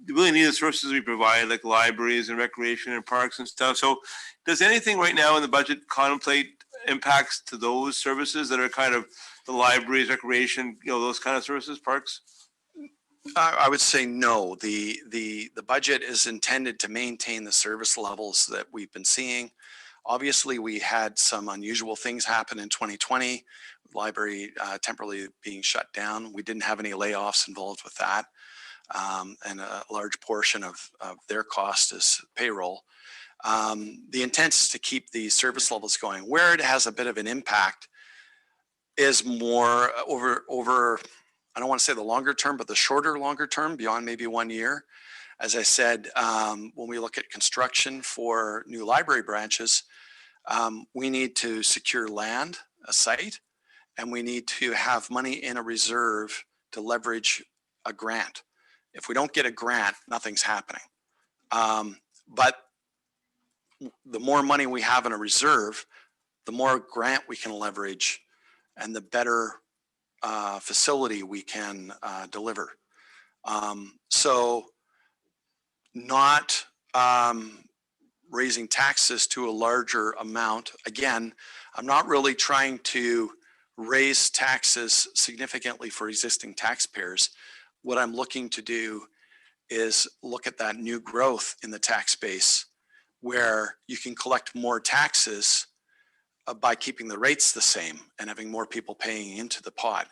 [SPEAKER 20] really need the services we provide, like libraries and recreation and parks and stuff. So does anything right now in the budget contemplate impacts to those services that are kind of the libraries, recreation, those kind of services, parks?
[SPEAKER 21] I would say no. The budget is intended to maintain the service levels that we've been seeing. Obviously, we had some unusual things happen in 2020, library temporarily being shut down. We didn't have any layoffs involved with that. And a large portion of their cost is payroll. The intent is to keep the service levels going. Where it has a bit of an impact is more over I don't want to say the longer term, but the longer term, beyond maybe 1 year. As I said, when we look at construction for new library branches, we need to secure land, a site, and we need to have money in a reserve to leverage a grant. If we don't get a grant, nothing's happening. But the more money we have in a reserve, the more grant we can leverage and the better facility we can deliver. So not raising taxes to a larger amount. Again, I'm not really trying to raise taxes significantly for existing taxpayers. What I'm looking to do is look at that new growth in the tax base where you can collect more taxes by keeping the rates the same and having more people paying into the pot.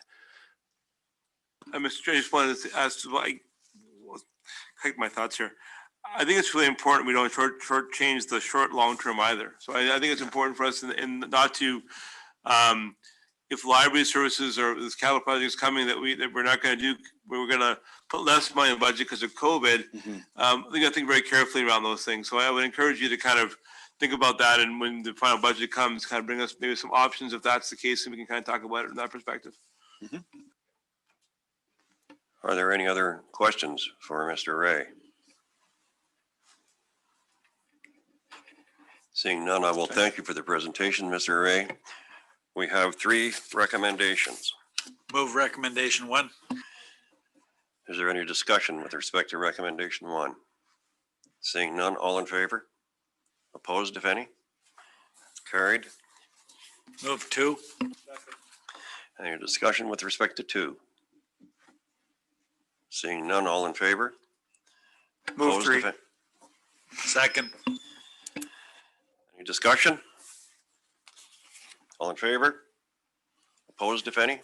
[SPEAKER 20] Mr. Chair, I just wanted to ask, collect my thoughts here. I think it's really important we don't shortchange the short long term either. So I think it's important for us in not to, if library services or this capital project is coming that we're not going to do, we're going to put less money in the budget because of COVID. We got to think very carefully around those things. So I would encourage you to kind of think about that, and when the final budget comes, kind of bring us maybe some options if that's the case, and we can kind of talk about it from that perspective.
[SPEAKER 2] Are there any other questions for Mr. Ray? Seeing none, I will thank you for the presentation, Mr. Ray. We have 3 recommendations.
[SPEAKER 5] Move recommendation 1.
[SPEAKER 2] Is there any discussion with respect to recommendation 1? Seeing none, all in favor? Opposed, if any? Carried.
[SPEAKER 5] Move 2.
[SPEAKER 2] Any discussion with respect to 2? Seeing none, all in favor?
[SPEAKER 5] Move
[SPEAKER 2] Opposed,
[SPEAKER 5] 3.
[SPEAKER 2] if any?
[SPEAKER 5] Second.
[SPEAKER 2] Any discussion? All in favor? Opposed, if any?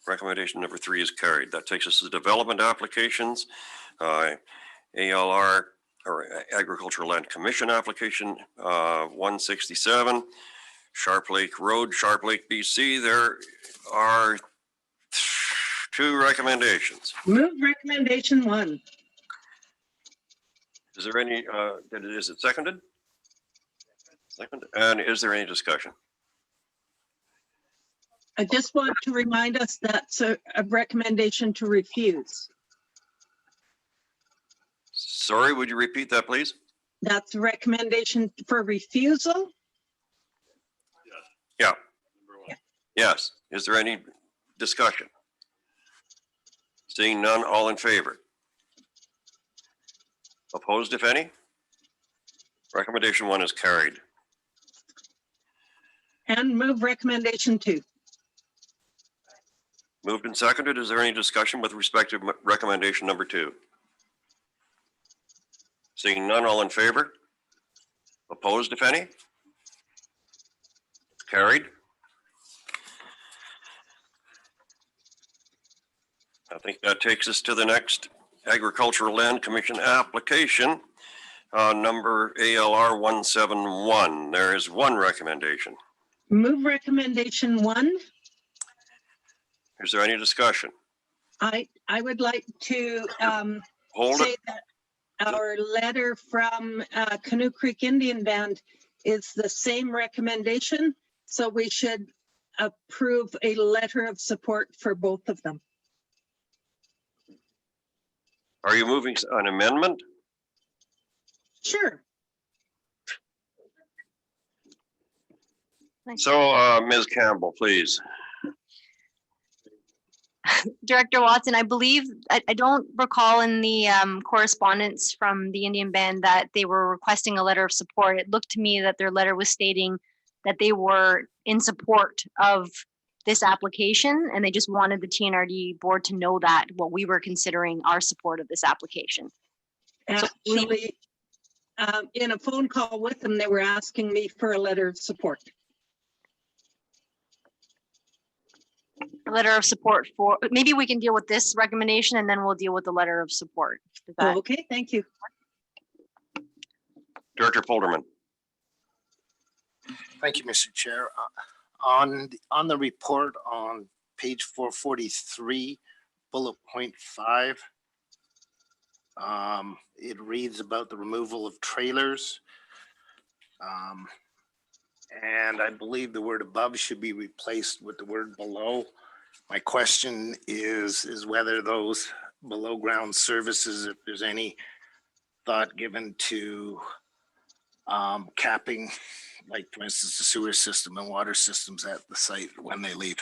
[SPEAKER 2] Recommendation number 3 is carried. That takes us to the development applications. ALR, or Agricultural Land Commission application 167, Sharp Lake Road, Sharp Lake, BC. There are 2 recommendations.
[SPEAKER 17] Move recommendation 1.
[SPEAKER 2] Is there any, is it seconded? Second. And is there any discussion?
[SPEAKER 17] I just want to remind us that's a recommendation to refuse.
[SPEAKER 2] Sorry, would you repeat that, please?
[SPEAKER 17] That's a recommendation for refusal.
[SPEAKER 2] Yeah. Yes. Is there any discussion? Seeing none, all in favor? Opposed, if any? Recommendation 1 is carried.
[SPEAKER 17] And move recommendation 2.
[SPEAKER 2] Moved and seconded. Is there any discussion with respect to recommendation number 2? Seeing none, all in favor? Opposed, if any? Carried. I think that takes us to the next Agricultural Land Commission application, number ALR 171. There is 1 recommendation.
[SPEAKER 17] Move recommendation 1.
[SPEAKER 2] Is there any discussion?
[SPEAKER 17] I would like to
[SPEAKER 2] Hold
[SPEAKER 17] say
[SPEAKER 2] it.
[SPEAKER 17] that our letter from Canoe Creek Indian Band is the same recommendation, so we should approve a letter of support for both of them.
[SPEAKER 2] Are you moving an amendment?
[SPEAKER 17] Sure.
[SPEAKER 2] So, Ms. Campbell, please.
[SPEAKER 3] Director Watson, I believe, I don't recall in the correspondence from the Indian band that they were requesting a letter of support. It looked to me that their letter was stating that they were in support of this application and they just wanted the TNRD board to know that what we were considering our support of this application.
[SPEAKER 17] Actually, in a phone call with them, they were asking me for a letter of support.
[SPEAKER 3] A letter of support for, maybe we can deal with this recommendation and then we'll deal with the letter of support.
[SPEAKER 17] Okay, thank you.
[SPEAKER 2] Director Polderman.
[SPEAKER 7] Thank you, Mr. Chair. On the report on page 443, bullet point 5, it reads about the removal of trailers. And I believe the word above should be replaced with the word below. My question is whether those below ground services, if there's any thought given to capping, like for instance, the sewer system and water systems at the site when they leave.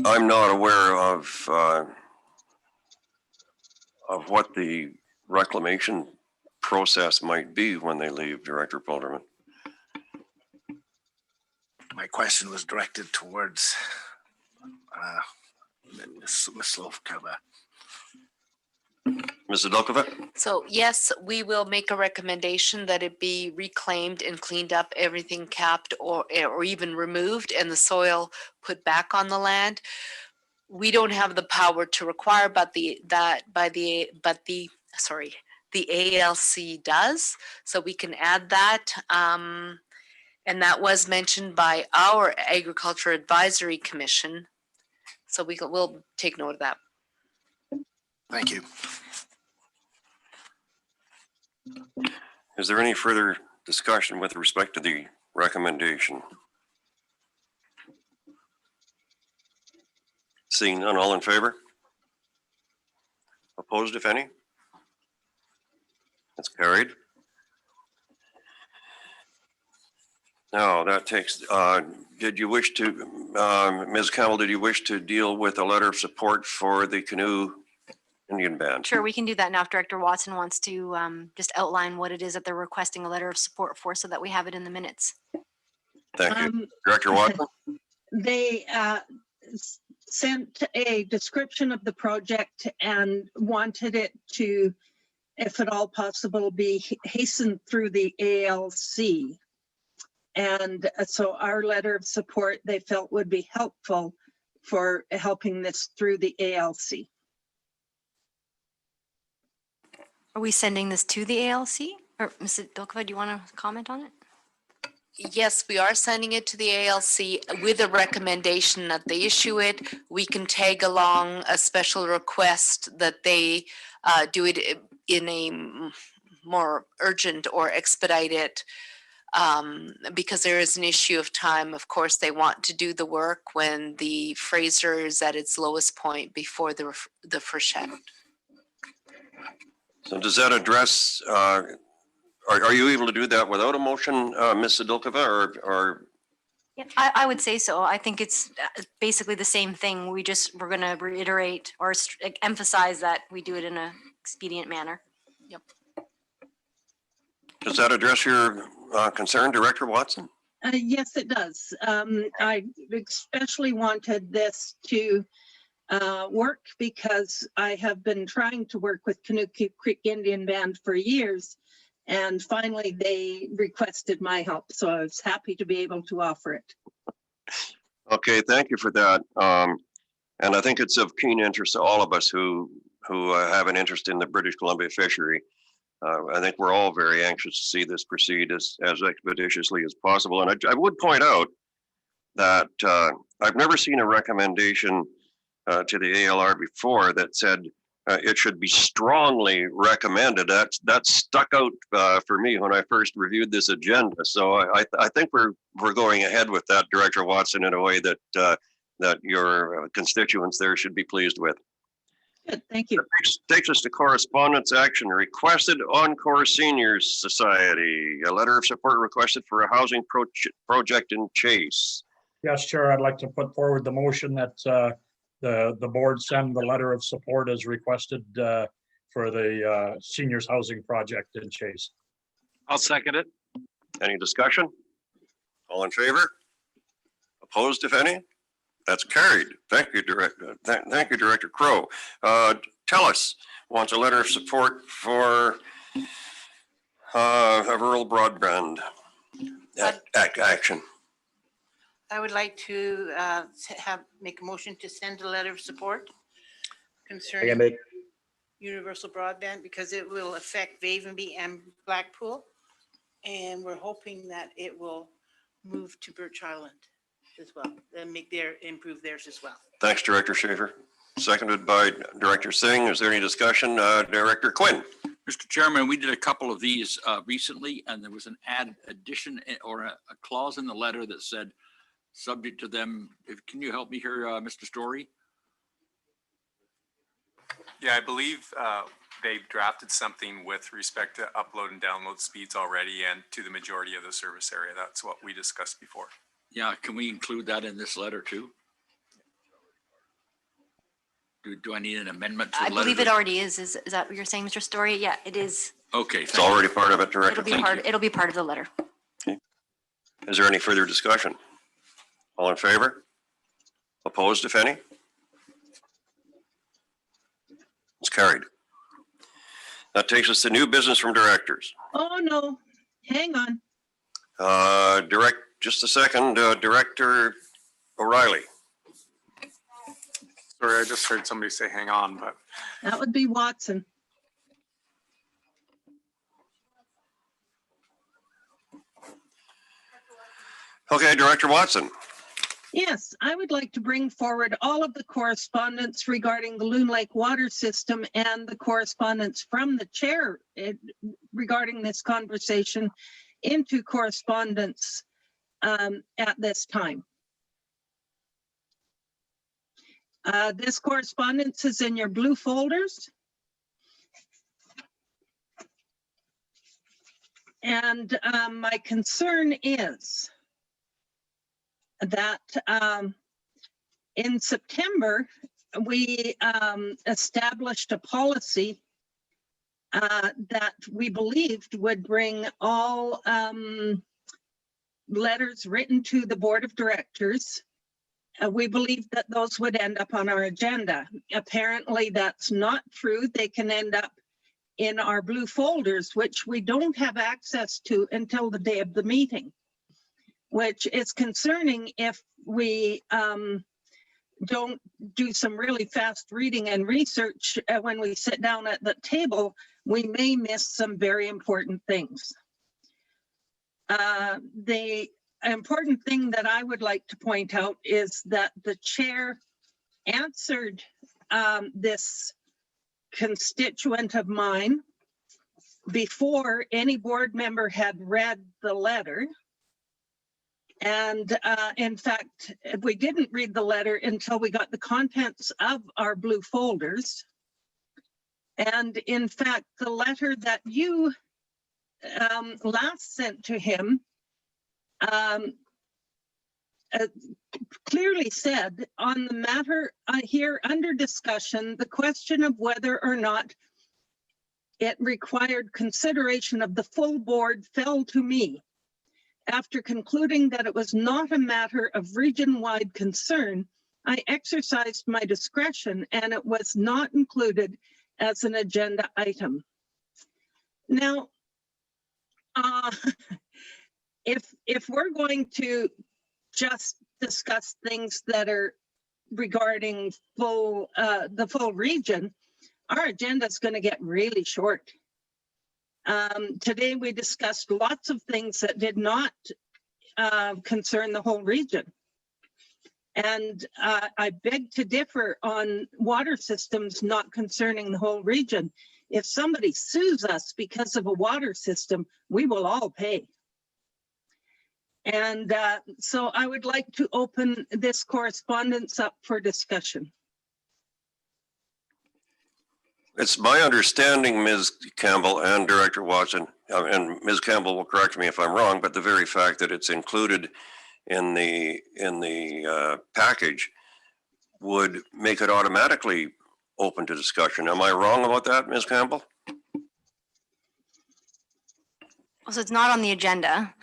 [SPEAKER 2] I'm not aware of what the reclamation process might be when they leave, Director Polderman.
[SPEAKER 7] My question was directed towards Ms. Slovkova.
[SPEAKER 2] Mrs. Delkova?
[SPEAKER 19] So yes, we will make a recommendation that it be reclaimed and cleaned up, everything capped or even removed and the soil put back on the land. We don't have the power to require, but the ALC does, so we can add that. And that was mentioned by our Agriculture Advisory Commission. So we'll take note of that.
[SPEAKER 7] Thank you.
[SPEAKER 2] Is there any further discussion with respect to the recommendation? Seeing none, all in favor? Opposed, if any? That's carried. Now that takes, did you wish to, Ms. Campbell, did you wish to deal with a letter of support for the Canoe Indian band?
[SPEAKER 3] Sure, we can do that now if Director Watson wants to just outline what it is that they're requesting a letter of support for so that we have it in the minutes.
[SPEAKER 2] Thank you. Director Watson?
[SPEAKER 17] They sent a description of the project and wanted it to, if at all possible, be hastened through the ALC. And so our letter of support they felt would be helpful for helping this through the ALC.
[SPEAKER 3] Are we sending this to the ALC? Or Mrs. Delkova, do you want to comment on it?
[SPEAKER 19] Yes, we are sending it to the ALC with a recommendation that they issue it. We can tag along a special request that they do it in a more urgent or expedited, because there is an issue of time. Of course, they want to do the work when the Fraser is at its lowest point before the freshet.
[SPEAKER 2] So does that address, are you able to do that without a motion, Ms. Sadilkova, or?
[SPEAKER 3] Yeah, I would say so. I think it's basically the same thing. We're going to reiterate or emphasize that we do it in an expedient manner. Yep.
[SPEAKER 2] Does that address your concern, Director Watson?
[SPEAKER 17] Yes, it does. I especially wanted this to work because I have been trying to work with Canoe Creek Indian Band for years, and finally they requested my help, so I was happy to be able to offer it.
[SPEAKER 2] Okay, thank you for that. And I think it's of keen interest to all of us who have an interest in the British Columbia fishery. I think we're all very anxious to see this proceed as expeditiously as possible. And I would point out that I've never seen a recommendation to the ALR before that said it should be strongly recommended. That stuck out for me when I first reviewed this agenda. So I think we're going ahead with that, Director Watson, in a way that that your constituents there should be pleased with.
[SPEAKER 17] Good, thank you.
[SPEAKER 2] Takes us to correspondence action requested Encore Seniors Society. A letter of support requested for a housing project in Chase.
[SPEAKER 4] Yes, Chair, I'd like to put forward the motion that the board send the letter of support as requested for the seniors housing project in Chase.
[SPEAKER 5] I'll second it.
[SPEAKER 2] Any discussion? All in favor? Opposed, if any? That's carried. Thank you, Director. Thank you, Director Crow. TELUS wants a letter of support for a rural broadband action.
[SPEAKER 22] I would like to make a motion to send a letter of support concerning universal broadband because it will affect Vavenby and Blackpool. And we're hoping that it will move to Birch Island as well and improve theirs as well.
[SPEAKER 2] Thanks, Director Schaefer. Seconded by Director Singh. Is there any discussion? Director Quinn.
[SPEAKER 13] Mr. Chairman, we did a couple of these recently, and there was an addition or a clause in the letter that said, subject to them. Can you help me here, Mr. Story?
[SPEAKER 23] Yeah, I believe they've drafted something with respect to upload and download speeds already and to the majority of the service area. That's what we discussed before.
[SPEAKER 13] Yeah, can we include that in this letter too? Do I need an amendment to the
[SPEAKER 3] I
[SPEAKER 13] letter?
[SPEAKER 3] believe it already is. Is that what you're saying, Mr. Story? Yeah, it is.
[SPEAKER 13] Okay.
[SPEAKER 2] It's already part of it, Director.
[SPEAKER 3] It'll be part of the letter.
[SPEAKER 2] Okay. Is there any further discussion? All in favor? Opposed, if any? It's carried. That takes us to new business from directors.
[SPEAKER 17] Oh, no, hang on.
[SPEAKER 2] Just a second, Director O'Reilly.
[SPEAKER 23] Sorry, I just heard somebody say hang on, but.
[SPEAKER 17] That would be Watson.
[SPEAKER 2] Okay, Director Watson.
[SPEAKER 17] Yes, I would like to bring forward all of the correspondence regarding the Loon Lake water system and the correspondence from the chair regarding this conversation into correspondence at this time. This correspondence is in your blue folders. And my concern is that in September, we established a policy that we believed would bring all letters written to the board of directors. We believed that those would end up on our agenda. Apparently, that's not true. They can end up in our blue folders, which we don't have access to until the day of the meeting, which is concerning if we don't do some really fast reading and research when we sit down at the table, we may miss some very important things. The important thing that I would like to point out is that the chair answered this constituent of mine before any board member had read the letter. And in fact, we didn't read the letter until we got the contents of our blue folders. And in fact, the letter that you last sent to him clearly said on the matter here under discussion, the question of whether or not it required consideration of the full board fell to me. After concluding that it was not a matter of region-wide concern, I exercised my discretion and it was not included as an agenda item. Now, if we're going to just discuss things that are regarding the full region, our agenda is going to get really short. Today we discussed lots of things that did not concern the whole region. And I beg to differ on water systems not concerning the whole region. If somebody sues us because of a water system, we will all pay. And so I would like to open this correspondence up for discussion.
[SPEAKER 2] It's my understanding, Ms. Campbell and Director Watson, and Ms. Campbell will correct me if I'm wrong, but the very fact that it's included in the package would make it automatically open to discussion. Am I wrong about that, Ms. Campbell?
[SPEAKER 3] So it's not on the agenda.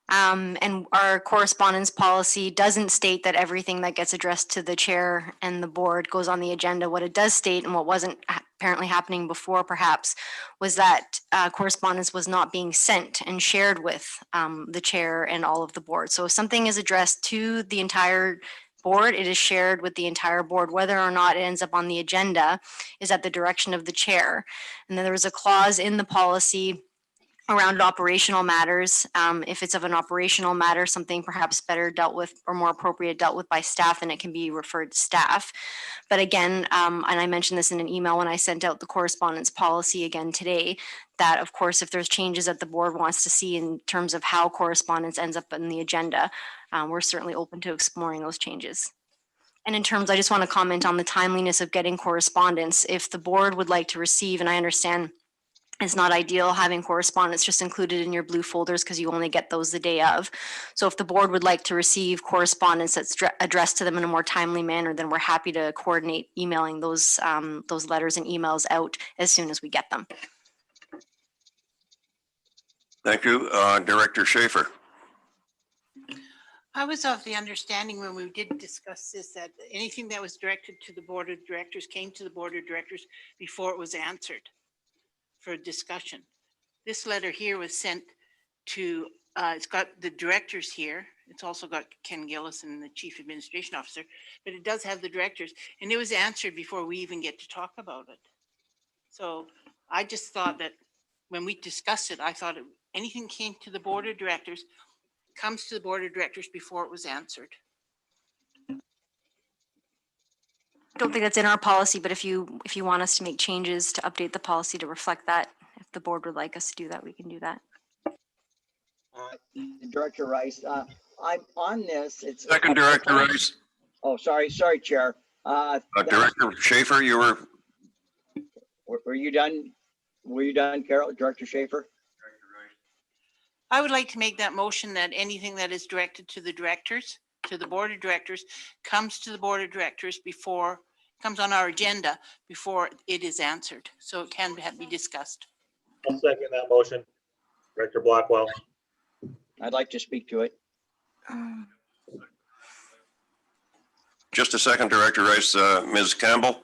[SPEAKER 3] And our correspondence policy doesn't state that everything that gets addressed to the chair and the board goes on the agenda. What it does state, and what wasn't apparently happening before perhaps, was that correspondence was not being sent and shared with the chair and all of the board. So if something is addressed to the entire board, it is shared with the entire board. Whether or not it ends up on the agenda is at the direction of the chair. And then there was a clause in the policy around operational matters. If it's of an operational matter, something perhaps better dealt with or more appropriate dealt with by staff, then it can be referred to staff. But again, and I mentioned this in an email when I sent out the correspondence policy again today, that of course, if there's changes that the board wants to see in terms of how correspondence ends up in the agenda, we're certainly open to exploring those changes. And in terms, I just want to comment on the timeliness of getting correspondence. If the board would like to receive, and I understand it's not ideal having correspondence just included in your blue folders because you only get those the day of. So if the board would like to receive correspondence that's addressed to them in a more timely manner, then we're happy to coordinate emailing those letters and emails out as soon as we get them.
[SPEAKER 2] Thank you. Director Schaefer.
[SPEAKER 22] I was of the understanding when we did discuss this, that anything that was directed to the board of directors came to the board of directors before it was answered for discussion. This letter here was sent to, it's got the directors here. It's also got Ken Gillis and the chief administration officer, but it does have the directors, and it was answered before we even get to talk about it. So I just thought that when we discussed it, I thought anything came to the board of directors comes to the board of directors before it was answered.
[SPEAKER 3] I don't think that's in our policy, but if you want us to make changes to update the policy to reflect that, if the board would like us to do that, we can do that.
[SPEAKER 8] Director Rice, I'm on this. It's
[SPEAKER 2] Second, Director Rice.
[SPEAKER 8] Oh, sorry, Chair.
[SPEAKER 2] Director Schaefer, you were.
[SPEAKER 8] Were you done? Were you done, Carol? Director Schaefer?
[SPEAKER 22] I would like to make that motion that anything that is directed to the directors, to the board of directors, comes to the board of directors before, comes on our agenda before it is answered. So it can be discussed.
[SPEAKER 9] I'll second that motion. Director Blackwell.
[SPEAKER 8] I'd like to speak to it.
[SPEAKER 2] Just a second, Director Rice. Ms. Campbell.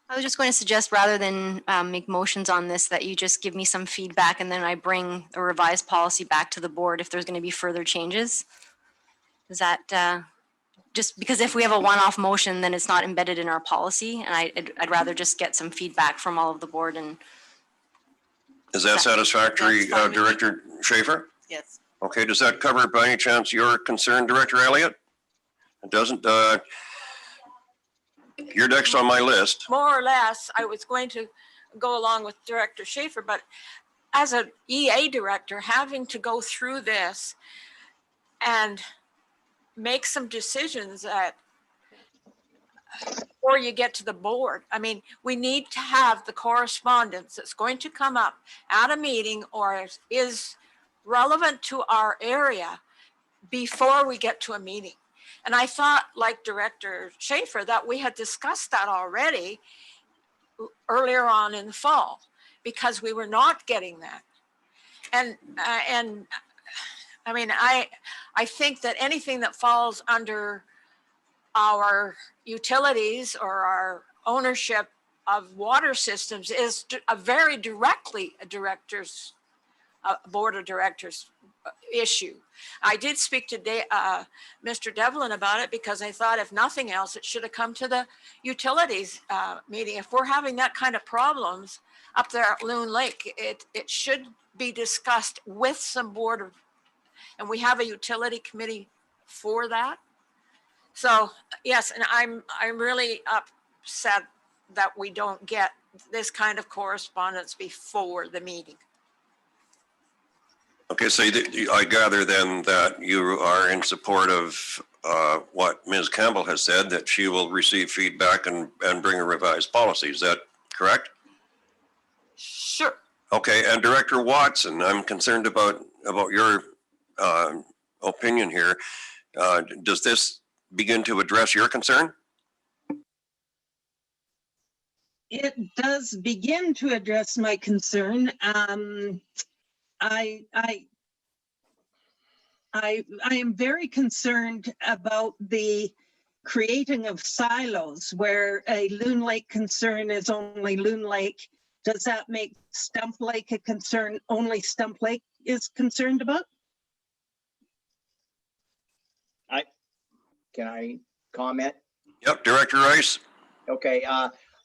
[SPEAKER 3] I was just going to suggest, rather than make motions on this, that you just give me some feedback and then I bring a revised policy back to the board if there's going to be further changes. Is that just because if we have a one-off motion, then it's not embedded in our policy, and I'd rather just get some feedback from all of the board. And
[SPEAKER 2] Is that satisfactory, Director Schaefer?
[SPEAKER 22] Yes.
[SPEAKER 2] Okay, does that cover by any chance your concern, Director Elliott? It doesn't. You're next on my list.
[SPEAKER 12] More or less, I was going to go along with Director Schaefer, but as an EA director, having to go through this and make some decisions that before you get to the board. I mean, we need to have the correspondence that's going to come up at a meeting or is relevant to our area before we get to a meeting. And I thought, like Director Schaefer, that we had discussed that already earlier on in the fall, because we were not getting that. And I mean, I think that anything that falls under our utilities or our ownership of water systems is very directly a board of directors issue. I did speak to Mr. Devlin about it because I thought, if nothing else, it should have come to the utilities meeting. If we're having that kind of problems up there at Loon Lake, it should be discussed with some board of, and we have a utility committee for that. So yes, and I'm really upset that we don't get this kind of correspondence before the meeting.
[SPEAKER 2] Okay, so I gather then that you are in support of what Ms. Campbell has said, that she will receive feedback and bring a revised policy. Is that correct?
[SPEAKER 12] Sure.
[SPEAKER 2] Okay, and Director Watson, I'm concerned about your opinion here. Does this begin to address your concern?
[SPEAKER 17] It does begin to address my concern. I am very concerned about the creating of silos where a Loon Lake concern is only Loon Lake. Does that make Stump Lake a concern only Stump Lake is concerned about?
[SPEAKER 8] Can I comment?
[SPEAKER 2] Yep, Director Rice.
[SPEAKER 8] Okay,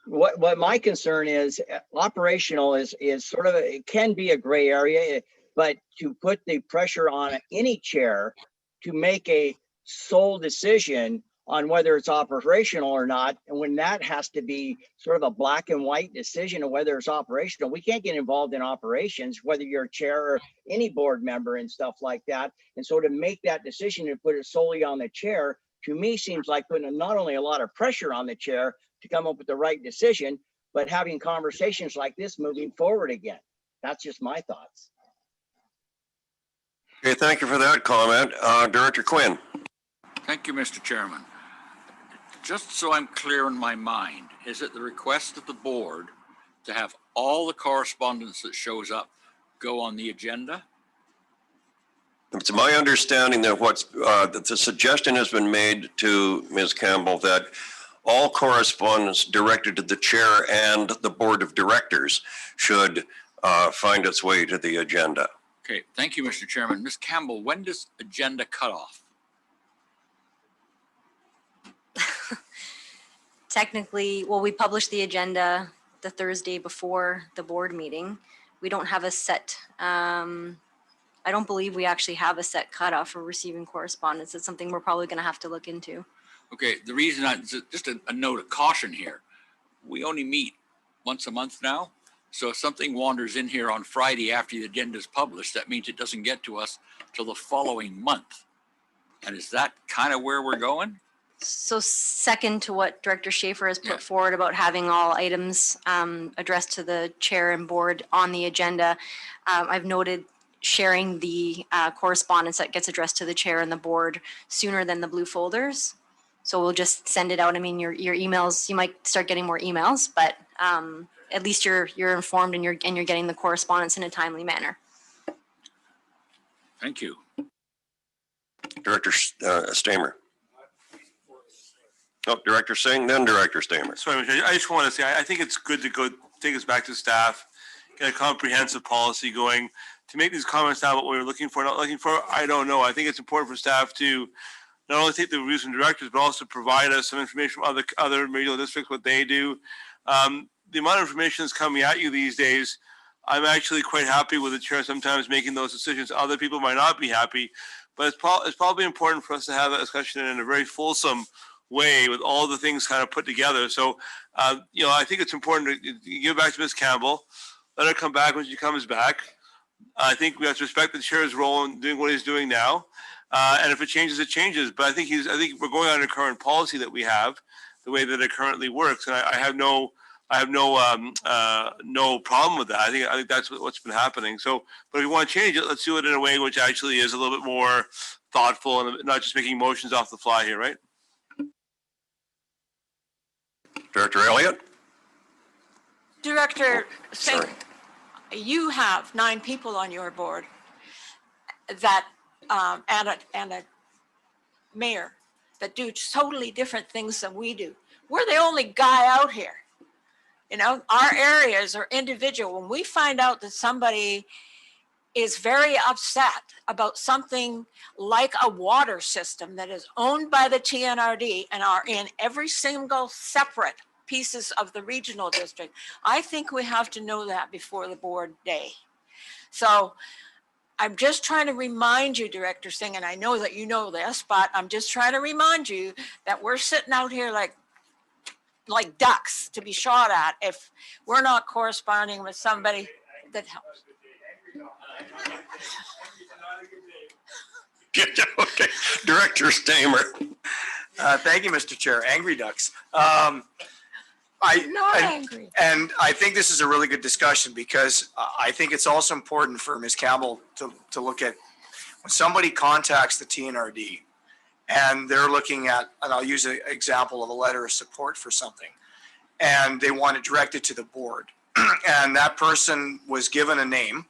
[SPEAKER 8] what my concern is, operational is sort of, it can be a gray area, but to put the pressure on any chair to make a sole decision on whether it's operational or not, and when that has to be sort of a black and white decision of whether it's operational, we can't get involved in operations, whether you're a chair or any board member and stuff like that. And so to make that decision and put it solely on the chair, to me seems like putting not only a lot of pressure on the chair to come up with the right decision, but having conversations like this moving forward again. That's just my thoughts.
[SPEAKER 2] Okay, thank you for that comment. Director Quinn.
[SPEAKER 13] Thank you, Mr. Chairman. Just so I'm clear in my mind, is it the request of the board to have all the correspondence that shows up go on the agenda?
[SPEAKER 2] It's my understanding that that the suggestion has been made to Ms. Campbell that all correspondence directed to the chair and the board of directors should find its way to the agenda.
[SPEAKER 13] Okay, thank you, Mr. Chairman. Ms. Campbell, when does agenda cut off?
[SPEAKER 3] Technically, well, we publish the agenda the Thursday before the board meeting. We don't have a set, I don't believe we actually have a set cutoff for receiving correspondence. It's something we're probably going to have to look into.
[SPEAKER 13] Okay, the reason just a note of caution here. We only meet once a month now. So if something wanders in here on Friday after the agenda is published, that means it doesn't get to us till the following month. And is that kind of where we're going?
[SPEAKER 3] So second to what Director Schaefer has put forward about having all items addressed to the chair and board on the agenda, I've noted sharing the correspondence that gets addressed to the chair and the board sooner than the blue folders. So we'll just send it out. I mean, your emails, you might start getting more emails, but at least you're informed and you're getting the correspondence in a timely manner.
[SPEAKER 13] Thank you.
[SPEAKER 2] Director Stamer. Oh, Director Singh, then Director Stamer.
[SPEAKER 20] Sorry, I just want to say, I think it's good to go take us back to staff, get a comprehensive policy going. To make these comments now, what we're looking for, not looking for, I don't know. I think it's important for staff to not only take the reviews from directors, but also provide us some information from other regional districts, what they do. The amount of information that's coming at you these days, I'm actually quite happy with the chair sometimes making those decisions. Other people might not be happy, but it's probably important for us to have that discussion in a very fulsome way with all the things kind of put together. So, I think it's important to give it back to Ms. Campbell, let her come back when she comes back. I think we have to respect the chair's role in doing what he's doing now. And if it changes, it changes. But I think we're going on the current policy that we have, the way that it currently works. And I have no problem with that. I think that's what's been happening. So, but if we want to change it, let's do it in a way which actually is a little bit more thoughtful and not just making motions off the fly here, right?
[SPEAKER 2] Director Elliott.
[SPEAKER 12] Director Singh, you have 9 people on your board that and a mayor that do totally different things than we do. We're the only guy out here. Our areas are individual. When we find out that somebody is very upset about something like a water system that is owned by the TNRD and are in every single separate pieces of the regional district, I think we have to know that before the board day. So I'm just trying to remind you, Director Singh, and I know that you know this, but I'm just trying to remind you that we're sitting out here like ducks to be shot at if we're not corresponding with somebody that helps.
[SPEAKER 2] Okay, Director Stamer.
[SPEAKER 10] Thank you, Mr. Chair. Angry Ducks.
[SPEAKER 12] Not angry.
[SPEAKER 10] And I think this is a really good discussion because I think it's also important for Ms. Campbell to look at when somebody contacts the TNRD and they're looking at, and I'll use an example of a letter of support for something, and they want it directed to the board. And that person was given a name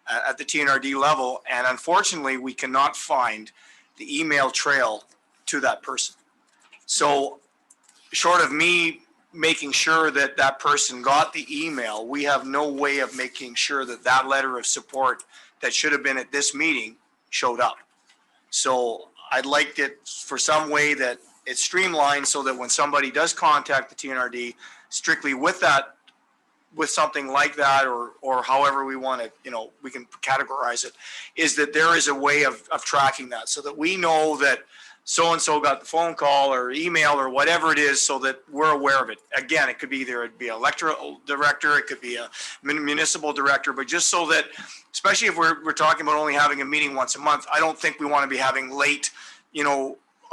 [SPEAKER 10] at the TNRD level, and unfortunately, we cannot find the email trail to that person. So short of me making sure that that person got the email, we have no way of making sure that that letter of support that should have been at this meeting showed up. So I'd like it for some way that it's streamlined so that when somebody does contact the TNRD strictly with that, with something like that, or however we want to, we can categorize it, is that there is a way of tracking that so that we know that so-and-so got the phone call or email or whatever it is so that we're aware of it. Again, it could be either it'd be an electoral director, it could be a municipal director, but just so that, especially if we're talking about only having a meeting once a month, I don't think we want to be having late,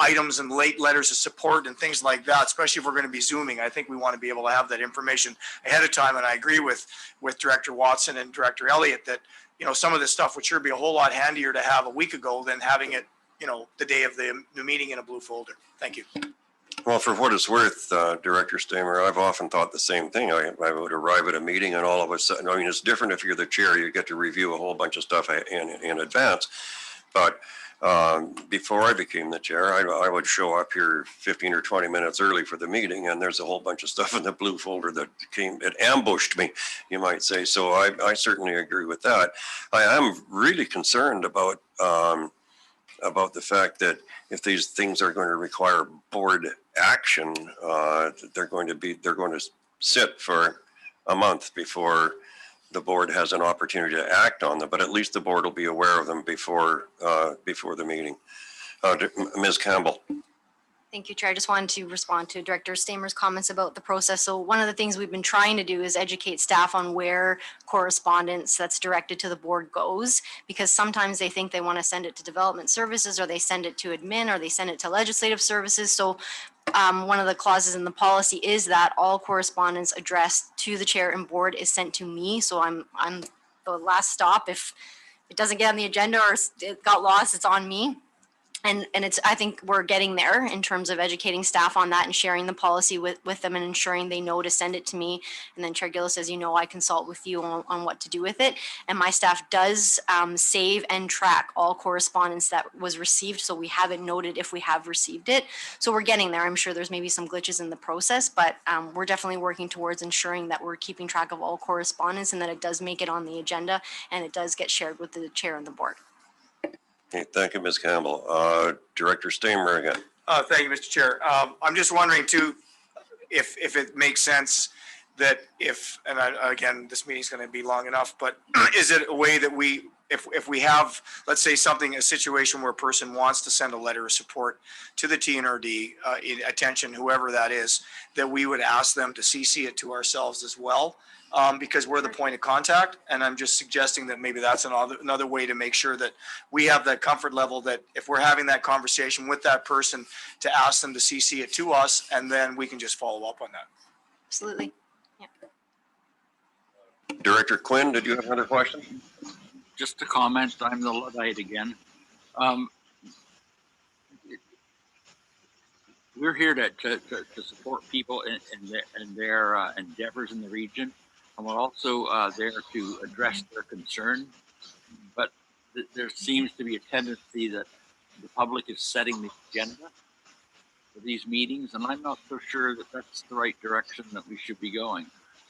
[SPEAKER 10] items and late letters of support and things like that, especially if we're going to be Zooming. I think we want to be able to have that information ahead of time. And I agree with Director Watson and Director Elliott that, some of this stuff would sure be a whole lot handier to have a week ago than having it, the day of the meeting in a blue folder. Thank you.
[SPEAKER 2] Well, for what it's worth, Director Stamer, I've often thought the same thing. I would arrive at a meeting and all of a sudden, it's different if you're the chair, you get to review a whole bunch of stuff in advance. But before I became the chair, I would show up here 15 or 20 minutes early for the meeting, and there's a whole bunch of stuff in the blue folder that it ambushed me, you might say. So I certainly agree with that. I am really concerned about the fact that if these things are going to require board action, they're going to sit for a month before the board has an opportunity to act on them, but at least the board will be aware of them before the meeting. Ms. Campbell.
[SPEAKER 3] Thank you, Chair. I just wanted to respond to Director Stamer's comments about the process. So one of the things we've been trying to do is educate staff on where correspondence that's directed to the board goes, because sometimes they think they want to send it to development services, or they send it to admin, or they send it to legislative services. So one of the clauses in the policy is that all correspondence addressed to the chair and board is sent to me. So I'm the last stop. If it doesn't get on the agenda or it got lost, it's on me. And I think we're getting there in terms of educating staff on that and sharing the policy with them and ensuring they know to send it to me. And then Chair Gillis, as you know, I consult with you on what to do with it. And my staff does save and track all correspondence that was received. So we have it noted if we have received it. So we're getting there. I'm sure there's maybe some glitches in the process, but we're definitely working towards ensuring that we're keeping track of all correspondence and that it does make it on the agenda and it does get shared with the chair and the board.
[SPEAKER 2] Okay, thank you, Ms. Campbell. Director Stamer again.
[SPEAKER 10] Thank you, Mr. Chair. I'm just wondering too, if it makes sense that again, this meeting's going to be long enough, but is it a way that if we have, let's say a situation where a person wants to send a letter of support to the TNRD, attention, whoever that is, that we would ask them to CC it to ourselves as well? Because we're the point of contact, and I'm just suggesting that maybe that's another way to make sure that we have that comfort level that if we're having that conversation with that person, to ask them to CC it to us, and then we can just follow up on that.
[SPEAKER 3] Absolutely. Yeah.
[SPEAKER 2] Director Quinn, did you have another question?
[SPEAKER 13] Just a comment. I'm the Luddite again. We're here to support people in their endeavors in the region. And we're also there to address their concern. But there seems to be a tendency that the public is setting the agenda for these meetings, and I'm not so sure that that's the right direction that we should be going.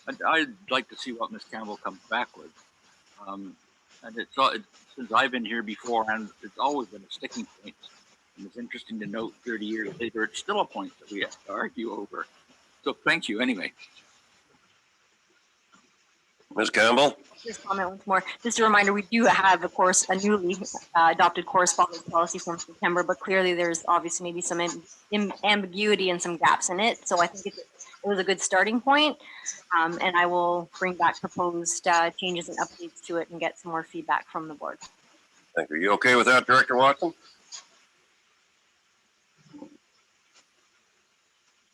[SPEAKER 13] I'd like to see what Ms. Campbell comes back with. And since I've been here before, and it's always been a sticking point. And it's interesting to note 30 years later, it's still a point that we have to argue over. So thank you anyway.
[SPEAKER 2] Ms. Campbell?
[SPEAKER 3] Just comment once more. Just a reminder, we do have, of course, a newly adopted correspondence policy from September, but clearly there's obviously maybe some ambiguity and some gaps in it. So I think was a good starting point. And I will bring back proposed changes and updates to it and get some more feedback from the board.
[SPEAKER 2] Thank you. You okay with that, Director Watson?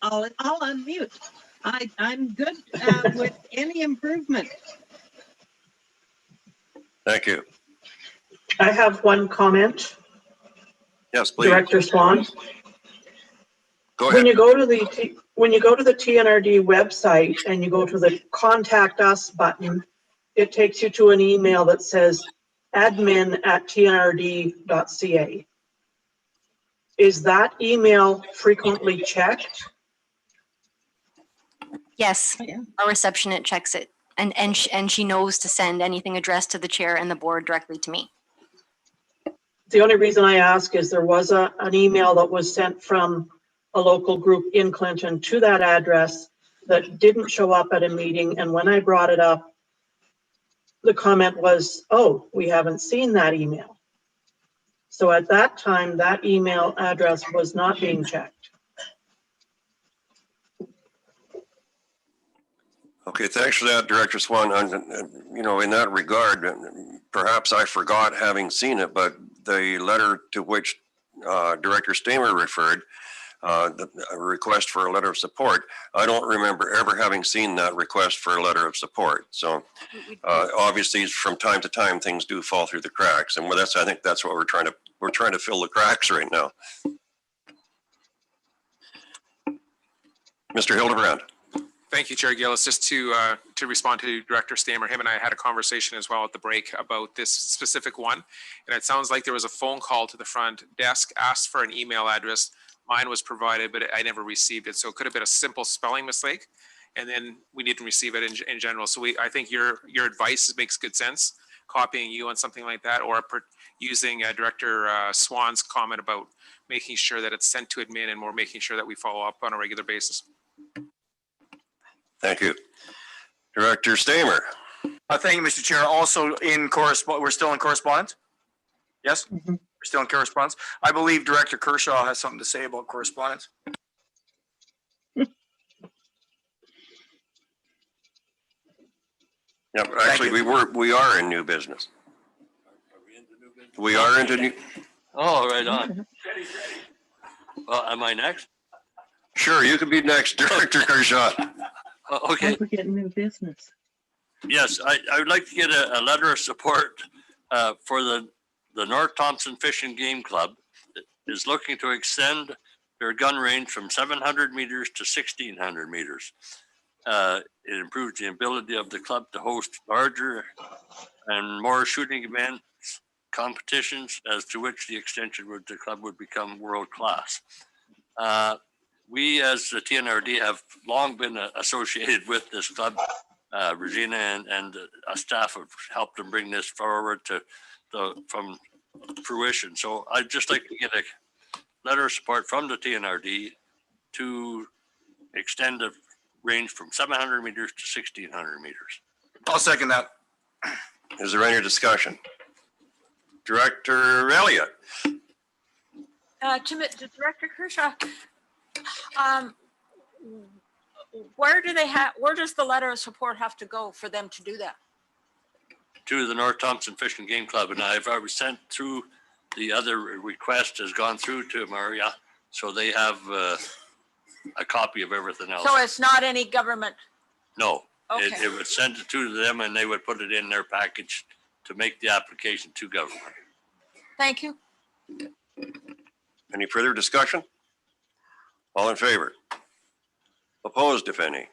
[SPEAKER 17] I'll unmute. I'm good with any improvement.
[SPEAKER 2] Thank you.
[SPEAKER 1] I have one comment.
[SPEAKER 2] Yes, please.
[SPEAKER 1] Director Swan.
[SPEAKER 2] Go ahead.
[SPEAKER 1] When you go to the TNRD website and you go to the Contact Us button, it takes you to an email that says admin@tnrd.ca. Is that email frequently checked?
[SPEAKER 3] Yes, our receptionist checks it, and she knows to send anything addressed to the chair and the board directly to me.
[SPEAKER 1] The only reason I ask is there was an email that was sent from a local group in Clinton to that address that didn't show up at a meeting, and when I brought it up, the comment was, "Oh, we haven't seen that email." So at that time, that email address was not being checked.
[SPEAKER 2] Okay, thanks for that, Director Swan. You know, in that regard, perhaps I forgot having seen it, but the letter to which Director Stamer referred, the request for a letter of support, I don't remember ever having seen that request for a letter of support. So obviously, from time to time, things do fall through the cracks, and I think that's what we're trying to fill the cracks right now. Mr. Hildebrand.
[SPEAKER 15] Thank you, Chair Gillis. Just to respond to Director Stamer, him and I had a conversation as well at the break about this specific one. And it sounds like there was a phone call to the front desk, asked for an email address. Mine was provided, but I never received it. So it could have been a simple spelling mistake. And then we didn't receive it in general. So I think your advice makes good sense, copying you on something like that, or using Director Swan's comment about making sure that it's sent to admin and more making sure that we follow up on a regular basis.
[SPEAKER 2] Thank you. Director Stamer.
[SPEAKER 10] Thank you, Mr. Chair. Also we're still in correspondence? Yes? We're still in correspondence. I believe Director Kershaw has something to say about correspondence.
[SPEAKER 2] Yeah, actually, we are in new business. We are into new.
[SPEAKER 18] Oh, right on. Well, am I next?
[SPEAKER 2] Sure, you can be next, Director Kershaw.
[SPEAKER 18] Okay.
[SPEAKER 17] We're getting new business.
[SPEAKER 18] Yes, I would like to get a letter of support for the North Thompson Fish and Game Club. It is looking to extend their gun range from 700 meters to 1,600 meters. It improves the ability of the club to host larger and more shooting events, competitions, as to which the extension would the club would become world class. We as the TNRD have long been associated with this club. Regina and staff have helped them bring this forward from fruition. So I'd just like to get a letter of support from the TNRD to extend the range from 700 meters to 1,600 meters.
[SPEAKER 10] I'll second that.
[SPEAKER 2] Is there any discussion? Director Elliott.
[SPEAKER 12] To Director Kershaw, where does the letter of support have to go for them to do that?
[SPEAKER 18] To the North Thompson Fish and Game Club, and I've already sent through the other request has gone through to Maria, so they have a copy of everything else.
[SPEAKER 12] So it's not any government?
[SPEAKER 18] No,
[SPEAKER 12] Okay.
[SPEAKER 18] it would send it to them and they would put it in their package to make the application to government.
[SPEAKER 12] Thank you.
[SPEAKER 2] Any further discussion? All in favor? Opposed, if any?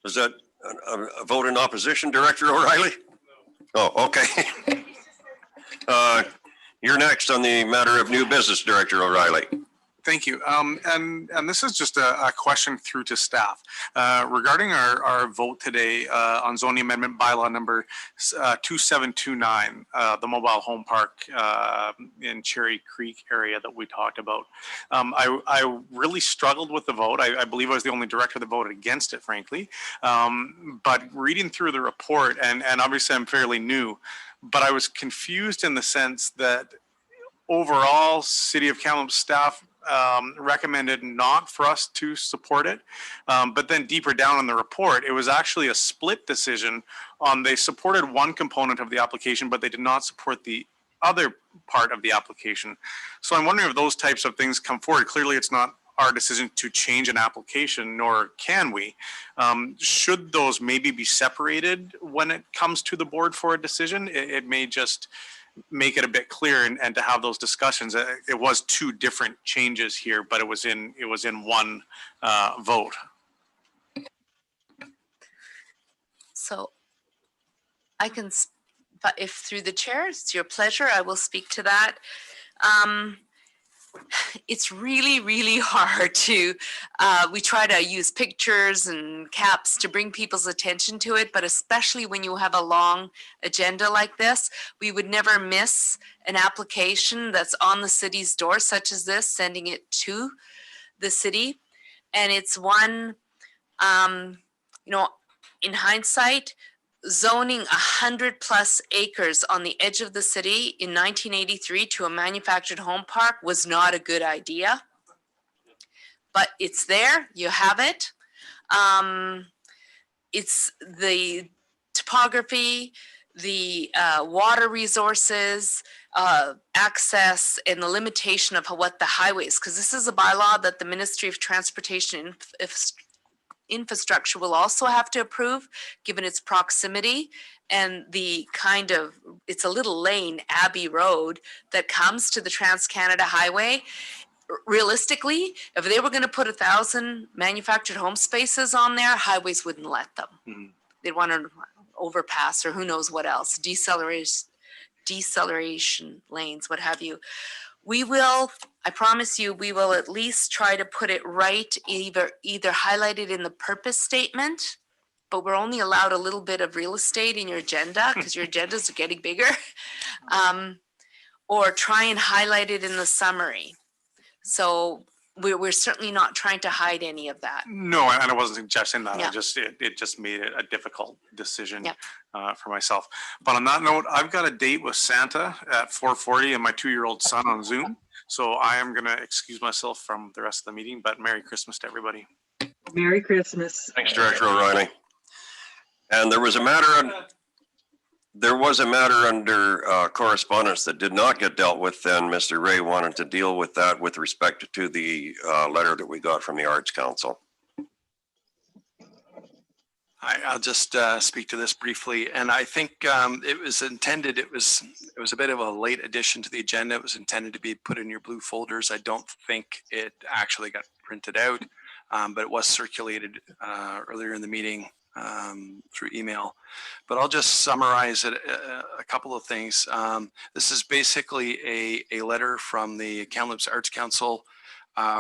[SPEAKER 2] Is that a vote in opposition, Director O'Reilly? Oh, okay. You're next on the matter of new business, Director O'Reilly.
[SPEAKER 16] Thank you. And this is just a question through to staff. Regarding our vote today on zoning amendment bylaw number 2729, the mobile home park in Cherry Creek area that we talked about. I really struggled with the vote. I believe I was the only director that voted against it, frankly. But reading through the report, and obviously I'm fairly new, but I was confused in the sense that overall City of Kamloops staff recommended not for us to support it. But then deeper down in the report, it was actually a split decision on they supported one component of the application, but they did not support the other part of the application. So I'm wondering if those types of things come forward. Clearly, it's not our decision to change an application, nor can we. Should those maybe be separated when it comes to the board for a decision? It may just make it a bit clearer and to have those discussions. It was two different changes here, but it was in one vote.
[SPEAKER 19] So I can, but if through the chair, it's your pleasure, I will speak to that. It's really, really hard to, we try to use pictures and caps to bring people's attention to it, but especially when you have a long agenda like this, we would never miss an application that's on the city's door, such as this, sending it to the city. And it's one, you know, in hindsight, zoning 100+ acres on the edge of the city in 1983 to a manufactured home park was not a good idea. But it's there, you have it. It's the topography, the water resources, access, and the limitation of what the highways, because this is a bylaw that the Ministry of Transportation Infrastructure will also have to approve, given its proximity and the kind of, it's a little lane, Abbey Road, that comes to the Trans-Canada Highway. Realistically, if they were going to put 1,000 manufactured home spaces on there, highways wouldn't let them. Mm-hmm. They'd want to overpass or who knows what else, deceleration lanes, what have you. We will, I promise you, we will at least try to put it right, either highlighted in the purpose statement, but we're only allowed a little bit of real estate in your agenda because your agendas are getting bigger, or try and highlight it in the summary. So we're certainly not trying to hide any of that.
[SPEAKER 16] No, and I wasn't suggesting that.
[SPEAKER 19] Yeah.
[SPEAKER 16] It just made it a difficult decision
[SPEAKER 19] Yeah.
[SPEAKER 16] For myself. But on that note, I've got a date with Santa at 4:40 and my 2-year-old son on Zoom. So I am going to excuse myself from the rest of the meeting, but Merry Christmas to everybody.
[SPEAKER 17] Merry Christmas.
[SPEAKER 2] Thanks, Director O'Reilly. And there was a matter under correspondence that did not get dealt with, and Mr. Ray wanted to deal with that with respect to the letter that we got from the Arts Council.
[SPEAKER 21] I'll just speak to this briefly, and I think it was intended. It was a bit of a late addition to the agenda. It was intended to be put in your blue folders. I don't think it actually got printed out, but it was circulated earlier in the meeting through email. But I'll just summarize it, a couple of things. This is basically a letter from the Kamloops Arts Council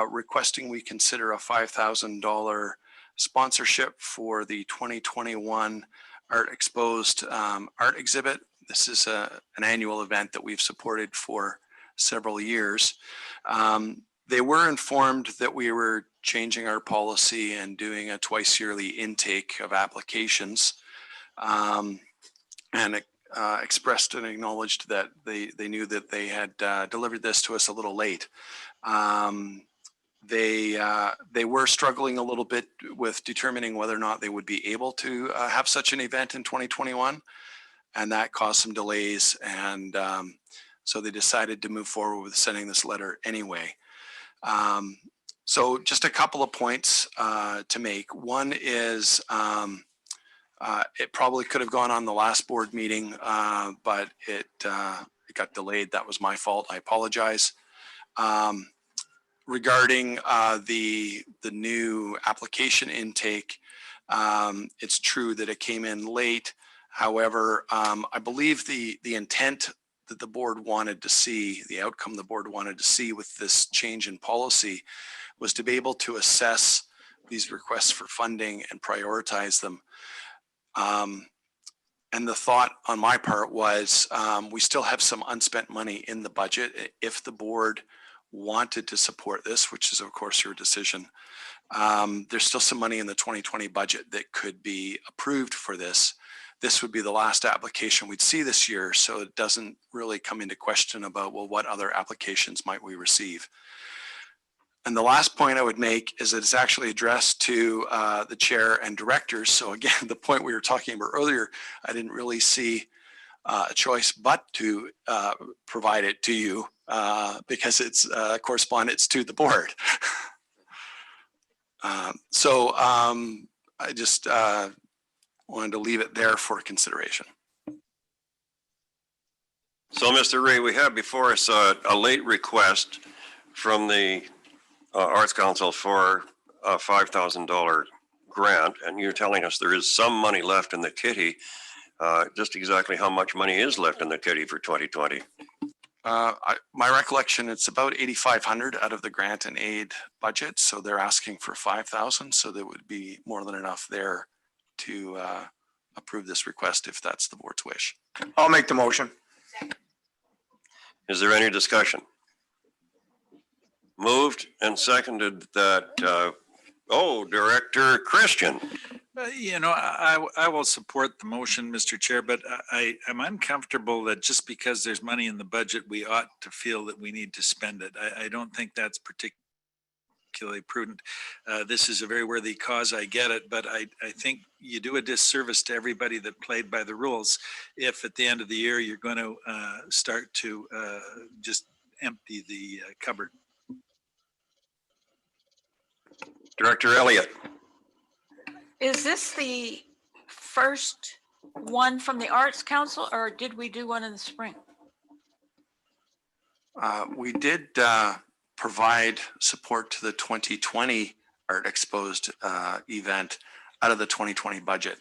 [SPEAKER 21] requesting we consider a $5,000 sponsorship for the 2021 Art Exposed art exhibit. This is an annual event that we've supported for several years. They were informed that we were changing our policy and doing a twice yearly intake of applications, and expressed and acknowledged that they knew that they had delivered this to us a little late. They were struggling a little bit with determining whether or not they would be able to have such an event in 2021, and that caused some delays, and so they decided to move forward with sending this letter anyway. So just a couple of points to make. One is it probably could have gone on the last board meeting, but it got delayed. That was my fault. I apologize. Regarding the new application intake, it's true that it came in late. However, I believe the intent that the board wanted to see, the outcome the board wanted to see with this change in policy, was to be able to assess these requests for funding and prioritize them. And the thought on my part was we still have some unspent money in the budget. If the board wanted to support this, which is of course your decision, there's still some money in the 2020 budget that could be approved for this. This would be the last application we'd see this year, so it doesn't really come into question about, well, what other applications might we receive? And the last point I would make is that it's actually addressed to the chair and directors. So again, the point we were talking about earlier, I didn't really see a choice but to provide it to you because it's correspondence to the board. So I just wanted to leave it there for consideration.
[SPEAKER 2] So, Mr. Ray, we have before us a late request from the Arts Council for a $5,000 grant, and you're telling us there is some money left in the kitty. Just exactly how much money is left in the kitty for 2020?
[SPEAKER 21] My recollection, it's about 8,500 out of the grant and aid budget. So they're asking for 5,000. So there would be more than enough there to approve this request if that's the board's wish.
[SPEAKER 10] I'll make the motion.
[SPEAKER 2] Is there any discussion? Moved and seconded that, Director Christian.
[SPEAKER 6] You know, I will support the motion, Mr. Chair, but I'm uncomfortable that just because there's money in the budget, we ought to feel that we need to spend it. I don't think that's particularly prudent. This is a very worthy cause, I get it, but I think you do a disservice to everybody that played by the rules if at the end of the year you're going to start to just empty the cupboard.
[SPEAKER 2] Director Elliott.
[SPEAKER 12] Is this the first one from the Arts Council, or did we do one in the spring?
[SPEAKER 21] We did provide support to the 2020 Art Exposed event out of the 2020 budget.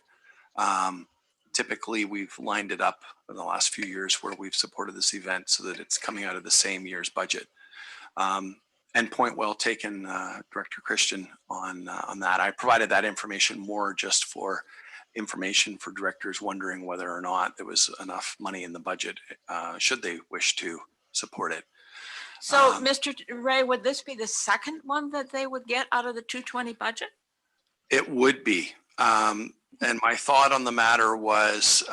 [SPEAKER 21] Typically, we've lined it up in the last few years where we've supported this event so that it's coming out of the same year's budget. And point well taken, Director Christian, on that. I provided that information more just for information for directors wondering whether or not there was enough money in the budget should they wish to support it.
[SPEAKER 12] So, Mr. Ray, would this be the second one that they would get out of the 220 budget?
[SPEAKER 21] It would be. And my thought on the matter was,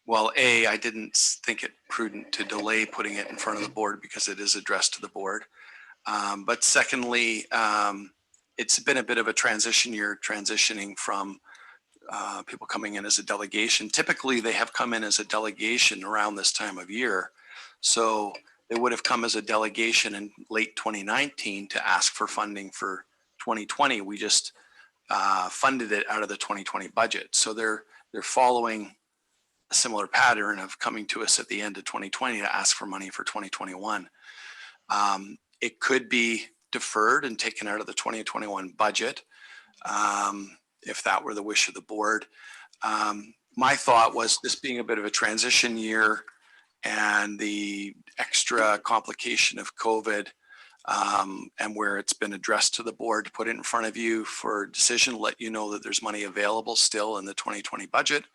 [SPEAKER 21] well, A, I didn't think it prudent to delay putting it in front of the board because it is addressed to the board. But secondly, it's been a bit of a transition year, transitioning from people coming in as a delegation. Typically, they have come in as a delegation around this time of year. So they would have come as a delegation in late 2019 to ask for funding for 2020. We just funded it out of the 2020 budget. So they're following a similar pattern of coming to us at the end of 2020 to ask for money for 2021. It could be deferred and taken out of the 2021 budget if that were the wish of the board. My thought was this being a bit of a transition year and the extra complication of COVID and where it's been addressed to the board to put it in front of you for decision, let you know that there's money available still in the 2020 budget.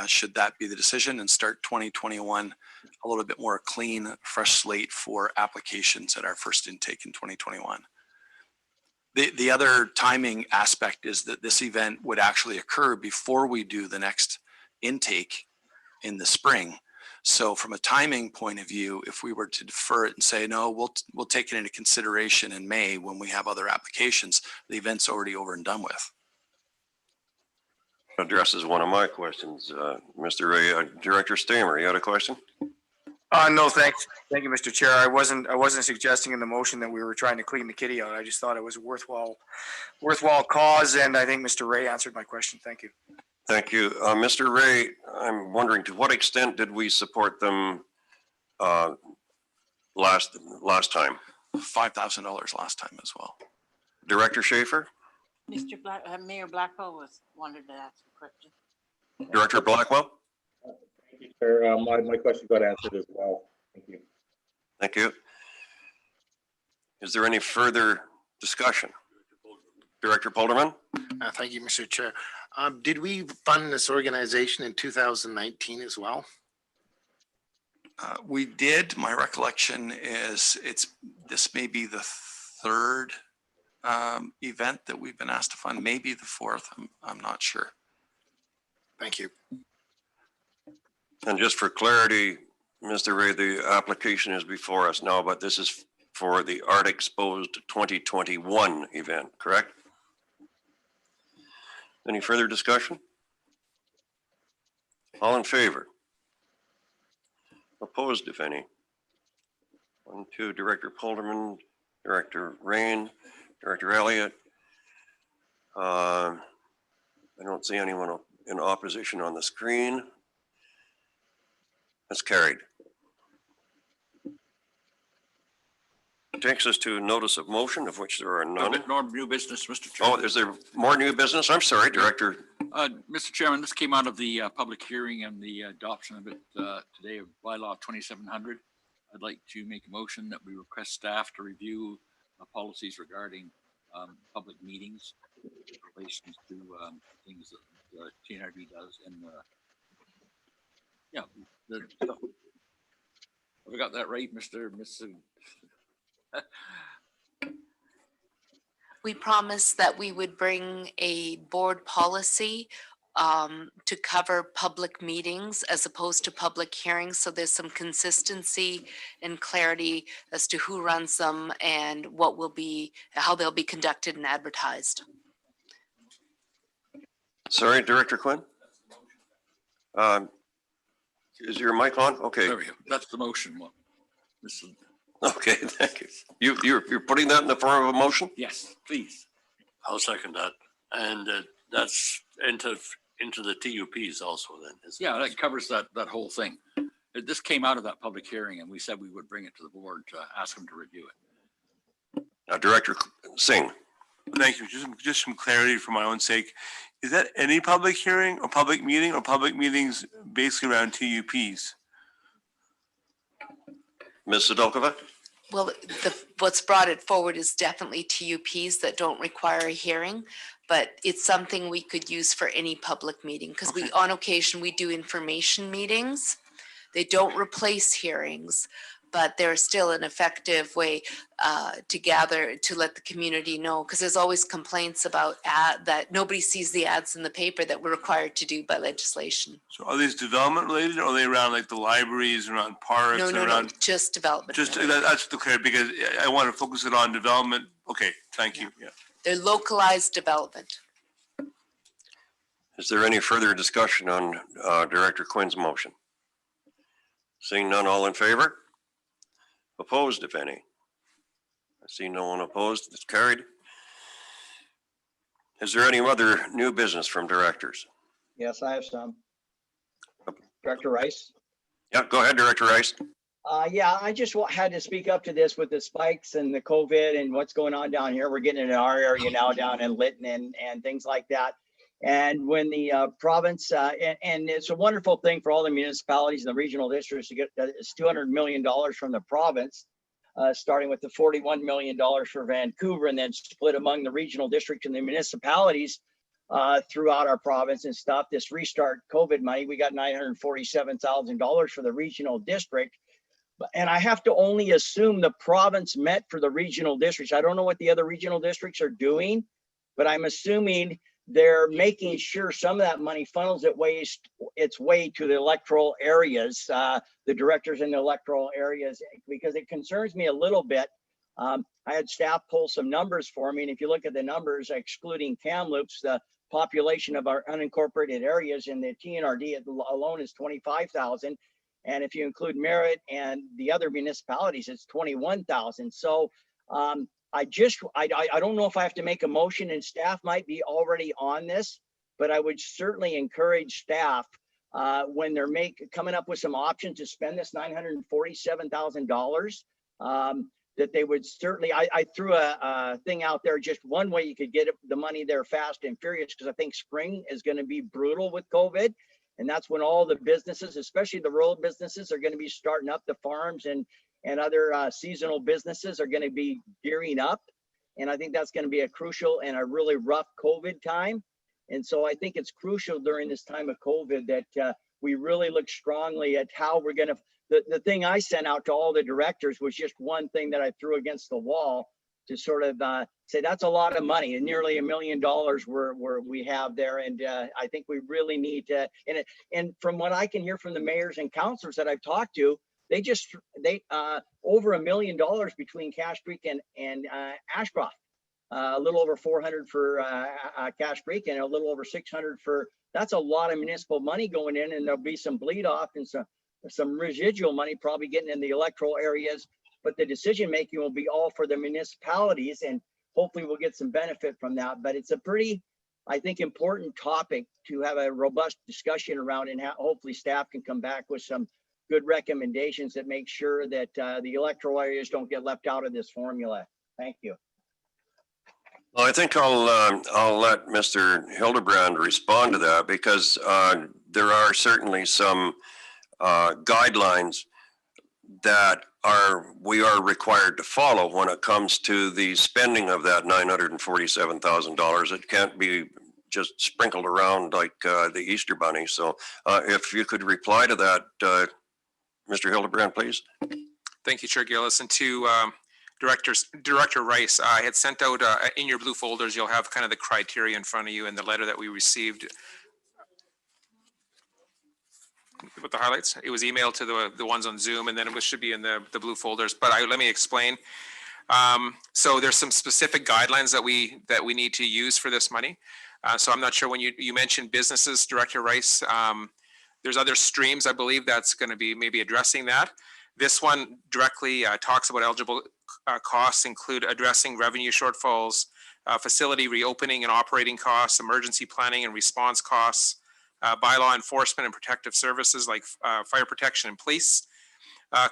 [SPEAKER 21] Should that be the decision, and start 2021 a little bit more clean, fresh slate for applications at our first intake in 2021. The other timing aspect is that this event would actually occur before we do the next intake in the spring. So from a timing point of view, if we were to defer it and say, no, we'll take it into consideration in May when we have other applications, the event's already over and done with.
[SPEAKER 2] Addresses one of my questions. Mr. Ray, Director Stamer, you had a question?
[SPEAKER 10] No, thanks. Thank you, Mr. Chair. I wasn't suggesting in the motion that we were trying to clean the kitty out. I just thought it was a worthwhile cause, and I think Mr. Ray answered my question. Thank you.
[SPEAKER 2] Thank you. Mr. Ray, I'm wondering to what extent did we support them last time?
[SPEAKER 21] $5,000 last time as well.
[SPEAKER 2] Director Schaefer?
[SPEAKER 12] Mayor Blackwell wanted to ask a question.
[SPEAKER 2] Director Blackwell?
[SPEAKER 9] Thank you, Chair. My question got answered as well. Thank you.
[SPEAKER 2] Thank you. Is there any further discussion? Director Polderman?
[SPEAKER 7] Thank you, Mr. Chair. Did we fund this organization in 2019 as well?
[SPEAKER 21] We did. My recollection is this may be the third event that we've been asked to fund, maybe the fourth. I'm not sure.
[SPEAKER 7] Thank you.
[SPEAKER 2] And just for clarity, Mr. Ray, the application is before us now, but this is for the Art Exposed 2021 event, correct? Any further discussion? All in favor? Opposed, if any? 1, 2, Director Polderman, Director Rain, Director Elliott. I don't see anyone in opposition on the screen. That's carried. Takes us to notice of motion, of which there are none.
[SPEAKER 13] New business, Mr. Chairman.
[SPEAKER 2] Oh, is there more new business? I'm sorry, Director.
[SPEAKER 13] Mr. Chairman, this came out of the public hearing and the adoption of it today of Bylaw 2700. I'd like to make a motion that we request staff to review policies regarding public meetings in relation to things that TNRD does. And yeah, have I got that right, Mr.
[SPEAKER 19] We promised that we would bring a board policy to cover public meetings as opposed to public hearings. So there's some consistency and clarity as to who runs them and what will be, how they'll be conducted and advertised.
[SPEAKER 2] Sorry, Director Quinn. Is your mic on? Okay.
[SPEAKER 13] There we go. That's the motion.
[SPEAKER 2] Okay, thank you. You're putting that in the form of a motion?
[SPEAKER 13] Yes, please.
[SPEAKER 18] I'll second that. And that's into the TUPs also then.
[SPEAKER 13] Yeah, that covers that whole thing. This came out of that public hearing and we said we would bring it to the board to ask them to review it.
[SPEAKER 2] Director Singh.
[SPEAKER 20] Thank you. Just some clarity for my own sake. Is that any public hearing or public meeting or public meetings basically around TUPs?
[SPEAKER 2] Ms. Sadokova?
[SPEAKER 19] Well, what's brought it forward is definitely TUPs that don't require a hearing, but it's something we could use for any public meeting because we, on occasion, we do information meetings. They don't replace hearings, but they're still an effective way to gather, to let the community know, because there's always complaints about that nobody sees the ads in the paper that we're required to do by legislation.
[SPEAKER 20] So are these development related or are they around like the libraries, around parks?
[SPEAKER 19] No, just development.
[SPEAKER 20] Just that's the clear, because I want to focus it on development. Okay, thank you. Yeah.
[SPEAKER 19] They're localized development.
[SPEAKER 2] Is there any further discussion on Director Quinn's motion? Seeing none, all in favor? Opposed, if any? I see no one opposed. It's carried. Is there any other new business from directors?
[SPEAKER 8] Yes, I have some. Director Rice?
[SPEAKER 2] Yeah, go ahead, Director Rice.
[SPEAKER 8] Yeah, I just had to speak up to this with the spikes and the COVID and what's going on down here. We're getting in our area now down in Lytton and things like that. And when the province, and it's a wonderful thing for all the municipalities and the regional districts to get, it's $200 million from the province, starting with the $41 million for Vancouver and then split among the regional district and the municipalities throughout our province and stuff. This restart COVID money, we got $947,000 for the regional district. And I have to only assume the province met for the regional districts. I don't know what the other regional districts are doing, but I'm assuming they're making sure some of that money funnels its way to the electoral areas, the directors in the electoral areas, because it concerns me a little bit. I had staff pull some numbers for me, and if you look at the numbers, excluding Kamloops, the population of our unincorporated areas in the TNRD alone is 25,000. And if you include Merritt and the other municipalities, it's 21,000. So I don't know if I have to make a motion, and staff might be already on this, but I would certainly encourage staff when they're coming up with some options to spend this $947,000, that they would certainly, I threw a thing out there, just one way you could get the money there fast and furious, because I think spring is going to be brutal with COVID. And that's when all the businesses, especially the rural businesses, are going to be starting up. The farms and other seasonal businesses are going to be gearing up. And I think that's going to be a crucial and a really rough COVID time. And so I think it's crucial during this time of COVID that we really look strongly at how we're going to, the thing I sent out to all the directors was just one thing that I threw against the wall to sort of say that's a lot of money, and nearly $1 million we have there. And I think we really need to, and from what I can hear from the mayors and councilors that I've talked to, They over $1 million between Cache Creek and Ashcroft. A little over 400 for Cache Creek and a little over 600 for, that's a lot of municipal money going in, and there'll be some bleed off and some residual money probably getting in the electoral areas, but the decision making will be all for the municipalities, and hopefully we'll get some benefit from that. But it's a pretty, I think, important topic to have a robust discussion around, and hopefully staff can come back with some good recommendations that make sure that the electoral areas don't get left out of this formula. Thank you.
[SPEAKER 2] Well, I think I'll let Mr. Hildebrand respond to that, because there are certainly some guidelines that we are required to follow when it comes to the spending of that $947,000. It can't be just sprinkled around like the Easter Bunny. So if you could reply to that, Mr. Hildebrand, please.
[SPEAKER 15] Thank you, Chair Gillis. And to Director Rice, I had sent out in your blue folders, you'll have kind of the criteria in front of you and the letter that we received with the highlights. It was emailed to the ones on Zoom, and then it should be in the blue folders. But let me explain. So there's some specific guidelines that we need to use for this money. So I'm not sure, when you mentioned businesses, Director Rice, there's other streams, I believe, that's going to be maybe addressing that. This one directly talks about eligible costs include addressing revenue shortfalls, facility reopening and operating costs, emergency planning and response costs, bylaw enforcement and protective services like fire protection and police,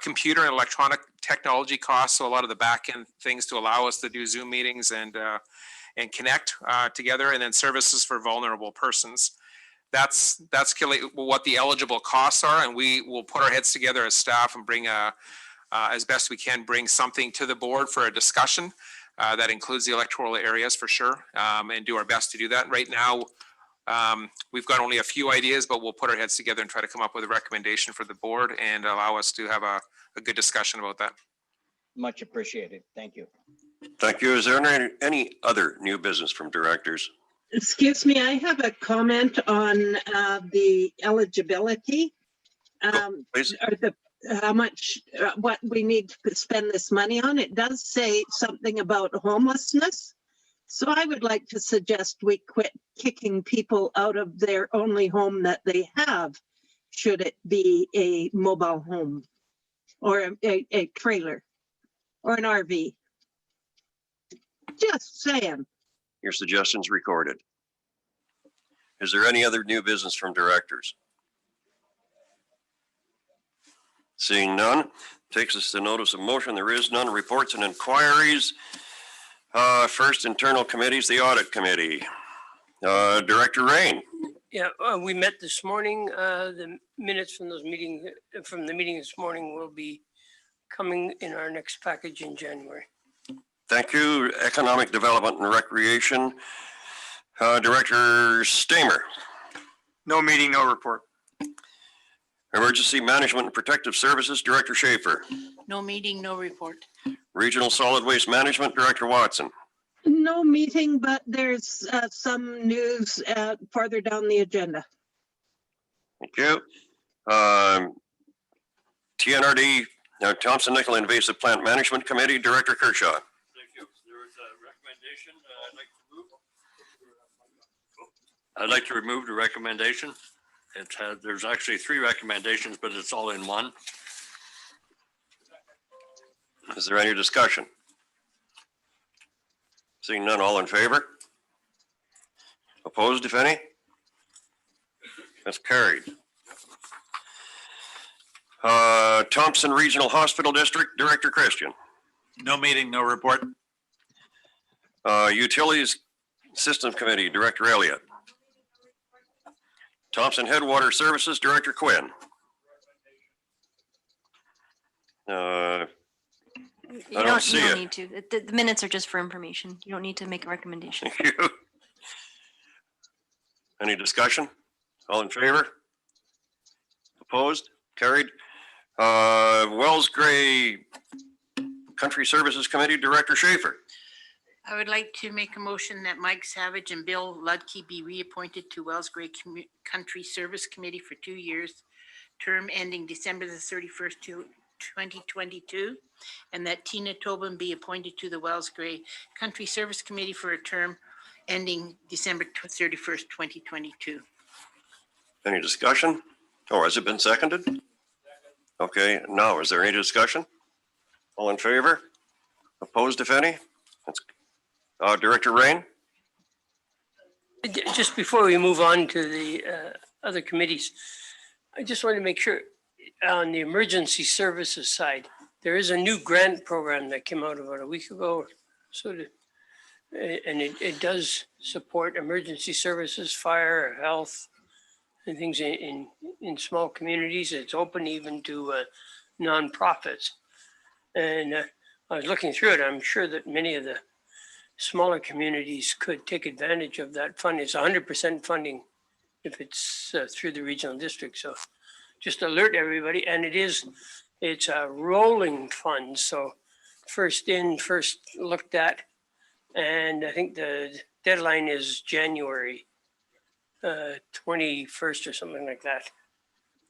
[SPEAKER 15] computer and electronic technology costs, so a lot of the back end things to allow us to do Zoom meetings and connect together, and then services for vulnerable persons. That's what the eligible costs are, and we will put our heads together as staff and bring as best we can bring something to the board for a discussion that includes the electoral areas for sure, and do our best to do that. Right now, we've got only a few ideas, but we'll put our heads together and try to come up with a recommendation for the board and allow us to have a good discussion about that.
[SPEAKER 8] Much appreciated. Thank you.
[SPEAKER 2] Thank you. Is there any other new business from directors?
[SPEAKER 17] Excuse me, I have a comment on the eligibility.
[SPEAKER 2] Please.
[SPEAKER 17] How much, what we need to spend this money on. It does say something about homelessness. So I would like to suggest we quit kicking people out of their only home that they have, should it be a mobile home or a trailer or an RV. Just saying.
[SPEAKER 2] Your suggestion's recorded. Is there any other new business from directors? Seeing none, takes us to notice of motion. There is none. Reports and inquiries. First, internal committees, the audit committee. Director Rain.
[SPEAKER 4] Yeah, we met this morning. The minutes from the meeting this morning will be coming in our next package in January.
[SPEAKER 2] Thank you. Economic Development and Recreation. Director Stamer.
[SPEAKER 10] No meeting, no report.
[SPEAKER 2] Emergency Management and Protective Services, Director Schaefer.
[SPEAKER 22] No meeting, no report.
[SPEAKER 2] Regional Solid Waste Management, Director Watson.
[SPEAKER 17] No meeting, but there's some news farther down the agenda.
[SPEAKER 2] Thank you. TNRD, Thompson-Nicola Invasive Plant Management Committee, Director Kershaw.
[SPEAKER 18] Thank you. There is a recommendation I'd like to remove the recommendation. There's actually 3 recommendations, but it's all in one.
[SPEAKER 2] Is there any discussion? Seeing none, all in favor? Opposed, if any? That's carried. Thompson Regional Hospital District, Director Christian.
[SPEAKER 6] No meeting, no report.
[SPEAKER 2] Utilities System Committee, Director Elliott. Thompson Headwater Services, Director Quinn. I don't see it.
[SPEAKER 3] Need to. The minutes are just for information. You don't need to make a recommendation.
[SPEAKER 2] Thank you. Any discussion? All in favor? Opposed? Carried. Wells Gray Country Services Committee, Director Schaefer.
[SPEAKER 22] I would like to make a motion that Mike Savage and Bill Ludke be reappointed to Wells Gray Country Service Committee for 2 years, term ending December the 31st, 2022, and that Tina Tobin be appointed to the Wells Gray Country Service Committee for a term ending December 31st, 2022.
[SPEAKER 2] Any discussion? Or has it been seconded? Okay, now, is there any discussion? All in favor? Opposed, if any? Director Rain?
[SPEAKER 4] Just before we move on to the other committees, I just want to make sure on the emergency services side, there is a new grant program that came out about a week ago. And it does support emergency services, fire, health, and things in small communities. It's open even to nonprofits. And I was looking through it. I'm sure that many of the smaller communities could take advantage of that fund. It's 100% funding if it's through the regional district. So just alert everybody. And it's a rolling fund. So first in, first looked at. And I think the deadline is January 21st or something like that.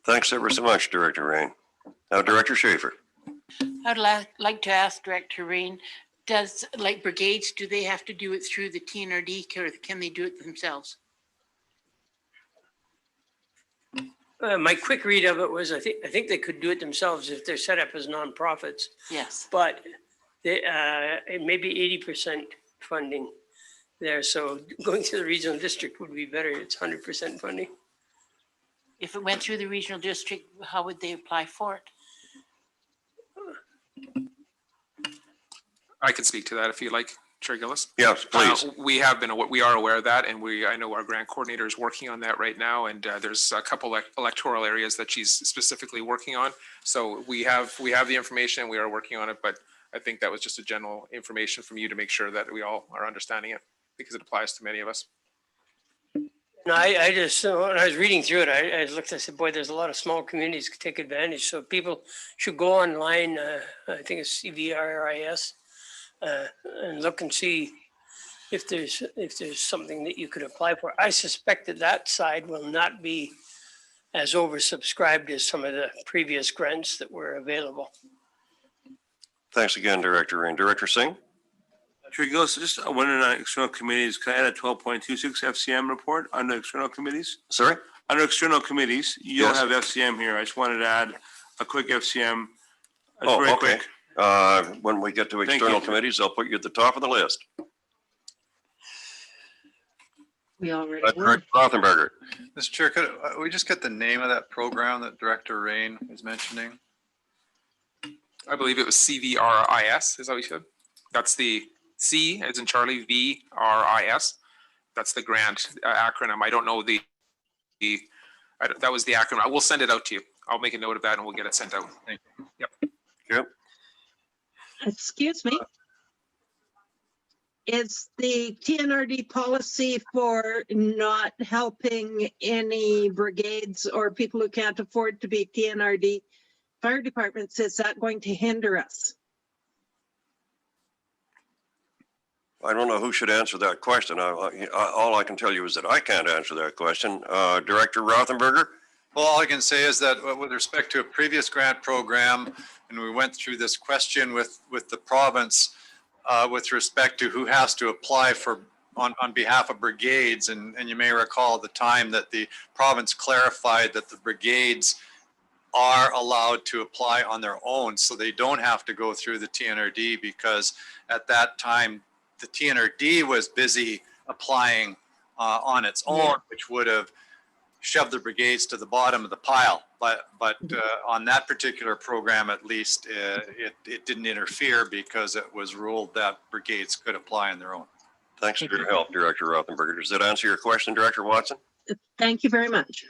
[SPEAKER 2] Thanks ever so much, Director Rain. Now, Director Schaefer.
[SPEAKER 22] I'd like to ask Director Rain, does, like brigades, do they have to do it through the TNRD or can they do it themselves?
[SPEAKER 4] My quick read of it was I think they could do it themselves if they're set up as nonprofits.
[SPEAKER 22] Yes.
[SPEAKER 4] But it may be 80% funding there. So going to the regional district would be better. It's 100% funding.
[SPEAKER 22] If it went through the regional district, how would they apply for it?
[SPEAKER 15] I can speak to that if you like, Chair Gillis.
[SPEAKER 2] Yes, please.
[SPEAKER 15] We are aware of that, and I know our grant coordinator is working on that right now, and there's a couple electoral areas that she's specifically working on. So we have the information, we are working on it, but I think that was just a general information from you to make sure that we all are understanding it, because it applies to many of us.
[SPEAKER 4] No, I just, when I was reading through it, I looked, I said, boy, there's a lot of small communities could take advantage. So people should go online, I think it's CVRIS, and look and see if there's something that you could apply for. I suspect that side will not be as oversubscribed as some of the previous grants that were available.
[SPEAKER 2] Thanks again, Director Rain. Director Singh?
[SPEAKER 20] Chair Gillis, just wondering on external committees, can I add a 12.26 FCM report under external committees?
[SPEAKER 2] Sorry?
[SPEAKER 20] Under external committees, you
[SPEAKER 2] Yes.
[SPEAKER 20] don't have FCM here. I just wanted to add a quick FCM. It's
[SPEAKER 2] Oh,
[SPEAKER 20] very
[SPEAKER 2] okay.
[SPEAKER 20] quick.
[SPEAKER 2] When we get to
[SPEAKER 20] Thank
[SPEAKER 2] external
[SPEAKER 20] you.
[SPEAKER 2] committees, I'll put you at the top of the list.
[SPEAKER 17] We already
[SPEAKER 2] Director Rothenberger.
[SPEAKER 5] Mr. Chair, could we just get the name of that program that Director Rain is mentioning?
[SPEAKER 15] I believe it was CVRIS, is that what you said? That's the C as in Charlie, VRIS. That's the grant acronym. I don't know that was the acronym. I will send it out to you. I'll make a note of that and we'll get it sent out.
[SPEAKER 5] Thank you.
[SPEAKER 15] Yep.
[SPEAKER 2] Yep.
[SPEAKER 17] Excuse me. Is the TNRD policy for not helping any brigades or people who can't afford to be TNRD fire departments, is that going to hinder us?
[SPEAKER 2] I don't know who should answer that question. All I can tell you is that I can't answer that question. Director Rothenberger?
[SPEAKER 5] Well, all I can say is that with respect to a previous grant program, and we went through this question with the province with respect to who has to apply for on behalf of brigades. And you may recall at the time that the province clarified that the brigades are allowed to apply on their own. So they don't have to go through the TNRD, because at that time, the TNRD was busy applying on its own, which would have shoved the brigades to the bottom of the pile. But on that particular program, at least, it didn't interfere because it was ruled that brigades could apply on their own.
[SPEAKER 2] Thanks for your help, Director Rothenberger. Does that answer your question, Director Watson?
[SPEAKER 17] Thank you very much.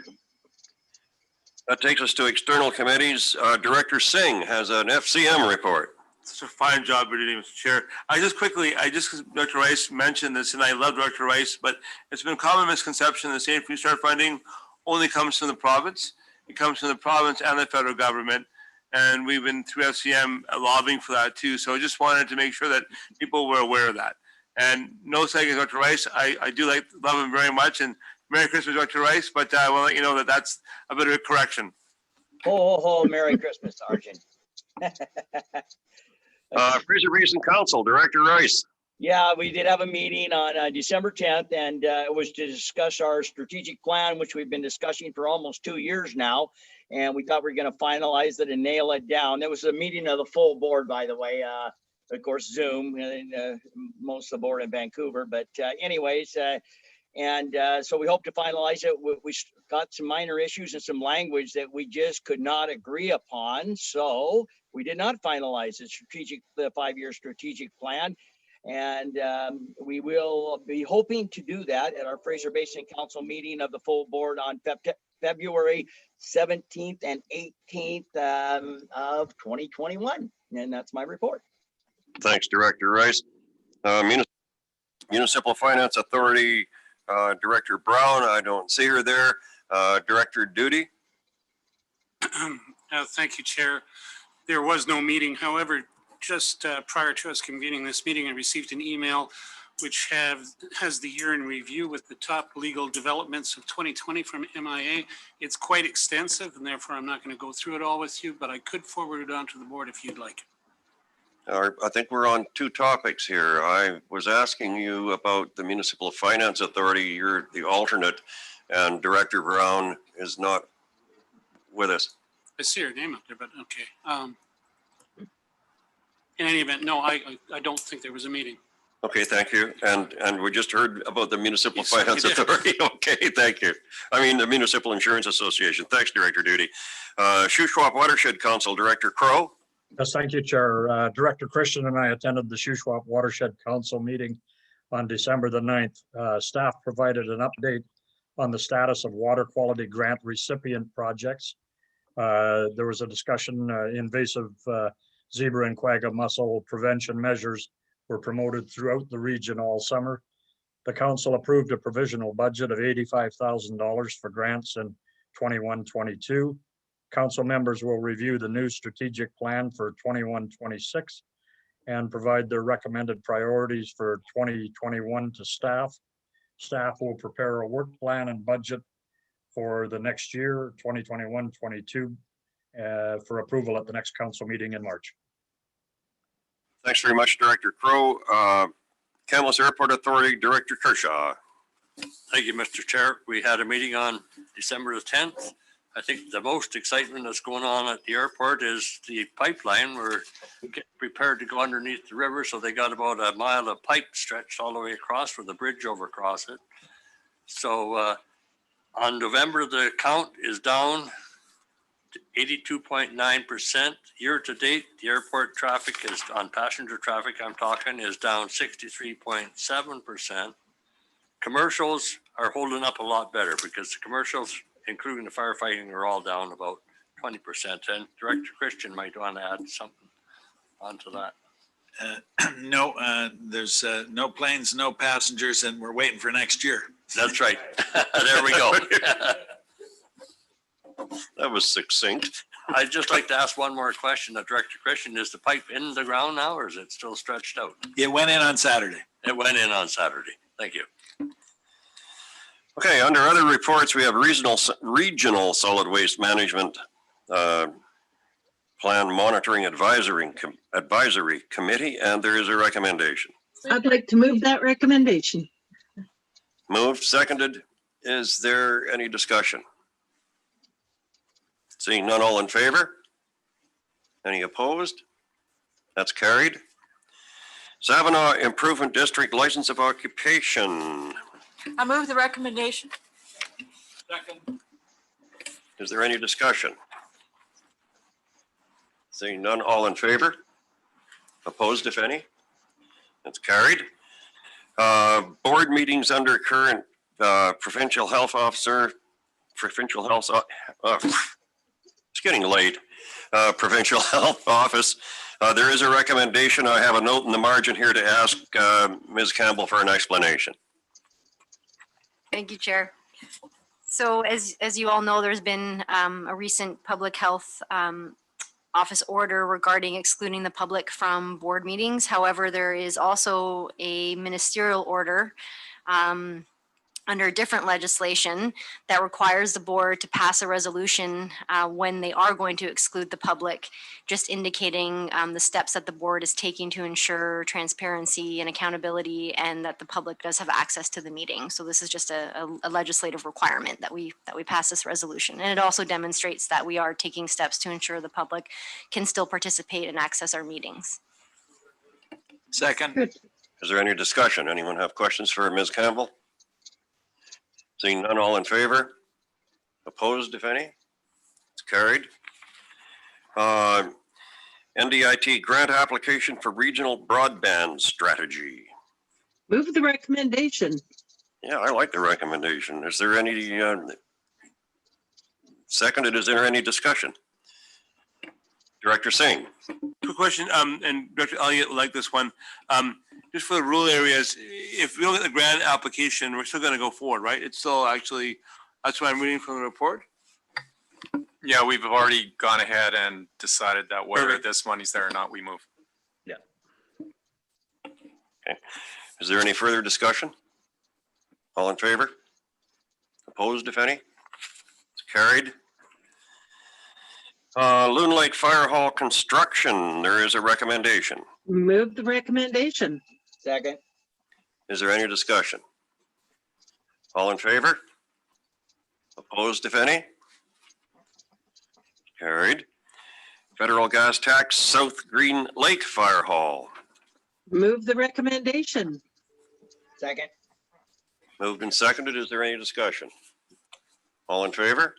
[SPEAKER 2] That takes us to external committees. Director Singh has an FCM report.
[SPEAKER 20] Such a fine job you're doing, Mr. Chair. Dr. Rice mentioned this, and I love Dr. Rice, but it's been a common misconception that Safe Restart funding only comes from the province. It comes from the province and the federal government, and we've been through FCM lobbying for that too. So I just wanted to make sure that people were aware of that. And no second, Dr. Rice, I do love him very much, and Merry Christmas, Dr. Rice, but I will let you know that that's a bit of a correction.
[SPEAKER 8] Ho, ho, ho, Merry Christmas, Sergeant.
[SPEAKER 2] Fraser Basin Council, Director Rice.
[SPEAKER 8] Yeah, we did have a meeting on December 10th, and it was to discuss our strategic plan, which we've been discussing for almost 2 years now. And we thought we were going to finalize it and nail it down. It was a meeting of the full board, by the way. Of course, Zoom, and most of the board in Vancouver. But anyways, so we hope to finalize it. We got some minor issues and some language that we just could not agree upon. So we did not finalize the 5-year strategic plan. And we will be hoping to do that at our Fraser Basin Council meeting of the full board on February 17th and 18th of 2021. And that's my report.
[SPEAKER 2] Thanks, Director Rice. Municipal Finance Authority, Director Brown, I don't see her there. Director Duty.
[SPEAKER 11] Thank you, Chair. There was no meeting. However, just prior to us convening this meeting, I received an email which has the year in review with the top legal developments of 2020 from MIA. It's quite extensive, and therefore I'm not going to go through it all with you, but I could forward it on to the board if you'd like.
[SPEAKER 2] I think we're on 2 topics here. I was asking you about the Municipal Finance Authority. You're the alternate, and Director Brown is not with us.
[SPEAKER 11] I see her name up there, but okay. In any event, no, I don't think there was a meeting.
[SPEAKER 2] Okay, thank you. And we just heard about the Municipal
[SPEAKER 11] Yes,
[SPEAKER 2] Finance
[SPEAKER 11] we did.
[SPEAKER 2] Authority. Okay, thank you. I mean, the Municipal Insurance Association. Thanks, Director Duty. Shuswap Watershed Council, Director Crow.
[SPEAKER 14] Yes, thank you, Chair. Director Christian and I attended the Shuswap Watershed Council meeting on December the 9th. Staff provided an update on the status of water quality grant recipient projects. There was a discussion, invasive zebra and quagga mussel prevention measures were promoted throughout the region all summer. The council approved a provisional budget of $85,000 for grants in 21-22. Council members will review the new strategic plan for 21-26 and provide their recommended priorities for 2021 to staff. Staff will prepare a work plan and budget for the next year, 2021-22, for approval at the next council meeting in March.
[SPEAKER 2] Thanks very much, Director Crow. Kamloops Airport Authority, Director Kershaw.
[SPEAKER 18] Thank you, Mr. Chair. We had a meeting on December the 10th. I think the most excitement that's going on at the airport is the pipeline. We're getting prepared to go underneath the river, so they got about a mile of pipe stretched all the way across with a bridge overacross it. So on November, the count is down to 82.9%. Year to date, the airport traffic is on passenger traffic, I'm talking, is down 63.7%. Commercials are holding up a lot better because the commercials, including the firefighting, are all down about 20%. And Director Christian might want to add something onto that.
[SPEAKER 6] No, there's no planes, no passengers, and we're waiting for next year.
[SPEAKER 18] That's right. There we go.
[SPEAKER 2] That was succinct.
[SPEAKER 18] I'd just like to ask one more question. Director Christian, is the pipe in the ground now or is it still stretched out?
[SPEAKER 6] It went in on Saturday.
[SPEAKER 18] It went in on Saturday. Thank you.
[SPEAKER 2] Okay, under other reports, we have regional solid waste management plan monitoring advisory committee, and there is a recommendation.
[SPEAKER 17] I'd like to move that recommendation.
[SPEAKER 2] Moved, seconded. Is there any discussion? Seeing none, all in favor? Any opposed? That's carried. Savannah Improvement District License of Occupation.
[SPEAKER 12] I move the recommendation.
[SPEAKER 11] Second.
[SPEAKER 2] Is there any discussion? Seeing none, all in favor? Opposed, if any? That's carried. Board meetings under current provincial health officer, it's getting late, provincial health office. There is a recommendation. I have a note in the margin here to ask Ms. Campbell for an explanation.
[SPEAKER 3] Thank you, Chair. So as you all know, there's been a recent public health office order regarding excluding the public from board meetings. However, there is also a ministerial order under a different legislation that requires the board to pass a resolution when they are going to exclude the public, just indicating the steps that the board is taking to ensure transparency and accountability, and that the public does have access to the meeting. So this is just a legislative requirement that we pass this resolution. And it also demonstrates that we are taking steps to ensure the public can still participate and access our meetings.
[SPEAKER 6] Second.
[SPEAKER 2] Is there any discussion? Anyone have questions for Ms. Campbell? Seeing none, all in favor? Opposed, if any? It's carried. NDIT grant application for regional broadband strategy.
[SPEAKER 17] Move the recommendation.
[SPEAKER 2] Yeah, I like the recommendation. Is there any, seconded, is there any discussion? Director Singh.
[SPEAKER 20] Quick question, and Director Elliott will like this one. Just for the rural areas, if we look at the grant application, we're still gonna go forward, right? It's still actually, that's what I'm reading from the report.
[SPEAKER 15] Yeah, we've already gone ahead and decided that whether
[SPEAKER 20] Perfect.
[SPEAKER 15] this money's there or not, we move.
[SPEAKER 2] Okay. Is there any further discussion? All in favor? Opposed, if any? It's carried. Loon Lake Fire Hall construction, there is a recommendation.
[SPEAKER 17] Move the recommendation.
[SPEAKER 8] Second.
[SPEAKER 2] Is there any discussion? All in favor? Opposed, if any? Carried. Federal gas tax, South Green Lake Fire Hall.
[SPEAKER 17] Move the recommendation.
[SPEAKER 8] Second.
[SPEAKER 2] Moved and seconded. Is there any discussion? All in favor?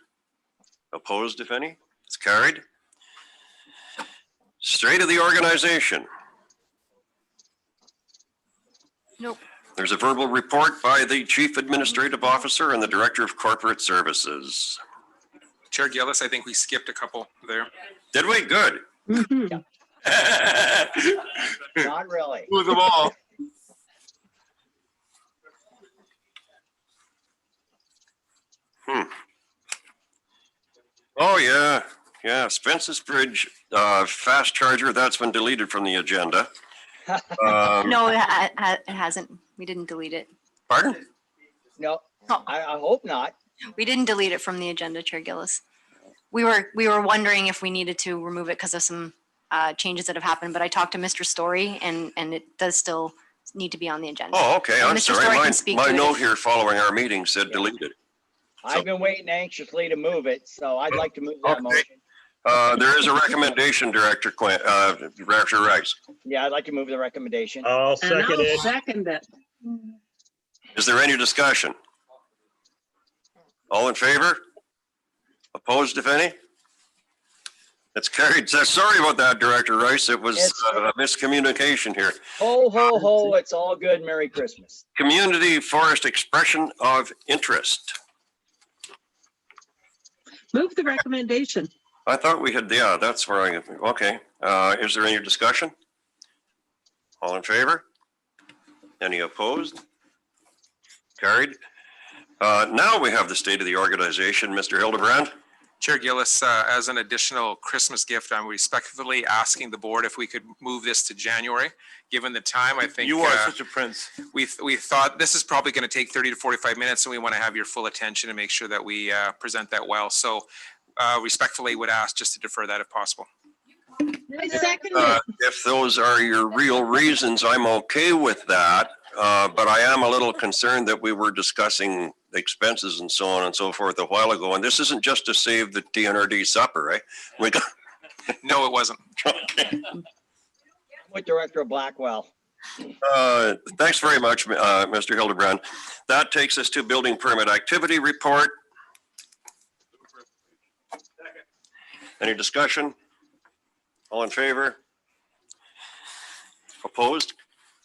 [SPEAKER 2] Opposed, if any? It's carried. Straight of the organization.
[SPEAKER 3] Nope.
[SPEAKER 2] There's a verbal report by the Chief Administrative Officer and the Director of Corporate Services.
[SPEAKER 15] Chair Gillis, I think we skipped a couple there.
[SPEAKER 2] Did we? Good.
[SPEAKER 8] Not really.
[SPEAKER 20] Move them all.
[SPEAKER 2] Oh, yeah. Yeah. Spence's Bridge fast charger, that's been deleted from the agenda.
[SPEAKER 3] No, it hasn't. We didn't delete it.
[SPEAKER 2] Pardon?
[SPEAKER 8] No,
[SPEAKER 3] Oh.
[SPEAKER 8] I hope not.
[SPEAKER 3] We didn't delete it from the agenda, Chair Gillis. We were wondering if we needed to remove it because of some changes that have happened, but I talked to Mr. Story and it does still need to be on the agenda.
[SPEAKER 2] Oh, okay.
[SPEAKER 3] And
[SPEAKER 2] I'm
[SPEAKER 3] Mr.
[SPEAKER 2] sorry.
[SPEAKER 3] Story can speak
[SPEAKER 2] My
[SPEAKER 3] to it
[SPEAKER 2] note
[SPEAKER 3] if-
[SPEAKER 2] here following our meeting said deleted.
[SPEAKER 8] I've been waiting anxiously to move it, so I'd like to move that
[SPEAKER 2] Okay.
[SPEAKER 8] motion.
[SPEAKER 2] There is a recommendation, Director Rice.
[SPEAKER 8] Yeah, I'd like to move the recommendation.
[SPEAKER 9] I'll
[SPEAKER 17] And
[SPEAKER 9] second
[SPEAKER 17] I'll
[SPEAKER 9] it.
[SPEAKER 17] second it.
[SPEAKER 2] Is there any discussion? All in favor? Opposed, if any? It's carried. Sorry about that, Director Rice. It was a miscommunication here.
[SPEAKER 8] Ho, ho, ho, it's all good. Merry Christmas.
[SPEAKER 2] Community Forest Expression of Interest.
[SPEAKER 17] Move the recommendation.
[SPEAKER 2] I thought we had, yeah, that's where okay. Is there any discussion? All in favor? Any opposed? Carried. Now we have the state of the organization. Mr. Hildebrand.
[SPEAKER 15] Chair Gillis, as an additional Christmas gift, I'm respectfully asking the board if we could move this to January, given the time. I think
[SPEAKER 20] You are such a prince.
[SPEAKER 15] we thought this is probably going to take 30 to 45 minutes, and we want to have your full attention and make sure that we present that well. So respectfully would ask just to defer that if possible.
[SPEAKER 17] I second it.
[SPEAKER 2] If those are your real reasons, I'm okay with that. But I am a little concerned that we were discussing expenses and so on and so forth a while ago. And this isn't just to save the TNRD supper, right? We got.
[SPEAKER 15] No, it wasn't.
[SPEAKER 2] Okay.
[SPEAKER 8] With Director Blackwell.
[SPEAKER 2] Thanks very much, Mr. Hildebrand. That takes us to building permit activity report. Any discussion? All in favor? Opposed?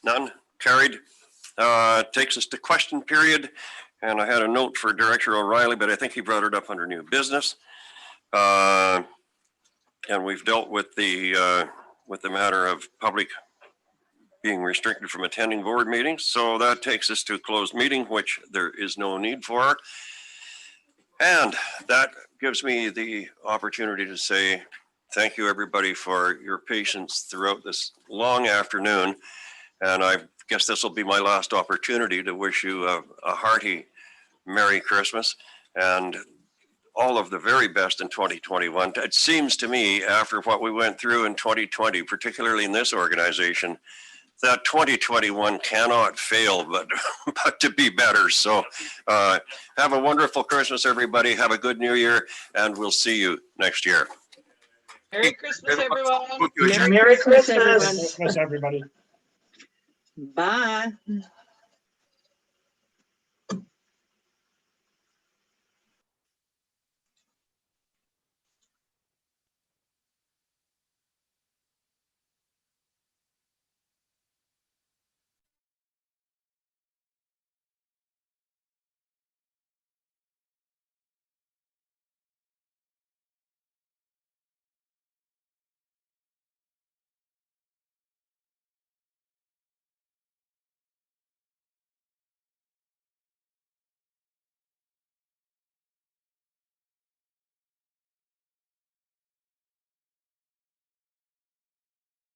[SPEAKER 2] None? Carried. Takes us to question period. And I had a note for Director O'Reilly, but I think he brought it up under new business. And we've dealt with the matter of public being restricted from attending board meetings. So that takes us to a closed meeting, which there is no need for. And that gives me the opportunity to say thank you, everybody, for your patience throughout this long afternoon. And I guess this will be my last opportunity to wish you a hearty Merry Christmas and all of the very best in 2021. It seems to me, after what we went through in 2020, particularly in this organization, that 2021 cannot fail but to be better. So have a wonderful Christmas, everybody. Have a good New Year, and we'll see you next year.
[SPEAKER 17] Merry Christmas, everyone.
[SPEAKER 8] Merry Christmas,
[SPEAKER 14] Christmas, everybody.
[SPEAKER 17] Bye.